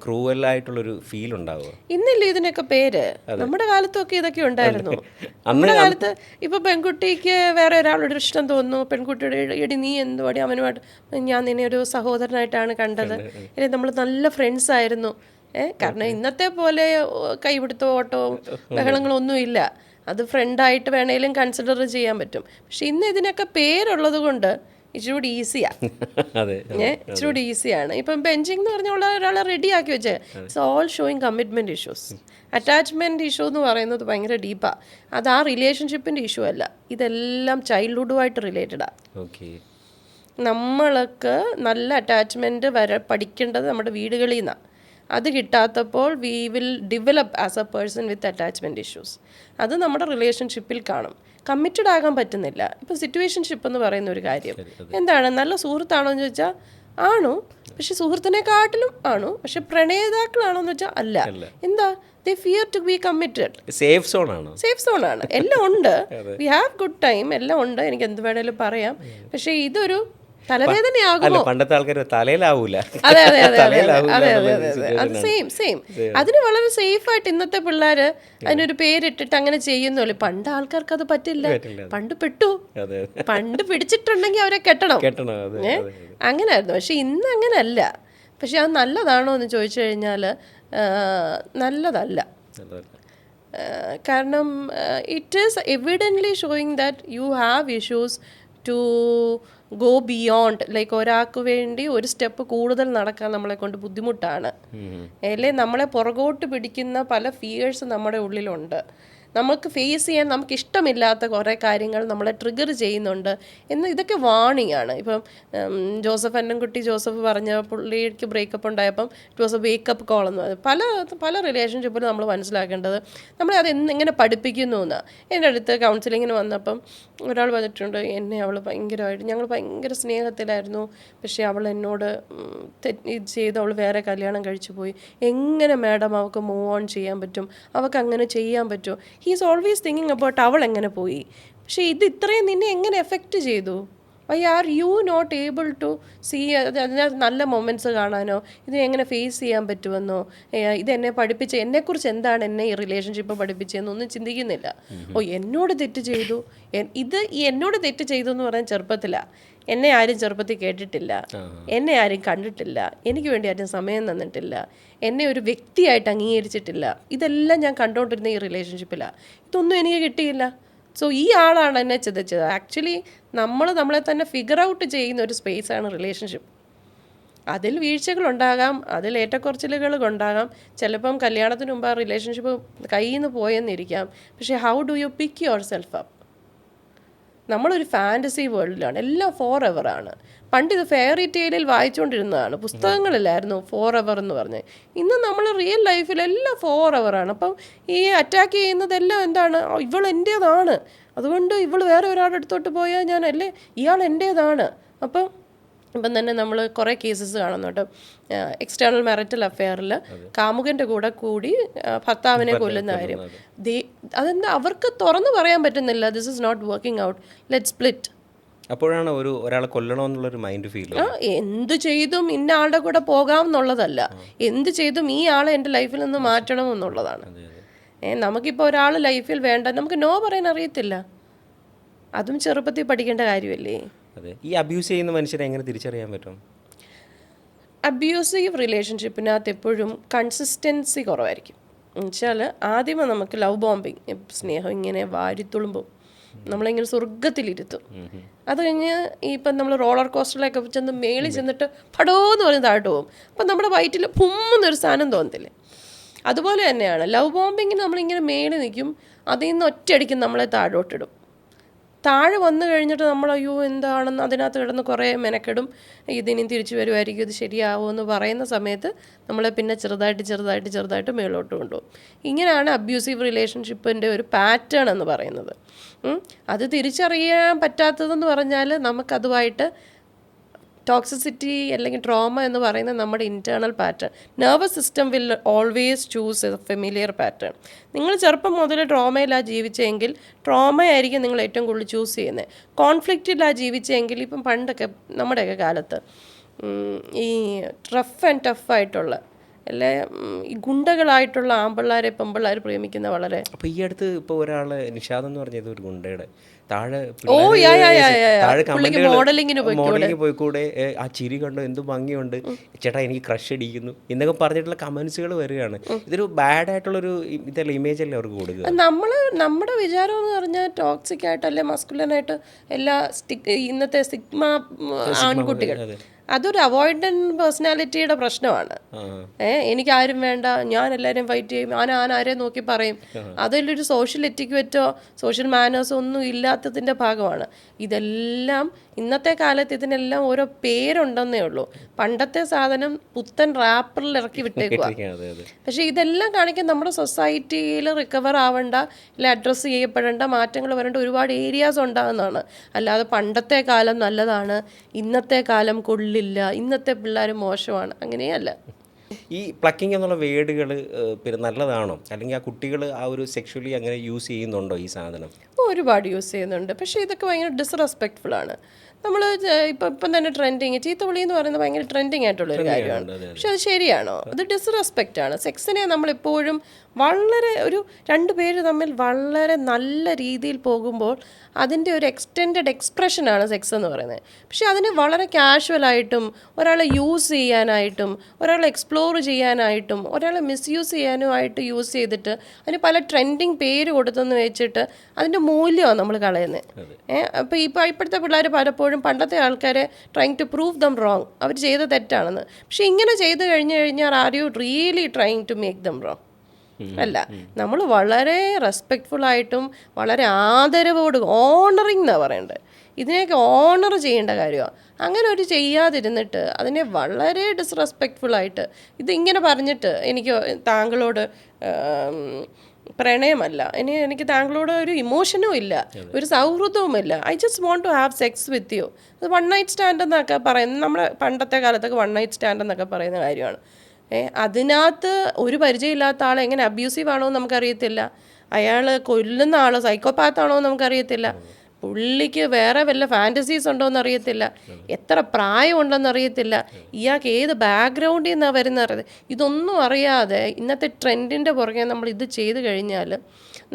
ക്രൂവലായിട്ടുള്ളൊരു ഫീൽ ഉണ്ടാവുക? ഇന്നില്ലേ ഇതിനൊക്കെ പേര്? നമ്മുടെ കാലത്തൊക്കെ ഇതൊക്കെ ഉണ്ടായിരുന്നു. നമ്മുടെ കാലത്ത് ഇപ്പൊ പെൺകുട്ടിക്ക് വേറെ ഒരാളോട് ഇഷ്ടം തോന്നുന്നു, പെൺകുട്ടിയുടെ എടി നീ എന്തുവാടി അവനുമായിട്ട്, ഞാൻ നിന്നെ ഒരു സഹോദരനായിട്ടാണ് കണ്ടത്, അല്ലെങ്കിൽ നമ്മൾ നല്ല ഫ്രണ്ട്സ് ആയിരുന്നു. കാരണം ഇന്നത്തെ പോലെ കൈപിടുത്തോ ഓട്ടവും ബഹളങ്ങളൊന്നും ഇല്ല. അത് ഫ്രണ്ടായിട്ട് വേണേലും കൺസിഡർ ചെയ്യാൻ പറ്റും. പക്ഷെ ഇന്ന് ഇതിനൊക്കെ പേരുള്ളത് കൊണ്ട് ഇച്ചിരി ഈസിയാണ്. ഇച്ചിരി ഈസിയാണ്. ഇപ്പം ബെഞ്ചിങ് എന്ന് പറഞ്ഞ ഒരാളെ റെഡിയാക്കി വെച്ചേ. It's all showing commitment issues. Attachment issue എന്ന് പറയുന്നത് ഭയങ്കര ഡീപ്പാണ്. അത് ആ റിലേഷൻഷിപ്പിൻ്റെ ഇഷ്യൂ അല്ല, ഇതെല്ലാം ചൈൽഡ്ഹുഡുമായിട്ട് റിലേറ്റഡാണ്. നമ്മൾക്ക് നല്ല അറ്റാച്ച്മെൻറ്റ് പഠിക്കേണ്ടത് നമ്മുടെ വീടുകളിൽ നിന്നാണ്. അത് കിട്ടാത്തപ്പോൾ we will develop as a person with attachment issues. അത് നമ്മുടെ റിലേഷൻഷിപ്പിൽ കാണും. കമ്മിറ്റഡ് ആകാൻ പറ്റുന്നില്ല. ഇപ്പം സിറ്റുവേഷൻഷിപ്പ് എന്ന് പറയുന്ന ഒരു കാര്യം എന്താണ്? നല്ല സുഹൃത്താണോ എന്ന് ചോദിച്ചാൽ ആണോ, പക്ഷെ സുഹൃത്തിനെക്കാട്ടിലും ആണോ, പക്ഷെ പ്രണേതാക്കളാണോ എന്ന് വെച്ചാൽ അല്ല. എന്താ? They fear to be committed. Safe സോണാണ്. സേഫ് സോണാണ്. എല്ലാം ഉണ്ട്, വി ഹാവ് ഗുഡ് ടൈം, എല്ലാം ഉണ്ട്, എനിക്ക് എന്ത് വേണേലും പറയാം. പക്ഷെ ഇതൊരു തലവേദനയാകുമോ? പണ്ടത്തെ ആൾക്കാർ തലയിലാവൂല. അതെ അതെ അതെ അതെ അതെ അതെ അതെ അത് സെയിം. അതിന് വളരെ സേഫ് ആയിട്ട് ഇന്നത്തെ പിള്ളേര് അതിനൊരു പേരിട്ടിട്ട് അങ്ങനെ ചെയ്യുന്നല്ലോ. പണ്ട് ആൾക്കാർക്ക് അത് പറ്റില്ല. പണ്ട് പണ്ട് പിടിച്ചിട്ടുണ്ടെങ്കിൽ അവരെ കെട്ടണം, അങ്ങനെയായിരുന്നു. പക്ഷെ ഇന്ന് അങ്ങനല്ല. പക്ഷെ അത് നല്ലതാണോ എന്ന് ചോദിച്ചു കഴിഞ്ഞാൽ നല്ലതല്ല. കാരണം it is evidently showing that you have issues to go beyond, like ഒരാൾക്ക് വേണ്ടി ഒരു സ്റ്റെപ്പ് കൂടുതൽ നടക്കാൻ നമ്മളെ കൊണ്ട് ബുദ്ധിമുട്ടാണ്. അല്ലേ നമ്മളെ പുറകോട്ട് പിടിക്കുന്ന പല ഫിയേഴ്സ് നമ്മുടെ ഉള്ളിലുണ്ട്. നമുക്ക് ഫേസ് ചെയ്യാൻ നമുക്ക് ഇഷ്ടമില്ലാത്ത കുറേ കാര്യങ്ങൾ നമ്മളെ ട്രിഗർ ചെയ്യുന്നുണ്ട് എന്ന് ഇതൊക്കെ വാണിംഗ് ആണ്. ഇപ്പം ജോസഫ് അന്നൻകുട്ടി ജോസഫ് പറഞ്ഞ പുള്ളിക്ക് ബ്രേക്കപ്പ് ഉണ്ടായപ്പം it was a wake up call എന്ന് പറയും. പല റിലേഷൻഷിപ്പിലും നമ്മൾ മനസ്സിലാക്കേണ്ടത് നമ്മളെ അത് എങ്ങനെ പഠിപ്പിക്കുന്നു എന്നാണ്. എൻ്റെ അടുത്ത് കൗൺസിലിങ്ങിന് വന്നപ്പം ഒരാൾ പറഞ്ഞിട്ടുണ്ട്, എന്നെ അവൾ ഭയങ്കരമായിട്ട്, ഞങ്ങൾ ഭയങ്കര സ്നേഹത്തിലായിരുന്നു, പക്ഷേ അവൾ എന്നോട് ഇത് ചെയ്ത് അവൾ വേറെ കല്യാണം കഴിച്ചു പോയി. എങ്ങനെ മാഡം അവൾക്ക് മൂവ് ഓൺ ചെയ്യാൻ പറ്റും, അവൾക്ക് അങ്ങനെ ചെയ്യാൻ പറ്റുമോ? ഹീസ് ഓൾവേസ് തിങ്കിങ് അബൌട്ട് അവൾ എങ്ങനെ പോയി. പക്ഷേ ഇത് ഇത്രയും നിന്നെ എങ്ങനെ എഫക്റ്റ് ചെയ്തു? Why are you not able to see അതിനകത്ത് നല്ല മൊമെൻറ്റ്സ് കാണാനോ ഇത് എങ്ങനെ ഫേസ് ചെയ്യാൻ പറ്റുമെന്നോ ഇതെന്നെ പഠിപ്പിച്ച എന്നെക്കുറിച്ച് എന്താണ് എന്നെ ഈ റിലേഷൻഷിപ്പ് പഠിപ്പിച്ചതെന്നൊന്നും ചിന്തിക്കുന്നില്ല. എന്നോട് തെറ്റ് ചെയ്തു, ഇത് എന്നോട് തെറ്റ് ചെയ്തു എന്ന് പറയാൻ ചെറുപ്പത്തിലാണ്. എന്നെ ആരും ചെറുപ്പത്തിൽ കേട്ടിട്ടില്ല, എന്നെ ആരും കണ്ടിട്ടില്ല, എനിക്ക് വേണ്ടി ആരും സമയം തന്നിട്ടില്ല, എന്നെ ഒരു വ്യക്തിയായിട്ട് അംഗീകരിച്ചിട്ടില്ല. ഇതെല്ലാം ഞാൻ കണ്ടുകൊണ്ടിരുന്ന ഈ റിലേഷൻഷിപ്പിലാണ്. ഇതൊന്നും എനിക്ക് കിട്ടിയില്ല. സോ ഈ ആളാണ് എന്നെ ചിതച്ചത്. ആക്ച്വലി നമ്മളെ തന്നെ ഫിഗർ ഔട്ട് ചെയ്യുന്ന ഒരു സ്പേസാണ് റിലേഷൻഷിപ്പ്. അതിൽ വീഴ്ചകളുണ്ടാകാം, അതിൽ ഏറ്റക്കുറച്ചിലുകൾ ഉണ്ടാകാം. ചിലപ്പം കല്യാണത്തിന് മുമ്പ് ആ റിലേഷൻഷിപ്പ് കയ്യിൽ നിന്ന് പോയെന്നിരിക്കാം. പക്ഷേ how do U pick your self up? നമ്മളൊരു ഫാൻറ്റസി വേൾഡിലാണ്, എല്ലാം ഫോർ എവർ ആണ്. പണ്ട് ഇത് ഫെയറി ടെയിലിൽ വായിച്ചുകൊണ്ടിരുന്നതാണ്, പുസ്തകങ്ങളിലായിരുന്നു ഫോർ എവർ എന്ന് പറഞ്ഞ്. ഇന്ന് നമ്മൾ റിയൽ ലൈഫിലെല്ലാം ഫോർ എവർ ആണ്. അപ്പം ഈ അറ്റാക്ക് ചെയ്യുന്നതെല്ലാം എന്താണ്, ഇവൾ എൻ്റേതാണ്, അതുകൊണ്ട് ഇവൾ വേറെ ഒരാളുടെ അടുത്തോട്ട് പോയാൽ ഞാൻ അല്ലേ, ഇയാൾ എൻ്റേതാണ്. ഇപ്പം തന്നെ നമ്മൾ കുറേ കേസസ് കാണുന്നുണ്ട്. എക്സ്റ്റേണൽ മാരിറ്റൽ അഫെയറിൽ കാമുകൻ്റെ കൂടെ കൂടി ഭർത്താവിനെ കൊല്ലുന്ന കാര്യം. അതെന്താ അവർക്ക് തുറന്നു പറയാൻ പറ്റുന്നില്ല, this is not working out, let split. അപ്പോഴാണ് ഒരാളെ കൊല്ലണമെന്നുള്ളൊരു മൈൻഡ് ഫീൽ. എന്ത് ചെയ്തും ഇന്ന ആളുടെ കൂടെ പോകാം എന്നുള്ളതല്ല, എന്ത് ചെയ്തും ഈ ആളെ എൻ്റെ ലൈഫിൽ നിന്ന് മാറ്റണം എന്നുള്ളതാണ്. നമുക്കിപ്പോൾ ഒരാൾ ലൈഫിൽ വേണ്ട, നമുക്ക് നോ പറയാൻ അറിയത്തില്ല, അതും ചെറുപ്പത്തിൽ പഠിക്കേണ്ട കാര്യമല്ലേ. അതെ. ഈ അബ്യൂസ് ചെയ്യുന്ന മനുഷ്യരെ എങ്ങനെ തിരിച്ചറിയാൻ പറ്റും? അബ്യൂസീവ് റിലേഷൻഷിപ്പിനകത്ത് എപ്പോഴും കൺസിസ്റ്റൻസി കുറവായിരിക്കും. എന്നുവെച്ചാൽ ആദ്യമേ നമുക്ക് ലവ് ബോംബിങ്, സ്നേഹം ഇങ്ങനെ വാരിത്തുളുമ്പും, നമ്മളിങ്ങനെ സ്വർഗത്തിലിരുത്തും. അത് കഴിഞ്ഞ് ഇപ്പം നമ്മൾ റോളർ കോസ്റ്ററിലൊക്കെ ചെന്ന് മേളിൽ ചെന്നിട്ട് പടോന്ന് പറഞ്ഞ് താഴോട്ട് പോകും. അപ്പം നമ്മുടെ വയറ്റിൽ പുമ്മെന്നൊരു സാധനം തോന്നത്തില്ലേ? അതുപോലെ തന്നെയാണ് ലവ് ബോംബിങ്ങിന് നമ്മളിങ്ങനെ മേളിൽ നിൽക്കും, അതിൽ നിന്ന് ഒറ്റയടിക്കും നമ്മളെ താഴോട്ടിടും. താഴെ വന്നു കഴിഞ്ഞിട്ട് നമ്മൾ അയ്യോ എന്താണെന്ന് അതിനകത്ത് കിടന്ന് കുറേ മെനക്കെടും, ഇതിനും തിരിച്ചു വരുമായിരിക്കും, ഇത് ശരിയാവുമെന്ന് പറയുന്ന സമയത്ത് നമ്മളെ പിന്നെ ചെറുതായിട്ട് മേളോട്ട് കൊണ്ടുപോകും. ഇങ്ങനെയാണ് അബ്യൂസീവ് റിലേഷൻഷിപ്പിൻ്റെ ഒരു പാറ്റേൺ എന്ന് പറയുന്നത്. അത് തിരിച്ചറിയാൻ പറ്റാത്തതെന്ന് പറഞ്ഞാൽ നമുക്കതുമായിട്ട് ടോക്സിസിറ്റി അല്ലെങ്കിൽ ട്രോമ എന്ന് പറയുന്നത് നമ്മുടെ internal pattern. Nervous system will always choose A familiar pattern. നിങ്ങൾ ചെറുപ്പം മുതൽ ട്രോമയിലാണ് ജീവിച്ചെങ്കിൽ ട്രോമയായിരിക്കും നിങ്ങൾ ഏറ്റവും കൂടുതൽ ചൂസ് ചെയ്യുന്നത്. കോൺഫ്ലിക്റ്റിലാണ് ജീവിച്ചെങ്കിൽ ഇപ്പം പണ്ടൊക്കെ നമ്മുടെയൊക്കെ കാലത്ത് ഈ റഫ് ആൻഡ് ടഫായിട്ടുള്ള അല്ലേ ഈ ഗുണ്ടകളായിട്ടുള്ള ആമ്പിള്ളാരെ പെമ്പിള്ളാർ പ്രേമിക്കുന്ന വളരെ. അപ്പോൾ ഈ അടുത്ത് ഇപ്പോൾ ഒരാൾ നിഷാദ് എന്ന് പറഞ്ഞത് ഒരു ഗുണ്ടയുടെ താഴെ മോഡലിങ്ങിന് പോയിക്കൂടെ, ആ ചിരി കണ്ടോ എന്ത് ഭംഗിയുണ്ട് ചേട്ടാ, എനിക്ക് ക്രഷ് അടിക്കുന്നു എന്നൊക്കെ പറഞ്ഞിട്ടുള്ള കമൻസുകൾ വരികയാണ്. ഇതൊരു ബാഡ് ആയിട്ടുള്ളൊരു ഇതല്ല, ഇമേജ് അല്ലേ അവർക്ക് കൊടുക്കുക. നമ്മുടെ വിചാരം എന്ന് പറഞ്ഞാൽ ടോക്സിക് ആയിട്ട് അല്ലെ മസ്കുലനായിട്ട് എല്ലാ ഇന്നത്തെ സ്റ്റിഗ്മ ആൺകുട്ടികൾ, അതൊരു അവോയ്ഡൻറ്റ് പേഴ്സണാലിറ്റിയുടെ പ്രശ്നമാണ്. എനിക്ക് ആരും വേണ്ട, ഞാൻ എല്ലാവരെയും ഫൈറ്റ് ചെയ്യും, ഞാൻ ആരെയും നോക്കി പറയും. അതിലൊരു സോഷ്യൽ എറ്റിക്വറ്റോ സോഷ്യൽ മാനേഴ്സോ ഒന്നും ഇല്ലാത്തതിൻ്റെ ഭാഗമാണ്. ഇതെല്ലാം ഇന്നത്തെ കാലത്ത് ഇതിനെല്ലാം ഓരോ പേരുണ്ടെന്നേ ഉള്ളൂ. പണ്ടത്തെ സാധനം പുത്തൻ റാപ്പറിൽ ഇറക്കി വിട്ടേക്കുക. പക്ഷേ ഇതെല്ലാം കാണിക്കാൻ നമ്മുടെ സൊസൈറ്റിയിൽ റിക്കവർ ആവേണ്ട, അല്ലെ അഡ്രസ്സ് ചെയ്യപ്പെടേണ്ട, മാറ്റങ്ങൾ വരേണ്ട ഒരുപാട് ഏരിയാസ് ഉണ്ടാകുന്നതാണ്. അല്ലാതെ പണ്ടത്തെ കാലം നല്ലതാണ്, ഇന്നത്തെ കാലം കൊള്ളില്ല, ഇന്നത്തെ പിള്ളേർ മോശമാണ്, അങ്ങനെയല്ല. ഈ പ്ലക്കിംഗ് എന്നുള്ള വേർഡുകൾ പിന്നെ നല്ലതാണോ, അല്ലെങ്കിൽ ആ കുട്ടികൾ ആ ഒരു സെക്ഷുവലി അങ്ങനെ യൂസ് ചെയ്യുന്നുണ്ടോ ഈ സാധനം? ഒരുപാട് യൂസ് ചെയ്യുന്നുണ്ട്. പക്ഷേ ഇതൊക്കെ ഭയങ്കര ഡിസ്റെസ്പെക്റ്റ്ഫുൾ ആണ്. നമ്മൾ ഇപ്പം തന്നെ ട്രെൻഡിങ്, ചീത്തവിളി എന്ന് പറയുന്നത് ഭയങ്കര ട്രെൻഡിങ് ആയിട്ടുള്ളൊരു കാര്യമാണ്. പക്ഷെ അത് ശരിയാണോ? അത് ഡിസ്റെസ്പെക്റ്റ് ആണ്. സെക്സിനെ നമ്മളെപ്പോഴും വളരെ രണ്ട് പേര് തമ്മിൽ വളരെ നല്ല രീതിയിൽ പോകുമ്പോൾ അതിൻ്റെ ഒരു എക്സ്റ്റെൻഡഡ് എക്സ്പ്രഷനാണ് സെക്സ് എന്ന് പറയുന്നത്. പക്ഷെ അതിനെ വളരെ കാഷ്വലായിട്ടും ഒരാളെ യൂസ് ചെയ്യാനായിട്ടും ഒരാളെ എക്സ്പ്ലോർ ചെയ്യാനായിട്ടും ഒരാളെ മിസ്യൂസ് ചെയ്യാനുമായിട്ട് യൂസ് ചെയ്തിട്ട് അതിന് പല ട്രെൻഡിങ് പേര് കൊടുത്തെന്ന് വെച്ചിട്ട് അതിൻ്റെ മൂല്യമാണ് നമ്മൾ കളയുന്നത്. അപ്പോൾ ഇപ്പോഴത്തെ പിള്ളേർ പലപ്പോഴും പണ്ടത്തെ ആൾക്കാരെ trying to prove them wrong, അവർ ചെയ്ത തെറ്റാണെന്ന്. പക്ഷെ ഇങ്ങനെ ചെയ്ത് കഴിഞ്ഞാൽ are you really trying to make them wrong? അല്ല, നമ്മൾ വളരെ റെസ്പെക്റ്റ്ഫുള്ളായിട്ടും വളരെ ആദരവോട് ഓണറിങ് എന്നാണ് പറയേണ്ടത്. ഇതിനെയൊക്കെ ഓണർ ചെയ്യേണ്ട കാര്യമാണ്. അങ്ങനെ ഒരു ചെയ്യാതിരുന്നിട്ട് അതിനെ വളരെ ഡിസ്റെസ്പെക്റ്റ്ഫുള്ളായിട്ട് ഇതിങ്ങനെ പറഞ്ഞിട്ട് എനിക്ക് താങ്കളോട് പ്രണയമല്ല, എനിക്ക് താങ്കളോട് ഒരു ഇമോഷനും ഇല്ല, ഒരു സൗഹൃദവുമില്ല, I just want to have sex with you. അത് വൺ നൈറ്റ് സ്റ്റാൻഡ് എന്നൊക്കെ പറയുന്നത് നമ്മുടെ പണ്ടത്തെ കാലത്തൊക്കെ വൺ നൈറ്റ് സ്റ്റാൻഡ് എന്നൊക്കെ പറയുന്ന കാര്യമാണ്. അതിനകത്ത് ഒരു പരിചയമില്ലാത്ത ആൾ എങ്ങനെ അബ്യൂസീവ് ആണോ എന്ന് നമുക്കറിയത്തില്ല, അയാൾ കൊല്ലുന്ന ആൾ സൈക്കോപാത്താണോ എന്ന് നമുക്കറിയത്തില്ല, പുള്ളിക്ക് വേറെ വല്ല ഫാൻറ്റസീസ് ഉണ്ടോ എന്നറിയത്തില്ല, എത്ര പ്രായമുണ്ടെന്ന് അറിയത്തില്ല, ഇയാൾക്ക് ഏത് ബാക്ക്ഗ്രൗണ്ടിൽ നിന്നാണ് വരുന്നത്, ഇതൊന്നും അറിയാതെ ഇന്നത്തെ ട്രെൻഡിൻ്റെ പുറകെ നമ്മൾ ഇത് ചെയ്ത് കഴിഞ്ഞാൽ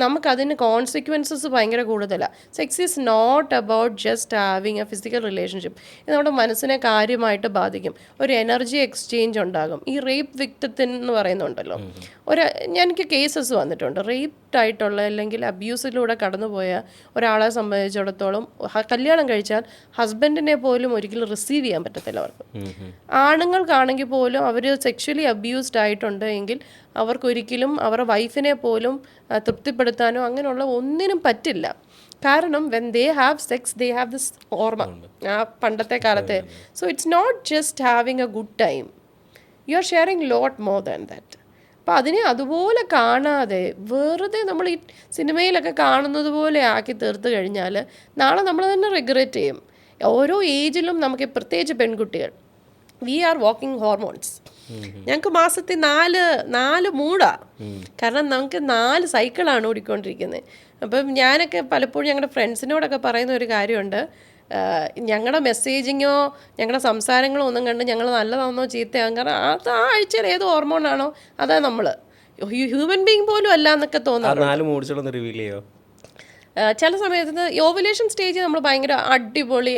നമുക്കതിന് കോൺസിക്വൻസസ് ഭയങ്കര കൂടുതലാണ്. Sex is not about just having a physical relationship. ഇത് നമ്മുടെ മനസ്സിനെ കാര്യമായിട്ട് ബാധിക്കും. ഒരു എനർജി എക്സ്ചേഞ്ച് ഉണ്ടാകും. ഈ റേപ്പ് വിക്ടിത്തിന് എന്ന് പറയുന്നുണ്ടല്ലോ, എനിക്ക് കേസസ് വന്നിട്ടുണ്ട്. റേപ്ഡ് ആയിട്ടുള്ള അല്ലെങ്കിൽ അബ്യൂസിലൂടെ കടന്നുപോയ ഒരാളെ സംബന്ധിച്ചിടത്തോളം കല്യാണം കഴിച്ചാൽ ഹസ്ബൻഡിനെ പോലും ഒരിക്കലും റിസീവ് ചെയ്യാൻ പറ്റത്തില്ല അവർക്ക്. ആണുങ്ങൾക്കാണെങ്കിൽ പോലും അവർ സെക്ഷലി അബ്യൂസ്ഡ് ആയിട്ടുണ്ട് എങ്കിൽ അവർക്കൊരിക്കലും അവരുടെ വൈഫിനെ പോലും തൃപ്തിപ്പെടുത്താനോ അങ്ങനെയുള്ള ഒന്നിനും പറ്റില്ല. കാരണം when they have sex they have this ഓർമ്മ ആ പണ്ടത്തെ കാലത്തെ. So it's not just having a good time, you are sharing lot more than that. അപ്പോൾ അതിനെ അതുപോലെ കാണാതെ വെറുതെ നമ്മൾ ഈ സിനിമയിലൊക്കെ കാണുന്നത് പോലെ ആക്കി തീർത്ത് കഴിഞ്ഞാൽ നാളെ നമ്മൾ തന്നെ റിഗ്രറ്റ് ചെയ്യും. ഓരോ ഏജിലും നമുക്ക് പ്രത്യേകിച്ച് പെൺകുട്ടികൾ വി ആർ വാക്കിംഗ് ഹോർമോൺസ്. ഞങ്ങൾക്ക് മാസത്തിൽ നാല് മൂടാ, കാരണം നമുക്ക് 4 സൈക്കിളാണ് ഓടിക്കൊണ്ടിരിക്കുന്നത്. അപ്പം ഞാനൊക്കെ പലപ്പോഴും ഞങ്ങളുടെ ഫ്രണ്ട്സിനോടൊക്കെ പറയുന്ന ഒരു കാര്യമുണ്ട്, ഞങ്ങളുടെ മെസ്സേജിങ്ങോ ഞങ്ങളുടെ സംസാരങ്ങളോ ഒന്നും കണ്ട് ഞങ്ങൾ നല്ലതാണെന്നോ ചീത്തയാകും. കാരണം അത് ആ ആഴ്ചയിൽ ഏത് ഹോർമോണാണോ അതാ നമ്മൾ ഹ്യൂമൻ ബീങ് പോലും അല്ല എന്നൊക്കെ തോന്നുന്നു. ചില സമയത്ത് ഓവുലേഷൻ സ്റ്റേജ് നമ്മൾ ഭയങ്കര അടിപൊളി,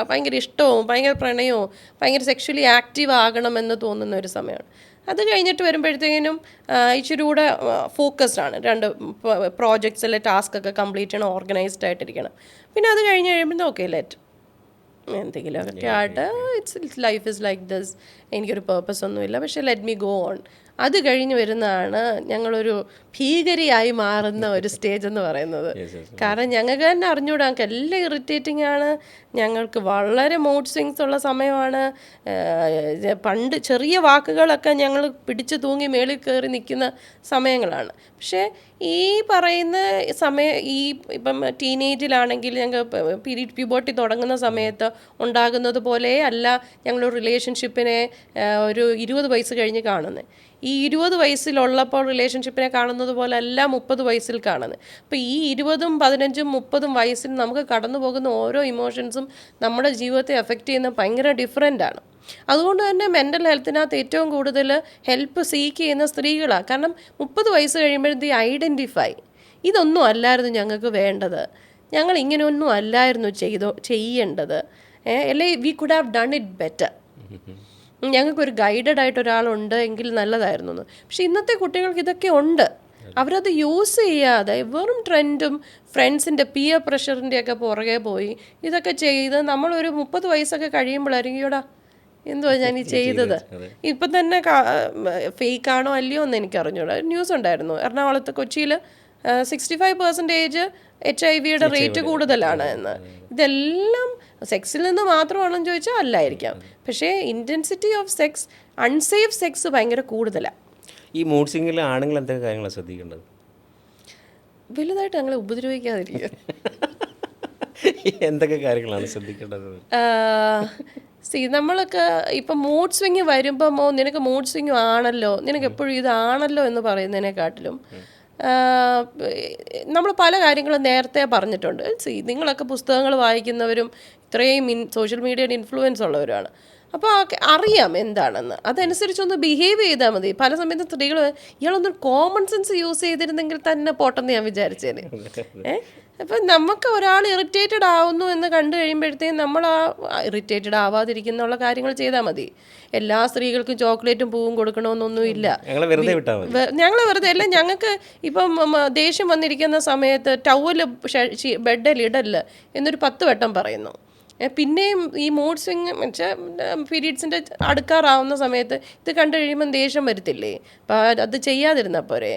ഭയങ്കര ഇഷ്ടവും ഭയങ്കര പ്രണയവും ഭയങ്കര സെക്ഷലി ആക്റ്റീവ് ആകണമെന്ന് തോന്നുന്ന ഒരു സമയമാണ്. അത് കഴിഞ്ഞിട്ട് വരുമ്പോഴത്തേക്കിനും ഇച്ചിരി കൂടെ ഫോക്കസ്ഡ് ആണ്, 2 പ്രോജക്ട്സിലെ ടാസ്കൊക്കെ കംപ്ലീറ്റ് ചെയ്യണം, ഓർഗനൈസ്ഡ് ആയിട്ടിരിക്കണം. പിന്നെ അത് കഴിഞ്ഞ് കഴിയുമ്പോൾ ഓക്കെ ലെറ്റ് എന്തെങ്കിലുമൊക്കെ ആയിട്ട് it's life is like this, എനിക്കൊരു പേർപ്പസ് ഒന്നുമില്ല, പക്ഷേ ലെറ്റ് മീ ഗോ ഓൺ. അത് കഴിഞ്ഞ് വരുന്നതാണ് ഞങ്ങളൊരു ഭീകരിയായി മാറുന്ന ഒരു സ്റ്റേജ് എന്ന് പറയുന്നത്. കാരണം ഞങ്ങൾക്ക് തന്നെ അറിഞ്ഞൂടാ, ഞങ്ങൾക്ക് എല്ലാം ഇറിറ്റേറ്റിംഗ് ആണ്, ഞങ്ങൾക്ക് വളരെ മൂഡ് സ്വിങ്സ് ഉള്ള സമയമാണ്. പണ്ട് ചെറിയ വാക്കുകളൊക്കെ ഞങ്ങൾ പിടിച്ചു തൂങ്ങി മേളിൽ കയറി നിൽക്കുന്ന സമയങ്ങളാണ്. പക്ഷേ ഈ പറയുന്ന ഇപ്പം ടീനേജിലാണെങ്കിൽ ഞങ്ങൾ പ്യൂബർട്ടി തുടങ്ങുന്ന സമയത്ത് ഉണ്ടാകുന്നത് പോലെ അല്ല ഞങ്ങളൊരു റിലേഷൻഷിപ്പിനെ ഒരു 20 വയസ്സ് കഴിഞ്ഞ് കാണുന്നത്. ഈ 20 വയസ്സിലുള്ളപ്പോൾ റിലേഷൻഷിപ്പിനെ കാണുന്നത് പോലെ അല്ല 30 വയസ്സിൽ കാണുന്നത്. അപ്പോൾ ഈ 20ഉം 15ഉം 30ഉം വയസ്സിൽ നമുക്ക് കടന്നു പോകുന്ന ഓരോ ഇമോഷൻസും നമ്മുടെ ജീവിതത്തെ എഫക്റ്റ് ചെയ്യുന്ന ഭയങ്കര ഡിഫറെൻ്റ് ആണ്. അതുകൊണ്ട് തന്നെ മെൻ്റൽ ഹെൽത്തിനകത്ത് ഏറ്റവും കൂടുതൽ ഹെൽപ്പ് സീക്ക് ചെയ്യുന്ന സ്ത്രീകളാണ്. കാരണം 30 വയസ്സ് കഴിയുമ്പോഴത്തേ ഐഡൻറ്റിഫൈ ഇതൊന്നും അല്ലായിരുന്നു ഞങ്ങൾക്ക് വേണ്ടത്, ഞങ്ങൾ ഇങ്ങനെയൊന്നും അല്ലായിരുന്നു ചെയ്യേണ്ടത്, അല്ലെങ്കിൽ we could have done it better, ഞങ്ങൾക്കൊരു ഗൈഡഡ് ആയിട്ട് ഒരാളുണ്ട് എങ്കിൽ നല്ലതായിരുന്നു എന്ന്. പക്ഷെ ഇന്നത്തെ കുട്ടികൾക്ക് ഇതൊക്കെ ഉണ്ട്, അവരത് യൂസ് ചെയ്യാതെ വെറും ട്രെൻഡും ഫ്രണ്ട്സിൻ്റെ പിയർ പ്രഷറിൻ്റെയൊക്കെ പുറകെ പോയി ഇതൊക്കെ ചെയ്ത് നമ്മളൊരു 30 വയസ്സൊക്കെ കഴിയുമ്പോഴായിരിക്കും ഇടാ എന്തുവാ ഞാൻ ഈ ചെയ്തത്. ഇപ്പം തന്നെ ഫേക്കാണോ അല്ലയോ എന്ന് എനിക്കറിഞ്ഞൂടാ. ന്യൂസ് ഉണ്ടായിരുന്നു എറണാകുളത്ത് കൊച്ചിയിൽ 65% HIV-യുടെ റേറ്റ് കൂടുതലാണ് എന്ന്. ഇതെല്ലാം സെക്സിൽ നിന്ന് മാത്രമാണെന്ന് ചോദിച്ചാൽ അല്ലായിരിക്കാം, പക്ഷേ intensity of sex unsafe sex ഭയങ്കര കൂടുതലാണ്. ഈ മൂഡ് സ്വിങ്ങിലെ ആണുങ്ങൾ എന്തൊക്കെ കാര്യങ്ങളാണ് ശ്രദ്ധിക്കേണ്ടത്? വലുതായിട്ട് ഞങ്ങളെ ഉപദ്രവിക്കാതിരിക്കുക. എന്തൊക്കെ കാര്യങ്ങളാണ് ശ്രദ്ധിക്കേണ്ടത്? നമ്മളൊക്കെ ഇപ്പം മൂഡ് സ്വിങ് വരുമ്പോൾ നിനക്ക് മൂഡ് സ്വിങ് ആണല്ലോ, നിനക്ക് എപ്പോഴും ഇതാണല്ലോ എന്ന് പറയുന്നതിനെക്കാട്ടിലും നമ്മൾ പല കാര്യങ്ങളും നേരത്തെ പറഞ്ഞിട്ടുണ്ട്. നിങ്ങളൊക്കെ പുസ്തകങ്ങൾ വായിക്കുന്നവരും ഇത്രയും സോഷ്യൽ മീഡിയയുടെ ഇൻഫ്ലുവൻസ് ഉള്ളവരാണ്. അപ്പോൾ അറിയാം എന്താണെന്ന്, അതനുസരിച്ചൊന്ന് ബിഹേവ് ചെയ്താൽ മതി. പല സമയത്തും സ്ത്രീകൾ ഇയാളൊന്നും കോമൺ സെൻസ് യൂസ് ചെയ്തിരുന്നെങ്കിൽ തന്നെ പോട്ടെന്ന് ഞാൻ വിചാരിച്ചേനെ. അപ്പം നമുക്ക് ഒരാൾ ഇറിറ്റേറ്റഡ് ആവുന്നു എന്ന് കണ്ടു കഴിയുമ്പോഴത്തേക്കും നമ്മൾ ആ ഇറിറ്റേറ്റഡ് ആവാതിരിക്കുന്നുള്ള കാര്യങ്ങൾ ചെയ്താൽ മതി. എല്ലാ സ്ത്രീകൾക്കും ചോക്ലേറ്റും പൂവും കൊടുക്കണമെന്നൊന്നുമില്ല. ഞങ്ങൾ വെറുതെ അല്ല, ഞങ്ങൾക്ക് ഇപ്പം ദേഷ്യം വന്നിരിക്കുന്ന സമയത്ത് ടവല് ബെഡിൽ ഇടല്ല എന്നൊരു 10 വട്ടം പറയുന്നു. പിന്നെയും ഈ മൂഡ് സ്വിങ് വെച്ചാൽ പീരീഡ്സിൻ്റെ അടുക്കാറാവുന്ന സമയത്ത് ഇത് കണ്ടു കഴിയുമ്പോൾ ദേഷ്യം വരത്തില്ലേ? അപ്പം അത് ചെയ്യാതിരുന്നാൽ പോരെ.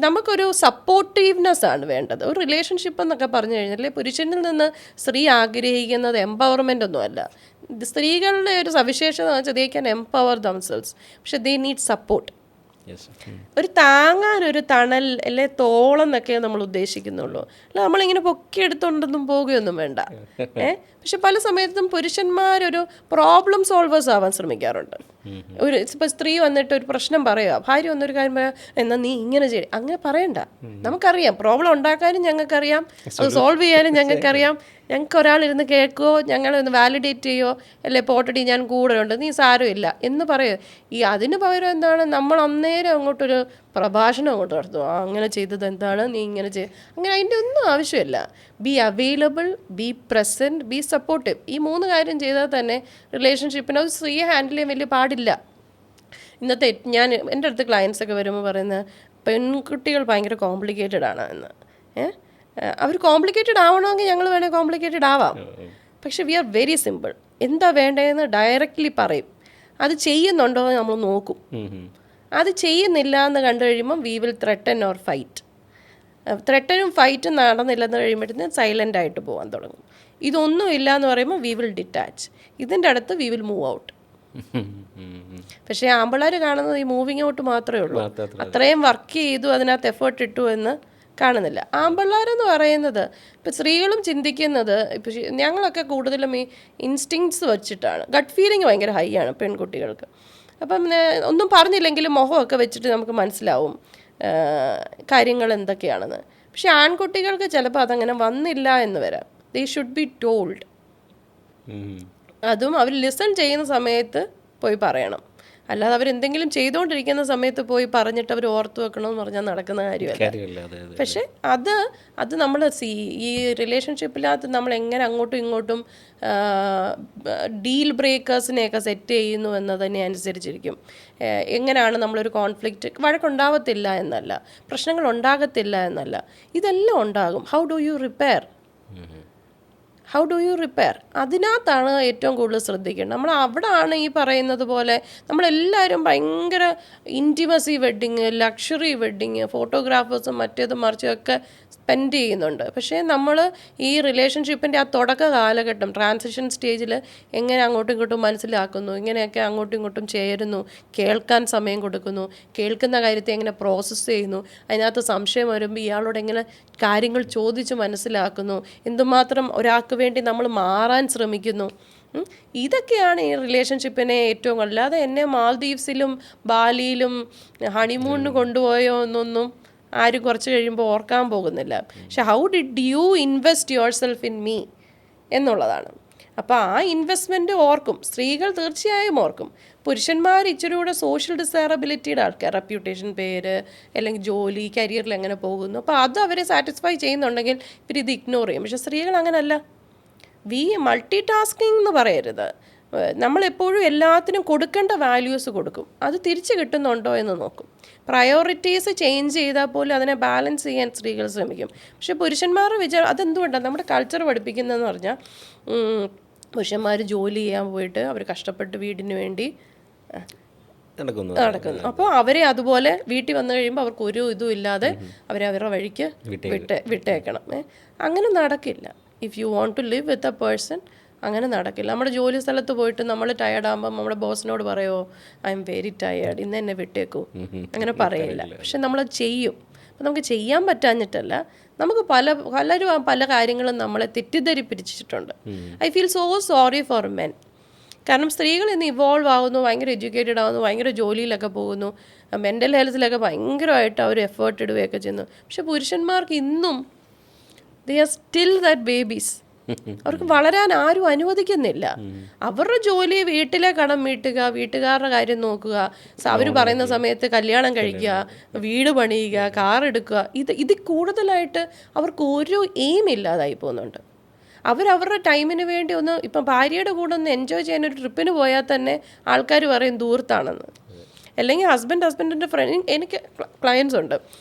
നമുക്കൊരു സപ്പോർട്ടീവ്നെസ് ആണ് വേണ്ടത്. ഒരു റിലേഷൻഷിപ്പ് എന്നൊക്കെ പറഞ്ഞു കഴിഞ്ഞാൽ പുരുഷനിൽ നിന്ന് സ്ത്രീ ആഗ്രഹിക്കുന്നത് എംപവർമെൻ്റ് ഒന്നുമല്ല. സ്ത്രീകളുടെ ഒരു സവിശേഷത എന്ന് വെച്ചാൽ ദേ ക്യാൻ എംപവർ ദംസെൽസ്, പക്ഷെ ദേ നീഡ് സപ്പോർട്ട്. ഒരു താങ്ങാനൊരു തണൽ അല്ലെ തോളെന്നൊക്കെ നമ്മൾ ഉദ്ദേശിക്കുന്നുള്ളൂ. അല്ല നമ്മളിങ്ങനെ പൊക്കിയെടുത്തോണ്ടൊന്നും പോകുകയൊന്നും വേണ്ട. പക്ഷെ പല സമയത്തും പുരുഷന്മാരൊരു പ്രോബ്ലം സോൾവേഴ്സ് ആവാൻ ശ്രമിക്കാറുണ്ട്. ഇപ്പം സ്ത്രീ വന്നിട്ട് ഒരു പ്രശ്നം പറയുക, ഭാര്യ വന്നൊരു കാര്യം പറയാം, എന്നാൽ നീ ഇങ്ങനെ ചെയ്യും, അങ്ങനെ പറയണ്ട. നമുക്കറിയാം പ്രോബ്ലം ഉണ്ടാക്കാനും ഞങ്ങൾക്കറിയാം, അത് സോൾവ് ചെയ്യാനും ഞങ്ങൾക്കറിയാം. ഞങ്ങൾക്ക് ഒരാളിരുന്ന് കേൾക്കുകയോ ഞങ്ങളൊന്ന് വാലിഡേറ്റ് ചെയ്യുകയോ അല്ലെ പോട്ടടി ഞാൻ കൂടെ ഉണ്ട്, നീ സാരമില്ല എന്ന് പറയുക. അതിന് പകരം എന്താണ്, നമ്മൾ അന്നേരം അങ്ങോട്ടൊരു പ്രഭാഷണം അങ്ങോട്ട് നടത്തും. അങ്ങനെ ചെയ്തത് എന്താണ്, നീ ഇങ്ങനെ അങ്ങനെ അതിൻ്റെ ഒന്നും ആവശ്യമില്ല. Be available, B present, B supportive. ഈ 3 കാര്യം ചെയ്താൽ തന്നെ റിലേഷൻഷിപ്പിനെ ഒരു സ്ത്രീയെ ഹാൻഡിൽ ചെയ്യാൻ വലിയ പാടില്ല. ഇന്നത്തെ ഞാൻ എൻ്റെ അടുത്ത് ക്ലയൻസൊക്കെ വരുമ്പോൾ പറയുന്നത് പെൺകുട്ടികൾ ഭയങ്കര കോംപ്ലിക്കേറ്റഡ് ആണ് എന്ന്. അവർ കോംപ്ലിക്കേറ്റഡ് ആവണമെങ്കിൽ ഞങ്ങൾ വേണേൽ കോംപ്ലിക്കേറ്റഡ് ആവാം. പക്ഷെ വി ആർ വെരി സിമ്പിൾ. എന്താ വേണ്ടതെന്ന് ഡയറക്റ്റ്ലി പറയും. അത് ചെയ്യുന്നുണ്ടോ എന്ന് നമ്മൾ നോക്കും. അത് ചെയ്യുന്നില്ല എന്ന് കണ്ടു കഴിയുമ്പം we will threaten or fight. ത്രെട്ടനും ഫൈറ്റും നടന്നില്ലെന്ന് കഴിയുമ്പോഴത്തേക്കും സൈലൻ്റ് ആയിട്ട് പോകാൻ തുടങ്ങും. ഇതൊന്നും ഇല്ല എന്ന് പറയുമ്പോൾ വി വിൽ ഡിറ്റാച്ച്. ഇതിൻ്റെ അടുത്ത് വി വിൽ മൂവ് ഔട്ട്. പക്ഷേ ആമ്പിള്ളേർ കാണുന്നത് ഈ മൂവിങ് ഔട്ട് മാത്രമേ ഉള്ളൂ. അത്രയും വർക്ക് ചെയ്തു അതിനകത്ത് എഫേർട്ട് ഇട്ടു എന്ന് കാണുന്നില്ല. ആമ്പിള്ളേരെന്ന് പറയുന്നത് ഇപ്പം സ്ത്രീകളും ചിന്തിക്കുന്നത് ഇപ്പം ഞങ്ങളൊക്കെ കൂടുതലും ഈ ഇൻസ്റ്റിങ്സ് വെച്ചിട്ടാണ്. ഗട്ട് ഫീലിംഗ് ഭയങ്കര ഹൈ ആണ് പെൺകുട്ടികൾക്ക്. അപ്പം ഒന്നും പറഞ്ഞില്ലെങ്കിലും മുഖമൊക്കെ വെച്ചിട്ട് നമുക്ക് മനസ്സിലാവും കാര്യങ്ങൾ എന്തൊക്കെയാണെന്ന്. പക്ഷെ ആൺകുട്ടികൾക്ക് ചിലപ്പോൾ അതങ്ങനെ വന്നില്ല എന്ന് വരാം. They should be told. അതും അവർ ലിസൺ ചെയ്യുന്ന സമയത്ത് പോയി പറയണം. അല്ലാതെ അവരെന്തെങ്കിലും ചെയ്തുകൊണ്ടിരിക്കുന്ന സമയത്ത് പോയി പറഞ്ഞിട്ട് അവർ ഓർത്തു വെക്കണമെന്ന് പറഞ്ഞാൽ നടക്കുന്ന കാര്യമല്ല. പക്ഷെ അത് നമ്മൾ ഈ റിലേഷൻഷിപ്പിനകത്ത് നമ്മൾ എങ്ങനെ അങ്ങോട്ടും ഇങ്ങോട്ടും ഡീൽ ബ്രേക്കേഴ്സിനെയൊക്കെ സെറ്റ് ചെയ്യുന്നു എന്നതിനെ അനുസരിച്ചിരിക്കും. എങ്ങനെയാണ് നമ്മളൊരു കോൺഫ്ലിക്റ്റ്, വഴക്കുണ്ടാവത്തില്ല എന്നല്ല, പ്രശ്നങ്ങൾ ഉണ്ടാകത്തില്ല എന്നല്ല, ഇതെല്ലാം ഉണ്ടാകും. How do you repair? അതിനകത്താണ് ഏറ്റവും കൂടുതൽ ശ്രദ്ധിക്കേണ്ടത്. നമ്മൾ അവിടെയാണ് ഈ പറയുന്നത് പോലെ നമ്മളെല്ലാവരും ഭയങ്കര ഇൻറ്റിമസി വെഡ്ഡിങ്, ലക്ഷറി വെഡ്ഡിങ്, ഫോട്ടോഗ്രാഫേഴ്സും മറ്റേതും മറിച്ചും ഒക്കെ സ്പെൻഡ് ചെയ്യുന്നുണ്ട്. പക്ഷേ നമ്മൾ ഈ റിലേഷൻഷിപ്പിൻ്റെ ആ തുടക്ക കാലഘട്ടം, ട്രാൻസിഷൻ സ്റ്റേജിൽ എങ്ങനെ അങ്ങോട്ടും ഇങ്ങോട്ടും മനസ്സിലാക്കുന്നു, ഇങ്ങനെയൊക്കെ അങ്ങോട്ടും ഇങ്ങോട്ടും ചേരുന്നു, കേൾക്കാൻ സമയം കൊടുക്കുന്നു, കേൾക്കുന്ന കാര്യത്തെ എങ്ങനെ പ്രോസസ്സ് ചെയ്യുന്നു, അതിനകത്ത് സംശയം വരുമ്പോൾ ഇയാളോട് എങ്ങനെ കാര്യങ്ങൾ ചോദിച്ച് മനസ്സിലാക്കുന്നു, എന്തുമാത്രം ഒരാൾക്ക് വേണ്ടി നമ്മൾ മാറാൻ ശ്രമിക്കുന്നു. ഇതൊക്കെയാണ് ഈ റിലേഷൻഷിപ്പിനെ ഏറ്റവും. അല്ലാതെ എന്നെ മാൽദീവ്സിലും ബാലിയിലും ഹണിമൂണിന് കൊണ്ടുപോയോ എന്നൊന്നും ആരും കുറച്ച് കഴിയുമ്പോൾ ഓർക്കാൻ പോകുന്നില്ല. പക്ഷെ how did you invest your self in me എന്നുള്ളതാണ്. അപ്പോൾ ആ ഇൻവെസ്റ്റ്മെൻറ്റ് ഓർക്കും സ്ത്രീകൾ, തീർച്ചയായും ഓർക്കും. പുരുഷന്മാർ ഇച്ചിരി കൂടെ സോഷ്യൽ ഡിസൈറബിലിറ്റിയുടെ ആൾക്കാർ, റെപ്യൂട്ടേഷൻ, പേര്, അല്ലെങ്കിൽ ജോലി, കരിയറിൽ എങ്ങനെ പോകുന്നു, അപ്പോൾ അത് അവരെ സാറ്റിസ്ഫൈ ചെയ്യുന്നുണ്ടെങ്കിൽ ഇവരിത് ഇഗ്നോർ ചെയ്യും. പക്ഷേ സ്ത്രീകൾ അങ്ങനല്ല. മൾട്ടി ടാസ്കിങ് എന്ന് പറയരുത്. നമ്മളെപ്പോഴും എല്ലാത്തിനും കൊടുക്കേണ്ട വാല്യൂസ് കൊടുക്കും, അത് തിരിച്ച് കിട്ടുന്നുണ്ടോ എന്ന് നോക്കും. പ്രയോറിറ്റീസ് ചേഞ്ച് ചെയ്താൽ പോലും അതിനെ ബാലൻസ് ചെയ്യാൻ സ്ത്രീകൾ ശ്രമിക്കും. പക്ഷെ പുരുഷന്മാർ അതെന്തുകൊണ്ടാണ് നമ്മുടെ കൾച്ചർ പഠിപ്പിക്കുന്നതെന്ന് പറഞ്ഞാൽ, പുരുഷന്മാർ ജോലി ചെയ്യാൻ പോയിട്ട് അവർ കഷ്ടപ്പെട്ട് വീടിന് വേണ്ടി നടക്കുന്നു. അപ്പോൾ അവരെ അതുപോലെ വീട്ടിൽ വന്നു കഴിയുമ്പോൾ അവർക്ക് ഒരു ഇതും ഇല്ലാതെ അവരെ അവരുടെ വഴിക്ക് വിട്ടേക്കണം. അങ്ങനെ നടക്കില്ല. If you want to live with a person, അങ്ങനെ നടക്കില്ല. നമ്മുടെ ജോലി സ്ഥലത്ത് പോയിട്ട് നമ്മൾ ടയേർഡാകുമ്പം നമ്മുടെ ബോസിനോട് പറയുമോ, ഐ എം വെരി ടയേർഡ്, ഇന്ന് എന്നെ വിട്ടേക്കൂ, അങ്ങനെ പറയില്ല. പക്ഷെ നമ്മളത് ചെയ്യും. അപ്പം നമുക്ക് ചെയ്യാൻ പറ്റാഞ്ഞിട്ടല്ല, നമുക്ക് പലരും പല കാര്യങ്ങളും നമ്മളെ തെറ്റിദ്ധരിപ്പിച്ചിട്ടുണ്ട്. I feel so sorry for men. കാരണം സ്ത്രീകൾ ഇന്ന് ഇവോൾവ് ആകുന്നു, ഭയങ്കര എഡ്യൂക്കേറ്റഡ് ആകുന്നു, ഭയങ്കര ജോലിയിലൊക്കെ പോകുന്നു, മെൻ്റൽ ഹെൽത്തിലൊക്കെ ഭയങ്കരമായിട്ട് അവർ എഫേർട്ട് ഇടുകയൊക്കെ ചെയ്യുന്നു. പക്ഷെ പുരുഷന്മാർക്ക് ഇന്നും they are still that babies. അവർക്ക് വളരാൻ ആരും അനുവദിക്കുന്നില്ല. അവരുടെ ജോലി വീട്ടിലെ കടം വീട്ടുക, വീട്ടുകാരുടെ കാര്യം നോക്കുക, അവർ പറയുന്ന സമയത്ത് കല്യാണം കഴിക്കുക, വീട് പണിയുക, കാർ എടുക്കുക, ഇത് കൂടുതലായിട്ട് അവർക്ക് ഒരു എയിം ഇല്ലാതായി പോകുന്നുണ്ട്. അവരവരുടെ ടൈമിന് വേണ്ടി ഒന്ന് ഇപ്പം ഭാര്യയുടെ കൂടെ ഒന്ന് എൻജോയ് ചെയ്യാൻ ഒരു ട്രിപ്പിന് പോയാൽ തന്നെ ആൾക്കാർ പറയും ദൂരത്താണെന്ന്. അല്ലെങ്കിൽ ഹസ്ബൻഡിൻ്റെ ഫ്രണ്ട്, എനിക്ക് ക്ലയൻസ് ഉണ്ട്,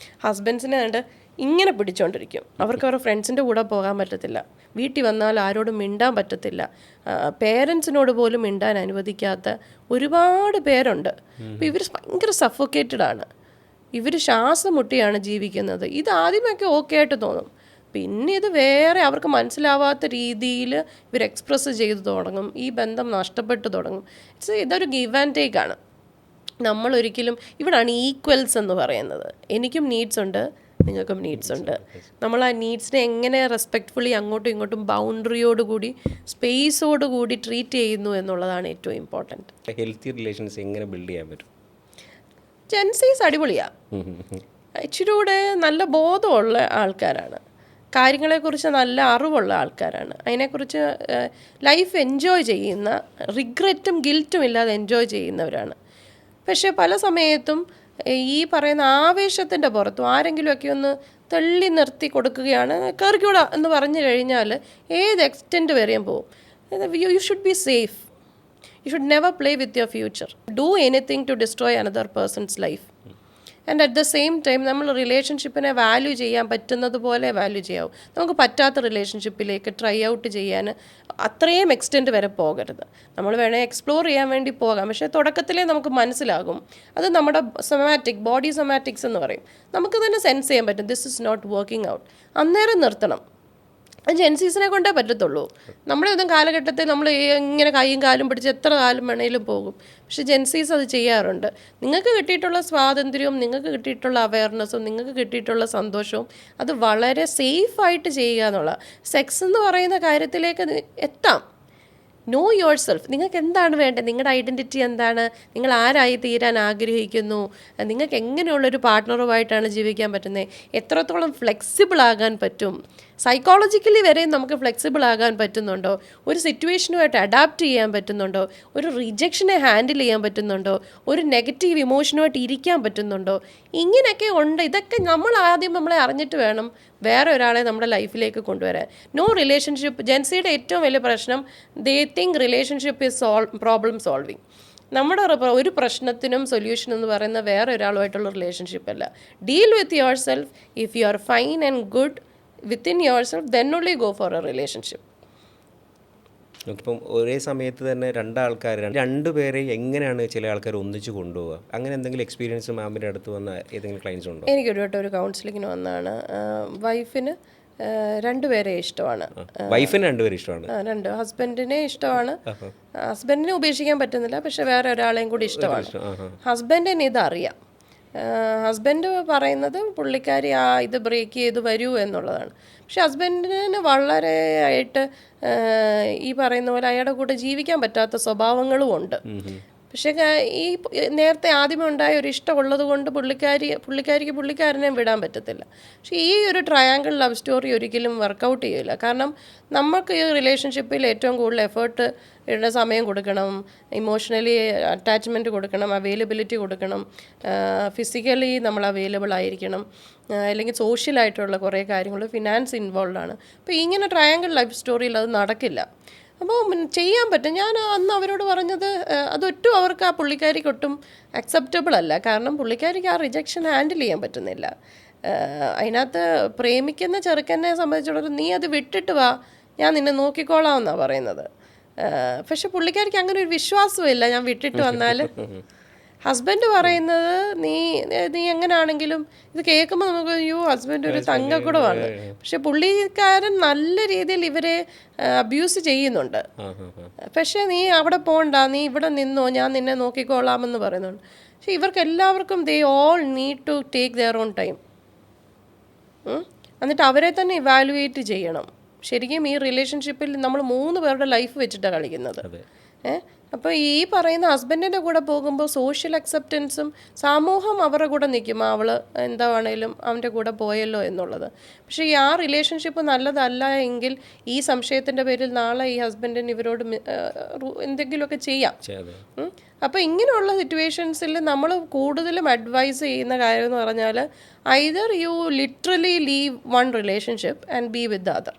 ഹസ്ബൻഡ്സിനെ കണ്ട് ഇങ്ങനെ പിടിച്ചോണ്ടിരിക്കും. അവർക്ക് അവരുടെ ഫ്രണ്ട്സിൻ്റെ കൂടെ പോകാൻ പറ്റത്തില്ല, വീട്ടിൽ വന്നാൽ ആരോടും മിണ്ടാൻ പറ്റത്തില്ല, പേരൻസിനോട് പോലും മിണ്ടാൻ അനുവദിക്കാത്ത ഒരുപാട് പേരുണ്ട്. അപ്പോൾ ഇവർ ഭയങ്കര സഫോക്കേറ്റഡ് ആണ്, ഇവർ ശ്വാസം മുട്ടിയാണ് ജീവിക്കുന്നത്. ഇത് ആദ്യമൊക്കെ ഓക്കെ ആയിട്ട് തോന്നും, പിന്നെ ഇത് വേറെ അവർക്ക് മനസ്സിലാവാത്ത രീതിയിൽ ഇവർ എക്സ്പ്രസ് ചെയ്തു തുടങ്ങും, ഈ ബന്ധം നഷ്ടപ്പെട്ടു തുടങ്ങും. ഇതൊരു ഗിവ് ആൻഡ് ടേക്ക് ആണ്. നമ്മളൊരിക്കലും ഇവിടാണ് ഈക്വൽസ് എന്ന് പറയുന്നത്. എനിക്കും നീഡ്സ് ഉണ്ട്, നിങ്ങൾക്കും നീഡ്സ് ഉണ്ട്. നമ്മൾ ആ നീഡ്സിനെ എങ്ങനെ റെസ്പെക്റ്റ്ഫുള്ളി അങ്ങോട്ടും ഇങ്ങോട്ടും ബൗണ്ടറിയോടുകൂടി സ്പേസോടുകൂടി ട്രീറ്റ് ചെയ്യുന്നു എന്നുള്ളതാണ് ഏറ്റവും ഇമ്പോർട്ടൻറ്റ്. ഹെൽത്തി റിലേഷൻസ് എങ്ങനെ ബിൽഡ് ചെയ്യാൻ പറ്റും? ജെൻസീസ് അടിപൊളിയാണ്, ഇച്ചിരി കൂടെ നല്ല ബോധമുള്ള ആൾക്കാരാണ്, കാര്യങ്ങളെക്കുറിച്ച് നല്ല അറിവുള്ള ആൾക്കാരാണ്, അതിനെക്കുറിച്ച് ലൈഫ് എൻജോയ് ചെയ്യുന്ന, റിഗ്രറ്റും ഗിൽറ്റും ഇല്ലാതെ എൻജോയ് ചെയ്യുന്നവരാണ്. പക്ഷേ പല സമയത്തും ഈ പറയുന്ന ആവേശത്തിൻ്റെ പുറത്തും ആരെങ്കിലുമൊക്കെ ഒന്ന് തള്ളി നിർത്തി കൊടുക്കുകയാണ്, കയറിക്കൂടാ എന്ന് പറഞ്ഞു കഴിഞ്ഞാൽ ഏത് എക്സ്റ്റെൻറ്റ് വരെയും പോകും. You should be safe, you should never play with your future, do anything to destroy another person's life. And at the same time നമ്മൾ റിലേഷൻഷിപ്പിനെ വാല്യൂ ചെയ്യാൻ പറ്റുന്നത് പോലെ വാല്യൂ ചെയ്യാവും. നമുക്ക് പറ്റാത്ത റിലേഷൻഷിപ്പിലേക്ക് ട്രൈ ഔട്ട് ചെയ്യാൻ അത്രയും എക്സ്റ്റെൻറ്റ് വരെ പോകരുത്. നമ്മൾ വേണേൽ എക്സ്പ്ലോർ ചെയ്യാൻ വേണ്ടി പോകാം, പക്ഷേ തുടക്കത്തിലേ നമുക്ക് മനസ്സിലാകും, അത് നമ്മുടെ ബോഡി സൊമാറ്റിക്സ് എന്ന് പറയും, നമുക്ക് തന്നെ സെൻസ് ചെയ്യാൻ പറ്റും this is not working out. അന്നേരം നിർത്തണം. അത് ജെൻസീസിനെ കൊണ്ടേ പറ്റത്തുള്ളൂ. നമ്മുടെ ഒന്നും കാലഘട്ടത്തിൽ നമ്മൾ ഇങ്ങനെ കൈയും കാലും പിടിച്ച് എത്ര കാലം വേണേലും പോകും, പക്ഷെ ജെൻസീസ് അത് ചെയ്യാറുണ്ട്. നിങ്ങൾക്ക് കിട്ടിയിട്ടുള്ള സ്വാതന്ത്ര്യവും നിങ്ങൾക്ക് കിട്ടിയിട്ടുള്ള അവയർനെസ്സും നിങ്ങൾക്ക് കിട്ടിയിട്ടുള്ള സന്തോഷവും അത് വളരെ സേഫായിട്ട് ചെയ്യുക എന്നുള്ള, സെക്സ് എന്ന് പറയുന്ന കാര്യത്തിലേക്ക് എത്താം. No your self. നിങ്ങൾക്ക് എന്താണ് വേണ്ടത്, നിങ്ങളുടെ ഐഡൻറ്റിറ്റി എന്താണ്, നിങ്ങൾ ആരായി തീരാൻ ആഗ്രഹിക്കുന്നു, നിങ്ങൾക്ക് എങ്ങനെയുള്ളൊരു പാർട്ട്ണറുമായിട്ടാണ് ജീവിക്കാൻ പറ്റുന്നത്, എത്രത്തോളം ഫ്ലെക്സിബിൾ ആകാൻ പറ്റും, സൈക്കോളജിക്കലി വരെയും നമുക്ക് ഫ്ലെക്സിബിൾ ആകാൻ പറ്റുന്നുണ്ടോ, ഒരു സിറ്റുവേഷനുമായിട്ട് അഡാപ്റ്റ് ചെയ്യാൻ പറ്റുന്നുണ്ടോ, ഒരു റിജക്ഷനെ ഹാൻഡിൽ ചെയ്യാൻ പറ്റുന്നുണ്ടോ, ഒരു നെഗറ്റീവ് ഇമോഷനുമായിട്ട് ഇരിക്കാൻ പറ്റുന്നുണ്ടോ, ഇങ്ങനെയൊക്കെ ഉണ്ട്. ഇതൊക്കെ നമ്മൾ ആദ്യം നമ്മളെ അറിഞ്ഞിട്ട് വേണം വേറെ ഒരാളെ നമ്മുടെ ലൈഫിലേക്ക് കൊണ്ടുവരാൻ. No relationship. ജെൻസിയുടെ ഏറ്റവും വലിയ പ്രശ്നം they think relationship is problem solving. നമ്മുടെ ഒരു പ്രശ്നത്തിനും സൊല്യൂഷൻ എന്ന് പറയുന്ന വേറെ ഒരാളുമായിട്ടുള്ള റിലേഷൻഷിപ്പ് അല്ല. Deal with your self. If you R fine and good within your self, then only go for A relationship. ഇപ്പം ഒരേ സമയത്ത് തന്നെ രണ്ടുപേരെ എങ്ങനെയാണ് ചില ആൾക്കാർ ഒന്നിച്ച് കൊണ്ടുപോകുക? അങ്ങനെ എന്തെങ്കിലും എക്സ്പീരിയൻസ് മാമിൻ്റെ അടുത്ത് വന്ന ഏതെങ്കിലും ക്ലയൻസ് ഉണ്ടോ? എനിക്കൊരു വട്ടം ഒരു കൗൺസിലിങ്ങിന് വന്നതാണ്. വൈഫിന് രണ്ടുപേരെ ഇഷ്ടമാണ്. വൈഫിന് രണ്ടുപേരെ ഇഷ്ടമാണ്. ഹസ്ബൻഡിനെ ഇഷ്ടമാണ്. ഹസ്ബൻഡിനെ ഉപേക്ഷിക്കാൻ പറ്റുന്നില്ല, പക്ഷെ വേറെ ഒരാളെയും കൂടി ഇഷ്ടമാണ്. ഹസ്ബൻഡിന് ഇതറിയാം. ഹസ്ബൻഡ് പറയുന്നത് പുള്ളിക്കാരി ഇത് ബ്രേക്ക് ചെയ്ത് വരൂ എന്നുള്ളതാണ്. പക്ഷെ ഹസ്ബൻഡിന് വളരെ ആയിട്ട് ഈ പറയുന്ന പോലെ അയാളുടെ കൂടെ ജീവിക്കാൻ പറ്റാത്ത സ്വഭാവങ്ങളും ഉണ്ട്. പക്ഷേ ഈ നേരത്തെ ആദ്യമേ ഉണ്ടായ ഒരു ഇഷ്ടമുള്ളത് കൊണ്ട് പുള്ളിക്കാരിക്ക് പുള്ളിക്കാരനെ വിടാൻ പറ്റത്തില്ല. പക്ഷേ ഈ ഒരു ട്രയാങ്കിൾ ലവ് സ്റ്റോറി ഒരിക്കലും വർക്കൗട്ട് ചെയ്യില്ല. കാരണം നമുക്ക് ഈ റിലേഷൻഷിപ്പിൽ ഏറ്റവും കൂടുതൽ എഫേർട്ട് ഇടുന്ന സമയം കൊടുക്കണം, ഇമോഷണലി അറ്റാച്ച്മെൻറ്റ് കൊടുക്കണം, അവൈലബിലിറ്റി കൊടുക്കണം, ഫിസിക്കലി നമ്മൾ അവൈലബിൾ ആയിരിക്കണം, അല്ലെങ്കിൽ സോഷ്യലായിട്ടുള്ള കുറേ കാര്യങ്ങൾ, ഫിനാൻസ് ഇൻവോൾവ് ആണ്. അപ്പോൾ ഇങ്ങനെ ട്രയാങ്കിൾ ലൈഫ് സ്റ്റോറിയിൽ അത് നടക്കില്ല. അപ്പോൾ ചെയ്യാൻ പറ്റും. ഞാൻ അന്ന് അവരോട് പറഞ്ഞത് അതൊട്ടും അവർക്ക് ആ പുള്ളിക്കാരിക്ക് ഒട്ടും അക്സെപ്റ്റബിൾ അല്ല. കാരണം പുള്ളിക്കാരിക്ക് ആ റിജക്ഷൻ ഹാൻഡിൽ ചെയ്യാൻ പറ്റുന്നില്ല. അതിനകത്ത് പ്രേമിക്കുന്ന ചെറുക്കനെ സംബന്ധിച്ചിടത്തോളം നീ അത് വിട്ടിട്ട് വാ, ഞാൻ നിന്നെ നോക്കിക്കോളാം എന്നാണ് പറയുന്നത്. പക്ഷെ പുള്ളിക്കാരിക്ക് അങ്ങനെ ഒരു വിശ്വാസമില്ല ഞാൻ വിട്ടിട്ട് വന്നാൽ. ഹസ്ബൻഡ് പറയുന്നത് നീ എങ്ങനെയാണെങ്കിലും ഇത് കേൾക്കുമ്പോൾ നമുക്ക് ഹസ്ബൻഡ് ഒരു തങ്കക്കുടമാണ്. പക്ഷെ പുള്ളിക്കാരൻ നല്ല രീതിയിൽ ഇവരെ അബ്യൂസ് ചെയ്യുന്നുണ്ട്. പക്ഷെ നീ അവിടെ പോകണ്ട, നീ ഇവിടെ നിന്നോ, ഞാൻ നിന്നെ നോക്കിക്കോളാമെന്ന് പറയുന്നുണ്ട്. പക്ഷെ ഇവർക്ക് എല്ലാവർക്കും they all need to take their own time. എന്നിട്ട് അവരെ തന്നെ ഇവാലുവേറ്റ് ചെയ്യണം. ശരിക്കും ഈ റിലേഷൻഷിപ്പിൽ നമ്മൾ 3 പേരുടെ ലൈഫ് വെച്ചിട്ടാണ് കളിക്കുന്നത്. അപ്പോൾ ഈ പറയുന്ന ഹസ്ബൻഡിൻ്റെ കൂടെ പോകുമ്പോൾ സോഷ്യൽ അക്സെപ്റ്റൻസും സമൂഹം അവരുടെ കൂടെ നിൽക്കും, അവൾ എന്താണേലും അവൻ്റെ കൂടെ പോയല്ലോ എന്നുള്ളത്. പക്ഷേ ഈ ആ റിലേഷൻഷിപ്പ് നല്ലതല്ല എങ്കിൽ ഈ സംശയത്തിൻ്റെ പേരിൽ നാളെ ഈ ഹസ്ബൻഡിന് ഇവരോട് എന്തെങ്കിലുമൊക്കെ ചെയ്യാം. അപ്പോൾ ഇങ്ങനെയുള്ള സിറ്റുവേഷൻസിൽ നമ്മൾ കൂടുതലും അഡ്വൈസ് ചെയ്യുന്ന കാര്യം എന്ന് പറഞ്ഞാൽ either U literally leave one relationship and B with the other.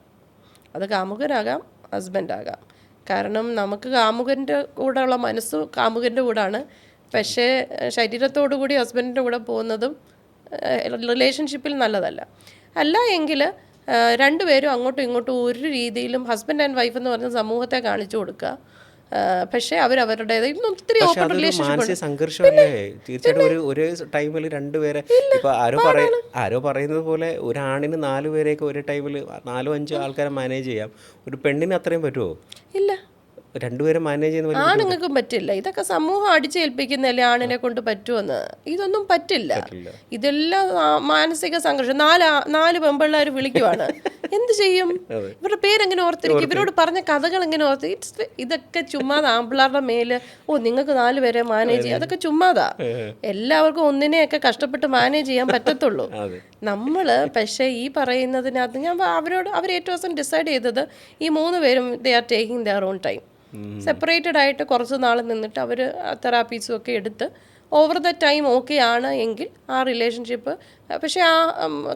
അത് കാമുകനാകാം, ഹസ്ബൻഡാകാം. കാരണം നമുക്ക് കാമുകൻ്റെ കൂടെയുള്ള മനസ്സ് കാമുകൻ്റെ കൂടാണ്, പക്ഷേ ശരീരത്തോടു കൂടി ഹസ്ബൻഡിൻ്റെ കൂടെ പോകുന്നതും റിലേഷൻഷിപ്പിൽ നല്ലതല്ല. അല്ല എങ്കിൽ രണ്ടുപേരും അങ്ങോട്ടും ഇങ്ങോട്ടും ഒരു രീതിയിലും ഹസ്ബൻഡ് ആൻഡ് വൈഫ് എന്ന് പറഞ്ഞ സമൂഹത്തെ കാണിച്ചു കൊടുക്കുക. പക്ഷേ അവരവരുടേത് ഒത്തിരി ഓപ്പൺ റിലേഷൻഷിപ്പ് സംഘർഷമല്ലേ തീർച്ചയായിട്ടും. ഒരു ടൈമിൽ രണ്ടുപേരെ ഇപ്പൊ ആരോ പറയുന്നത് പോലെ ഒരാണിന് 4 പേരെയൊക്കെ ഒരു ടൈമിൽ 4-5 ആൾക്കാരെ മാനേജ് ചെയ്യാം. ഒരു പെണ്ണിന് അത്രയും പറ്റുമോ? ഇല്ല, രണ്ടുപേരെ മാനേജ് ചെയ്യുന്ന ആണുങ്ങൾക്കും പറ്റില്ല. ഇതൊക്കെ സമൂഹം അടിച്ചേൽപ്പിക്കുന്നല്ലേ ആണിനെ കൊണ്ട് പറ്റുമെന്ന്. ഇതൊന്നും പറ്റില്ല. ഇതെല്ലാം മാനസിക സംഘർഷം. 4 പെമ്പിള്ളേർ വിളിക്കുവാണ്, എന്ത് ചെയ്യും? ഇവരുടെ പേരെങ്ങനെ ഓർത്തിരിക്കും? ഇവരോട് പറഞ്ഞ കഥകൾ എങ്ങനെ ഓർത്ത്? ഇതൊക്കെ ചുമ്മാതാ. ആമ്പിള്ളാരുടെ മേല് നിങ്ങൾക്ക് 4 പേരെ മാനേജ് ചെയ്യാം, അതൊക്കെ ചുമ്മാതാ. എല്ലാവർക്കും ഒന്നിനെയൊക്കെ കഷ്ടപ്പെട്ട് മാനേജ് ചെയ്യാൻ പറ്റത്തുള്ളൂ. നമ്മൾ പക്ഷേ ഈ പറയുന്നതിനകത്ത് ഞാൻ അവർ ഏറ്റവും ദിവസം ഡിസൈഡ് ചെയ്തത് ഈ 3 പേരും they are taking there own time. Separated ആയിട്ട് കുറച്ച് നാൾ നിന്നിട്ട് അവർ തെറാപ്പീസും ഒക്കെ എടുത്ത് ഓവർ ദ ടൈം ഓക്കെ ആണ് എങ്കിൽ ആ റിലേഷൻഷിപ്പ്. പക്ഷേ ആ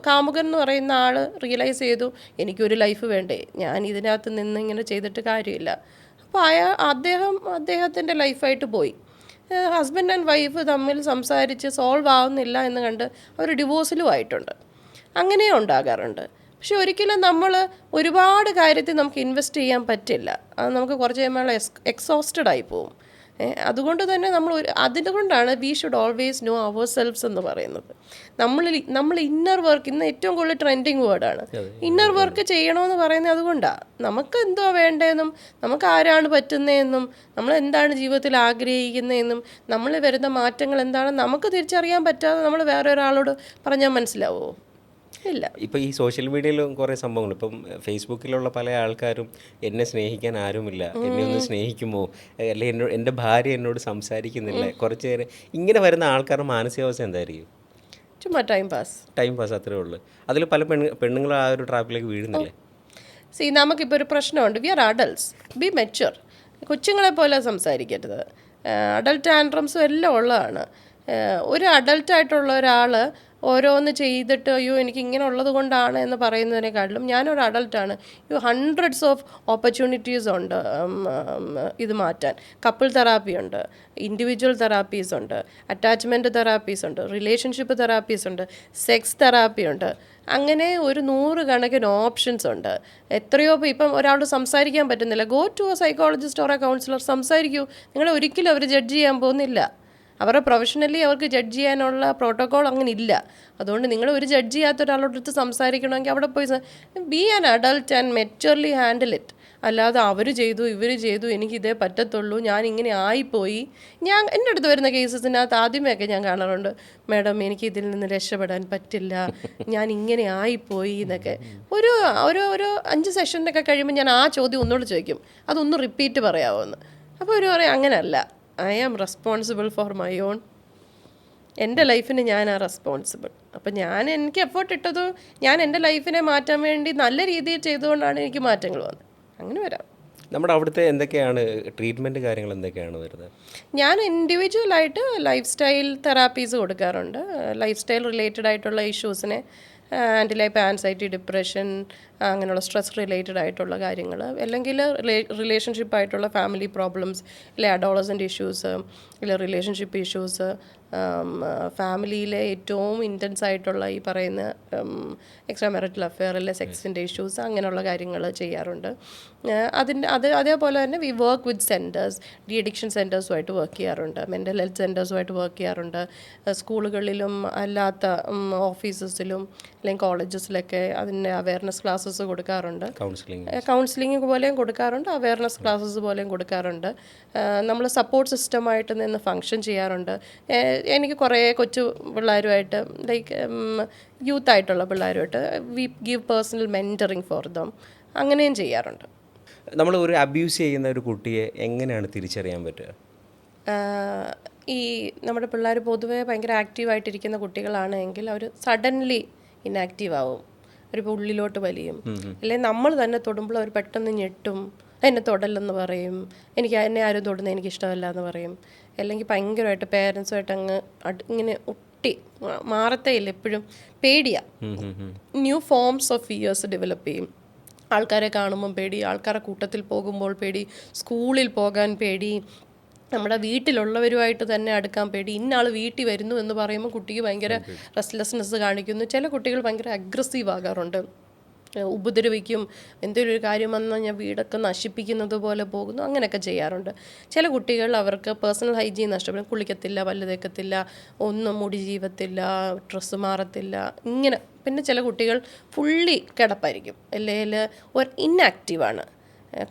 കാമുകൻ എന്ന് പറയുന്ന ആൾ റിയലൈസ് ചെയ്തു എനിക്കൊരു ലൈഫ് വേണ്ടേ, ഞാൻ ഇതിനകത്ത് നിന്ന് ഇങ്ങനെ ചെയ്തിട്ട് കാര്യമില്ല. അപ്പോൾ അദ്ദേഹത്തിൻ്റെ ലൈഫായിട്ട് പോയി. ഹസ്ബൻഡ് ആൻഡ് വൈഫ് തമ്മിൽ സംസാരിച്ച് സോൾവ് ആവുന്നില്ല എന്ന് കണ്ട് അവർ ഡിവോഴ്സിലും ആയിട്ടുണ്ട്. അങ്ങനെയും ഉണ്ടാകാറുണ്ട്. പക്ഷെ ഒരിക്കലും നമ്മൾ ഒരുപാട് കാര്യത്തിൽ നമുക്ക് ഇൻവെസ്റ്റ് ചെയ്യാൻ പറ്റില്ല. അത് നമുക്ക് കുറച്ച് കഴിയുമ്പോൾ എക്സോസ്റ്റഡ് ആയി പോവും. അതുകൊണ്ട് തന്നെ അതുകൊണ്ടാണ് we should always know ourselves എന്ന് പറയുന്നത്. നമ്മൾ ഇന്നർ വർക്ക് ഇന്ന് ഏറ്റവും കൂടുതൽ ട്രെൻഡിങ് വേർഡാണ്. ഇന്നർ വർക്ക് ചെയ്യണമെന്ന് പറയുന്നത് അതുകൊണ്ടാണ്. നമുക്ക് എന്തോ വേണ്ടതെന്നും നമുക്ക് ആരാണ് പറ്റുന്നതെന്നും നമ്മൾ എന്താണ് ജീവിതത്തിൽ ആഗ്രഹിക്കുന്നതെന്നും നമ്മൾ വരുന്ന മാറ്റങ്ങൾ എന്താണെന്ന് നമുക്ക് തിരിച്ചറിയാൻ പറ്റാതെ നമ്മൾ വേറെ ഒരാളോട് പറഞ്ഞാൽ മനസ്സിലാവുമോ? ഇല്ല. ഇപ്പോൾ ഈ സോഷ്യൽ മീഡിയയിലും കുറേ സംഭവങ്ങൾ, ഇപ്പം ഫേസ്ബുക്കിലുള്ള പല ആൾക്കാരും എന്നെ സ്നേഹിക്കാൻ ആരുമില്ല, എന്നെ ഒന്ന് സ്നേഹിക്കുമോ, അല്ലെങ്കിൽ എൻ്റെ ഭാര്യ എന്നോട് സംസാരിക്കുന്നില്ല, കുറച്ച് നേരം ഇങ്ങനെ വരുന്ന ആൾക്കാരുടെ മാനസികാവസ്ഥ എന്തായിരിക്കും? ചുമ്മാ ടൈം പാസ് അത്രേ ഉള്ളൂ. അതിൽ പല പെണ്ണുങ്ങൾ ആ ഒരു ട്രാപ്പിലേക്ക് വീഴുന്നില്ലേ? നമുക്കിപ്പോൾ ഒരു പ്രശ്നമുണ്ട്. We are adults, be mature. കൊച്ചുങ്ങളെ പോലെ സംസാരിക്കരുത്. അഡൾട്ട് ആൻഡ്രംസും എല്ലാം ഉള്ളതാണ്. ഒരു അഡൾട്ടായിട്ടുള്ള ഒരാൾ ഓരോന്ന് ചെയ്തിട്ട് അയ്യോ എനിക്ക് ഇങ്ങനെ ഉള്ളത് കൊണ്ടാണ് എന്ന് പറയുന്നതിനെക്കാട്ടിലും ഞാനൊരു അഡൾട്ടാണ്, ഹൺഡ്രഡ്സ് ഓഫ് ഓപ്പർച്യൂണിറ്റീസ് ഉണ്ട് ഇത് മാറ്റാൻ. കപ്പിൾ തെറാപ്പി ഉണ്ട്, ഇൻഡിവിജ്വൽ തെറാപ്പീസ് ഉണ്ട്, അറ്റാച്ച്മെൻറ്റ് തെറാപ്പീസ് ഉണ്ട്, റിലേഷൻഷിപ്പ് തെറാപ്പീസ് ഉണ്ട്, സെക്സ് തെറാപ്പി ഉണ്ട്. അങ്ങനെ ഒരു 100 കണക്കിന് ഓപ്ഷൻസ് ഉണ്ട്. എത്രയോ ഇപ്പം ഒരാളോട് സംസാരിക്കാൻ പറ്റുന്നില്ല, go to a psychologist or a counsellor, സംസാരിക്കൂ. നിങ്ങളെ ഒരിക്കലും അവർ ജഡ്ജ് ചെയ്യാൻ പോകുന്നില്ല. അവരുടെ പ്രൊഫഷണലി അവർക്ക് ജഡ്ജ് ചെയ്യാനുള്ള പ്രോട്ടോക്കോൾ അങ്ങനെ ഇല്ല. അതുകൊണ്ട് നിങ്ങൾ ഒരു ജഡ്ജ് ചെയ്യാത്ത ഒരാളോടടുത്ത് സംസാരിക്കണമെങ്കിൽ അവിടെ പോയി be an adult and maturely handle it. അല്ലാതെ അവർ ചെയ്തു ഇവർ ചെയ്തു എനിക്കിതേ പറ്റത്തുള്ളൂ, ഞാൻ ഇങ്ങനെ ആയിപ്പോയി. എൻ്റെ അടുത്ത് വരുന്ന കേസസിനകത്ത് ആദ്യമേയൊക്കെ ഞാൻ കാണാറുണ്ട്, മാഡം എനിക്ക് ഇതിൽ നിന്ന് രക്ഷപ്പെടാൻ പറ്റില്ല, ഞാൻ ഇങ്ങനെ ആയിപ്പോയി എന്നൊക്കെ. ഒരു 5 സെഷനൊക്കെ കഴിയുമ്പോൾ ഞാൻ ആ ചോദ്യം ഒന്നുകൂടെ ചോദിക്കും, അതൊന്ന് റിപ്പീറ്റ് പറയാമോ എന്ന്. അപ്പോൾ ഒരു പറയും അങ്ങനെയല്ല, I am responsible for my own. എൻ്റെ ലൈഫിന് ഞാനാണ് റെസ്പോൺസിബിൾ. അപ്പം എനിക്ക് എഫേർട്ട് ഇട്ടത് ഞാൻ എൻ്റെ ലൈഫിനെ മാറ്റാൻ വേണ്ടി നല്ല രീതിയിൽ ചെയ്തുകൊണ്ടാണ് എനിക്ക് മാറ്റങ്ങൾ വന്നത്. അങ്ങനെ വരാം. നമ്മുടെ അവിടുത്തെ എന്തൊക്കെയാണ് ട്രീറ്റ്മെൻറ്റ് കാര്യങ്ങൾ എന്തൊക്കെയാണ് വരുന്നത്? ഞാൻ ഇൻഡിവിജ്വലായിട്ട് ലൈഫ് സ്റ്റൈൽ തെറാപ്പീസ് കൊടുക്കാറുണ്ട്. ലൈഫ് സ്റ്റൈൽ റിലേറ്റഡ് ആയിട്ടുള്ള ഇഷ്യൂസിനെ ആൻറ്റി ലൈഫ് ആൻസൈറ്റി, ഡിപ്രഷൻ, അങ്ങനെയുള്ള സ്ട്രെസ് റിലേറ്റഡ് ആയിട്ടുള്ള കാര്യങ്ങൾ, അല്ലെങ്കിൽ റിലേഷൻഷിപ്പായിട്ടുള്ള ഫാമിലി പ്രോബ്ലംസ്, ഇല്ലെ അഡോളസൻ്റ് ഇഷ്യൂസ്, ഇല്ല റിലേഷൻഷിപ്പ് ഇഷ്യൂസ്, ഫാമിലിയിലെ ഏറ്റവും ഇൻറ്റൻസ് ആയിട്ടുള്ള ഈ പറയുന്ന എക്സ്ട്രാ മാരിറ്റൽ അഫെയർ, അല്ലെ സെക്സിൻ്റെ ഇഷ്യൂസ്, അങ്ങനെയുള്ള കാര്യങ്ങൾ ചെയ്യാറുണ്ട്. അതേപോലെ തന്നെ we work with centres, de addiction സെൻറ്റേഴ്സുമായിട്ട് വർക്ക് ചെയ്യാറുണ്ട്, മെൻ്റൽ ഹെൽത്ത് സെൻറ്റേഴ്സുമായിട്ട് വർക്ക് ചെയ്യാറുണ്ട്. സ്കൂളുകളിലും അല്ലാത്ത ഓഫീസസിലും അല്ലെങ്കിൽ കോളേജസിലൊക്കെ അതിൻ്റെ അവയർനെസ് ക്ലാസ്സസ് കൊടുക്കാറുണ്ട്. കൗൺസിലിംഗ് പോലെയും കൊടുക്കാറുണ്ട്, അവയർനെസ് ക്ലാസ്സസ് പോലെയും കൊടുക്കാറുണ്ട്. നമ്മൾ സപ്പോർട്ട് സിസ്റ്റമായിട്ട് നിന്ന് ഫങ്ഷൻ ചെയ്യാറുണ്ട്. എനിക്ക് കുറേ കൊച്ചു പിള്ളേരുമായിട്ട്, ലൈക്ക് യൂത്തായിട്ടുള്ള പിള്ളേരുമായിട്ട് we give personal mentoring for them, അങ്ങനെയും ചെയ്യാറുണ്ട്. നമ്മൾ ഒരു അബ്യൂസ് ചെയ്യുന്ന ഒരു കുട്ടിയെ എങ്ങനെയാണ് തിരിച്ചറിയാൻ പറ്റുക? ഈ നമ്മുടെ പിള്ളേർ പൊതുവേ ഭയങ്കര ആക്റ്റീവായിട്ടിരിക്കുന്ന കുട്ടികളാണെങ്കിൽ അവർ സഡൻലി ഇനാക്റ്റീവ് ആവും, അവരിപ്പോൾ ഉള്ളിലോട്ട് വലിയും. അല്ലെങ്കിൽ നമ്മൾ തന്നെ തൊടുമ്പോൾ അവർ പെട്ടെന്ന് ഞെട്ടും, എന്നെ തൊടല്ലെന്ന് പറയും, എന്നെ ആരും തൊടുന്നത് എനിക്കിഷ്ടമല്ല എന്ന് പറയും. അല്ലെങ്കിൽ ഭയങ്കരമായിട്ട് പേരൻസുമായിട്ട് അങ്ങ് ഇങ്ങനെ ഒട്ടി മാറത്തേ ഇല്ല, എപ്പോഴും പേടിയാണ്. New forms of fears develop ചെയ്യും. ആൾക്കാരെ കാണുമ്പം പേടി, ആൾക്കാരുടെ കൂട്ടത്തിൽ പോകുമ്പോൾ പേടി, സ്കൂളിൽ പോകാൻ പേടി, നമ്മുടെ വീട്ടിലുള്ളവരുമായിട്ട് തന്നെ അടുക്കാൻ പേടി. ഇന്നാൾ വീട്ടിൽ വരുന്നു എന്ന് പറയുമ്പോൾ കുട്ടിക്ക് ഭയങ്കര റെസ്റ്റ്ലെസ്നെസ് കാണിക്കുന്നു. ചില കുട്ടികൾ ഭയങ്കര അഗ്രസീവ് ആകാറുണ്ട്, ഉപദ്രവിക്കും, എന്തെങ്കിലും ഒരു കാര്യം വന്നാൽ ഞാൻ വീടൊക്കെ നശിപ്പിക്കുന്നത് പോലെ പോകുന്നു, അങ്ങനെയൊക്കെ ചെയ്യാറുണ്ട്. ചില കുട്ടികൾ അവർക്ക് പേഴ്സണൽ ഹൈജീൻ നഷ്ടപ്പെടും, കുളിക്കത്തില്ല, പല്ല് തേക്കത്തില്ല, ഒന്നും മുടി ജീവത്തില്ല, ഡ്രസ്സ് മാറത്തില്ല, ഇങ്ങനെ. പിന്നെ ചില കുട്ടികൾ ഫുള്ളി കിടപ്പായിരിക്കും, അല്ലെങ്കിൽ ഒരു ഇന്നാക്റ്റീവാണ്,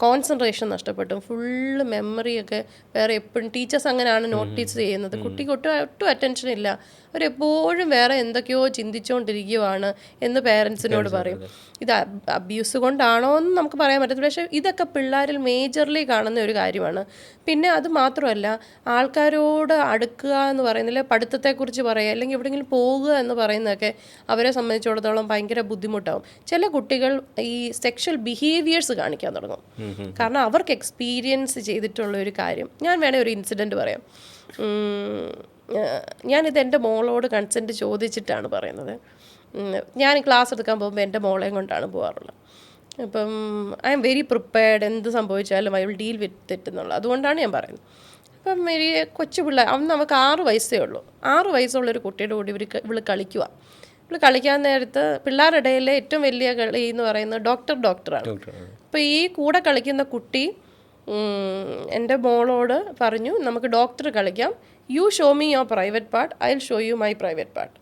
കോൺസെൻട്രേഷൻ നഷ്ടപ്പെട്ടു, ഫുള്ള് മെമ്മറിയൊക്കെ വേറെ എപ്പോഴും. ടീച്ചേഴ്സ് അങ്ങനെയാണ് നോട്ടീസ് ചെയ്യുന്നത്. കുട്ടിക്ക് ഒട്ടും അറ്റൻഷൻ ഇല്ല, അവരെപ്പോഴും വേറെ എന്തൊക്കെയോ ചിന്തിച്ചുകൊണ്ടിരിക്കുകയാണ് എന്ന് പേരൻസിനോട് പറയും. ഇത് അബ്യൂസ് കൊണ്ടാണോ എന്ന് നമുക്ക് പറയാൻ പറ്റത്തില്ല, പക്ഷേ ഇതൊക്കെ പിള്ളേരിൽ മേജർലി കാണുന്ന ഒരു കാര്യമാണ്. പിന്നെ അത് മാത്രമല്ല, ആൾക്കാരോട് അടുക്കുക എന്ന് പറയുന്നില്ല, പഠിത്തത്തെക്കുറിച്ച് പറയുക അല്ലെങ്കിൽ എവിടെയെങ്കിലും പോകുക എന്ന് പറയുന്നതൊക്കെ അവരെ സംബന്ധിച്ചിടത്തോളം ഭയങ്കര ബുദ്ധിമുട്ടാവും. ചില കുട്ടികൾ ഈ സെക്ഷൽ ബിഹേവിയേഴ്സ് കാണിക്കാൻ തുടങ്ങും, കാരണം അവർക്ക് എക്സ്പീരിയൻസ് ചെയ്തിട്ടുള്ള ഒരു കാര്യം. ഞാൻ വേണേൽ ഒരു ഇൻസിഡൻറ്റ് പറയാം. ഞാനിത് എൻ്റെ മോളോട് കൺസെൻറ്റ് ചോദിച്ചിട്ടാണ് പറയുന്നത്. ഞാൻ ക്ലാസ് എടുക്കാൻ പോകുമ്പോൾ എൻ്റെ മോളെയും കൊണ്ടാണ് പോകാറുള്ളത്. അപ്പം ഐ എം വെരി പ്രിപ്പയർഡ്, എന്ത് സംഭവിച്ചാലും I will deal with it എന്നുള്ളത്. അതുകൊണ്ടാണ് ഞാൻ പറയുന്നത്. അപ്പം ഒരു കൊച്ചു പിള്ളേർ, അന്ന് നമുക്ക് 6 വയസ്സേ ഉള്ളൂ. 6 വയസ്സുള്ളൊരു കുട്ടിയുടെ കൂടി ഇവള് കളിക്കുക. ഇവള് കളിക്കാൻ നേരത്ത് പിള്ളേരുടെ ഇടയിലെ ഏറ്റവും വലിയ കളി എന്ന് പറയുന്നത് ഡോക്ടറാണ്. അപ്പോൾ ഈ കൂടെ കളിക്കുന്ന കുട്ടി എൻ്റെ മോളോട് പറഞ്ഞു, നമുക്ക് ഡോക്ടർ കളിക്കാം, U show me your private part, I will show you my private part,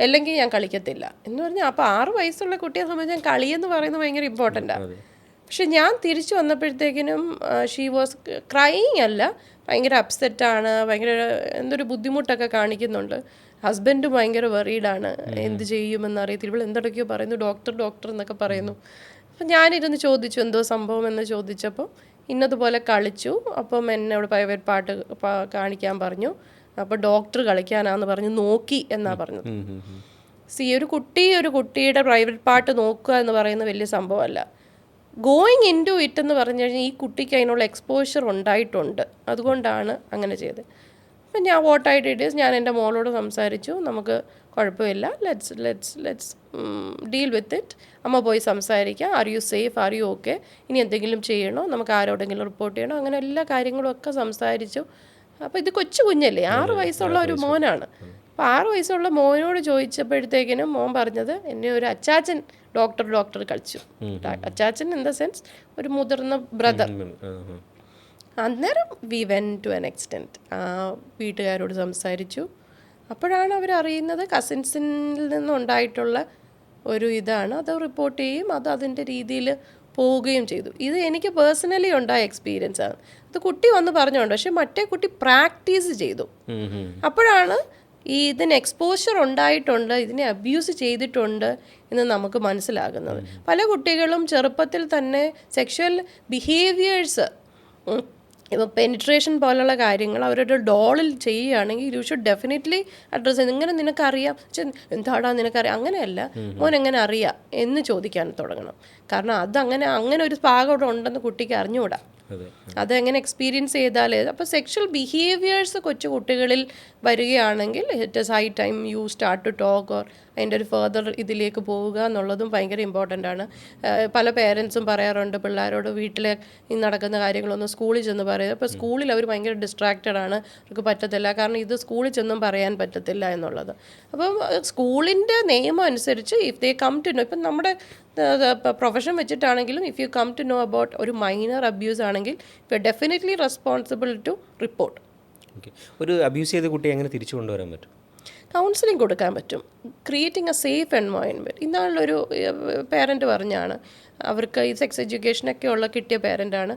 അല്ലെങ്കിൽ ഞാൻ കളിക്കത്തില്ല എന്ന് പറഞ്ഞാൽ. അപ്പോൾ 6 വയസ്സുള്ള കുട്ടിയെ സംബന്ധിച്ച് ഞാൻ കളിയെന്ന് പറയുന്നത് ഭയങ്കര ഇമ്പോർട്ടൻ്റാണ്. പക്ഷെ ഞാൻ തിരിച്ചു വന്നപ്പോഴത്തേക്കിനും ഷീ വാസ് ക്രൈയിങ് അല്ല, ഭയങ്കര അപ്സെറ്റാണ്, ഭയങ്കര എന്തൊരു ബുദ്ധിമുട്ടൊക്കെ കാണിക്കുന്നുണ്ട്. ഹസ്ബൻഡ് ഭയങ്കര വെറീഡാണ്, എന്ത് ചെയ്യുമെന്ന് അറിയത്തില്ല, ഇവൾ എന്തൊക്കെയോ പറയുന്നു, ഡോക്ടർ എന്നൊക്കെ പറയുന്നു. അപ്പം ഞാനിരുന്ന് ചോദിച്ചു എന്തോ സംഭവം എന്ന് ചോദിച്ചപ്പോൾ ഇന്നതുപോലെ കളിച്ചു. അപ്പം എന്നോട് പ്രൈവറ്റ് പാർട്ട് കാണിക്കാൻ പറഞ്ഞു. അപ്പോൾ ഡോക്ടർ കളിക്കാനാന്ന് പറഞ്ഞ് നോക്കി എന്നാണ് പറഞ്ഞത്. ഒരു കുട്ടിയുടെ പ്രൈവറ്റ് പാർട്ട് നോക്കുക എന്ന് പറയുന്നത് വലിയ സംഭവമല്ല. ഗോയിങ് ഇൻ ടു ഇറ്റ് എന്ന് പറഞ്ഞു കഴിഞ്ഞാൽ ഈ കുട്ടിക്ക് അതിനുള്ള എക്സ്പോഷർ ഉണ്ടായിട്ടുണ്ട്, അതുകൊണ്ടാണ് അങ്ങനെ ചെയ്തത്. അപ്പം ഞാൻ വാട്ട് ഐ ഡിഡ് ഈസ്, ഞാൻ എൻ്റെ മോളോട് സംസാരിച്ചു, നമുക്ക് കുഴപ്പമില്ല, ലെറ്റ്സ് ഡീൽ വിത്ത് ഇറ്റ്, അമ്മ പോയി സംസാരിക്കാം, are you safe, are you okay, ഇനി എന്തെങ്കിലും ചെയ്യണോ, നമുക്ക് ആരോടെങ്കിലും റിപ്പോർട്ട് ചെയ്യണോ, അങ്ങനെ എല്ലാ കാര്യങ്ങളും ഒക്കെ സംസാരിച്ചു. അപ്പോൾ ഇത് കുഞ്ഞല്ലേ, 6 വയസ്സുള്ള ഒരു മോനാണ്. അപ്പോൾ 6 വയസ്സുള്ള മോനോട് ചോദിച്ചപ്പോഴത്തേക്കിനും മോൻ പറഞ്ഞത്, എന്നെ ഒരു അച്ചാച്ചൻ ഡോക്ടർ കളിച്ചു. അച്ചാച്ചൻ ഇൻ ദ സെൻസ് ഒരു മുതിർന്ന ബ്രദർ. അന്നേരം we went to an extent, വീട്ടുകാരോട് സംസാരിച്ചു. അപ്പോഴാണ് അവരറിയുന്നത് കസിൻസിൽ നിന്നുണ്ടായിട്ടുള്ള ഒരു ഇതാണ്. അത് റിപ്പോർട്ട് ചെയ്യും, അത് അതിൻ്റെ രീതിയിൽ പോവുകയും ചെയ്തു. ഇത് എനിക്ക് പേഴ്സണലി ഉണ്ടായ എക്സ്പീരിയൻസ് ആണ്. അത് കുട്ടി വന്ന് പറഞ്ഞുകൊണ്ട്, പക്ഷെ മറ്റേ കുട്ടി പ്രാക്ടീസ് ചെയ്തു. അപ്പോഴാണ് ഇതിന് എക്സ്പോഷർ ഉണ്ടായിട്ടുണ്ട്, ഇതിനെ അബ്യൂസ് ചെയ്തിട്ടുണ്ട് എന്ന് നമുക്ക് മനസ്സിലാകുന്നത്. പല കുട്ടികളും ചെറുപ്പത്തിൽ തന്നെ സെക്ഷൽ ബിഹേവിയേഴ്സ്, ഇപ്പോൾ പെനിട്രേഷൻ പോലുള്ള കാര്യങ്ങൾ അവരുടെ ഡോളിൽ ചെയ്യുകയാണെങ്കിൽ യു ഷുഡ് ഡെഫിനറ്റ്ലി അഡ്രസ്സ് ചെയ്ത്, ഇങ്ങനെ നിനക്കറിയാം, എന്താടാ നിനക്കറിയാം, അങ്ങനെയല്ല, മോൻ എങ്ങനെ അറിയാം എന്ന് ചോദിക്കാൻ തുടങ്ങണം. കാരണം അങ്ങനെ ഒരു ഭാഗം അവിടെ ഉണ്ടെന്ന് കുട്ടിക്ക് അറിഞ്ഞുകൂടാ. അതെങ്ങനെ എക്സ്പീരിയൻസ് ചെയ്താലേ. അപ്പോൾ സെക്ഷൽ ബിഹേവിയേഴ്സ് കൊച്ചു കുട്ടികളിൽ വരികയാണെങ്കിൽ it is high time you start to talk, or അതിൻ്റെ ഒരു ഫർദർ ഇതിലേക്ക് പോവുക എന്നുള്ളതും ഭയങ്കര ഇമ്പോർട്ടൻ്റ് ആണ്. പല പേരൻസും പറയാറുണ്ട് പിള്ളേരോട് വീട്ടിലെ ഈ നടക്കുന്ന കാര്യങ്ങളൊന്നും സ്കൂളിൽ ചെന്ന് പറയുക. അപ്പോൾ സ്കൂളിൽ അവർ ഭയങ്കര ഡിസ്ട്രാക്റ്റഡ് ആണ്, അവർക്ക് പറ്റത്തില്ല, കാരണം ഇത് സ്കൂളിൽ ചെന്നും പറയാൻ പറ്റത്തില്ല എന്നുള്ളത്. അപ്പം സ്കൂളിൻ്റെ നിയമം അനുസരിച്ച് if they come to know, ഇപ്പം നമ്മുടെ പ്രൊഫഷൻ വെച്ചിട്ടാണെങ്കിലും if you come to know about ഒരു മൈനർ അബ്യൂസ് ആണെങ്കിൽ you are definitely responsible to report. ഒരു അബ്യൂസ് ചെയ്ത കുട്ടിയെ എങ്ങനെ തിരിച്ചു കൊണ്ടുവരാൻ പറ്റും? കൗൺസിലിംഗ് കൊടുക്കാൻ പറ്റും, ക്രിയേറ്റിംഗ് എ സേഫ് എൻവയോൺമെൻറ്റ്. ഇന്നാളൊരു പേരൻറ്റ് പറഞ്ഞാണ്, അവർക്ക് ഈ സെക്സ് എഡ്യൂക്കേഷനൊക്കെ ഉള്ള കിട്ടിയ പേരൻ്റാണ്,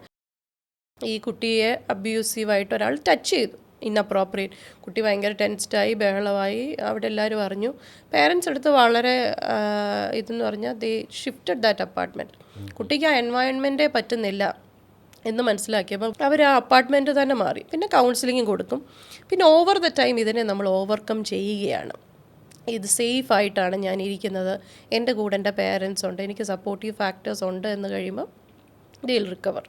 ഈ കുട്ടിയെ അബ്യൂസീവായിട്ട് ഒരാൾ ടച്ച് ചെയ്തു, ഇന്നപ്രോപ്രിയേറ്റ്. കുട്ടി ഭയങ്കര ടെൻസ്ഡായി, ബഹളമായി, അവിടെ എല്ലാവരും അറിഞ്ഞു. പേരൻസ് എടുത്ത് വളരെ ഇതെന്ന് പറഞ്ഞാൽ ദേ ഷിഫ്റ്റഡ് ദാറ്റ് അപ്പാർട്ട്മെൻറ്റ്. കുട്ടിക്ക് ആ എൻവയോൺമെൻറ്റേ പറ്റുന്നില്ല, എന്ന് മനസ്സിലാക്കിയപ്പോൾ അവർ ആ അപ്പാർട്ട്മെൻറ്റ് തന്നെ മാറി. പിന്നെ കൗൺസിലിങ്ങും കൊടുക്കും. പിന്നെ ഓവർ ദ ടൈം ഇതിനെ നമ്മൾ ഓവർകം ചെയ്യുകയാണ്. ഇത് സേഫ് ആയിട്ടാണ് ഞാൻ ഇരിക്കുന്നത്, എൻ്റെ കൂടെ എൻ്റെ പേരൻസ് ഉണ്ട്, എനിക്ക് സപ്പോർട്ടീവ് ഫാക്ടേഴ്സ് ഉണ്ട് എന്ന് കഴിയുമ്പോൾ ദിൽ റിക്കവർ.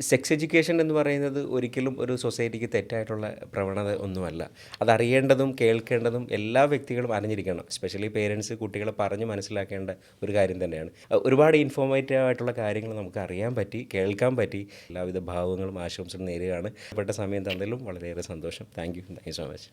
സെക്സ് എഡ്യൂക്കേഷൻ എന്ന് പറയുന്നത് ഒരിക്കലും ഒരു സൊസൈറ്റിക്ക് തെറ്റായിട്ടുള്ള പ്രവണത ഒന്നുമല്ല. അതറിയേണ്ടതും കേൾക്കേണ്ടതും എല്ലാ വ്യക്തികളും അറിഞ്ഞിരിക്കണം. എസ്പെഷ്യലി പേരൻസ് കുട്ടികളെ പറഞ്ഞ് മനസ്സിലാക്കേണ്ട ഒരു കാര്യം തന്നെയാണ്. ഒരുപാട് ഇൻഫോർമേറ്റീവ് ആയിട്ടുള്ള കാര്യങ്ങൾ നമുക്ക് അറിയാൻ പറ്റി, കേൾക്കാൻ പറ്റി. എല്ലാവിധ ഭാവങ്ങളും ആശംസകളും നേരുകയാണ്. പെട്ട സമയം തന്നതിലും വളരെയേറെ സന്തോഷം. Thank you so much.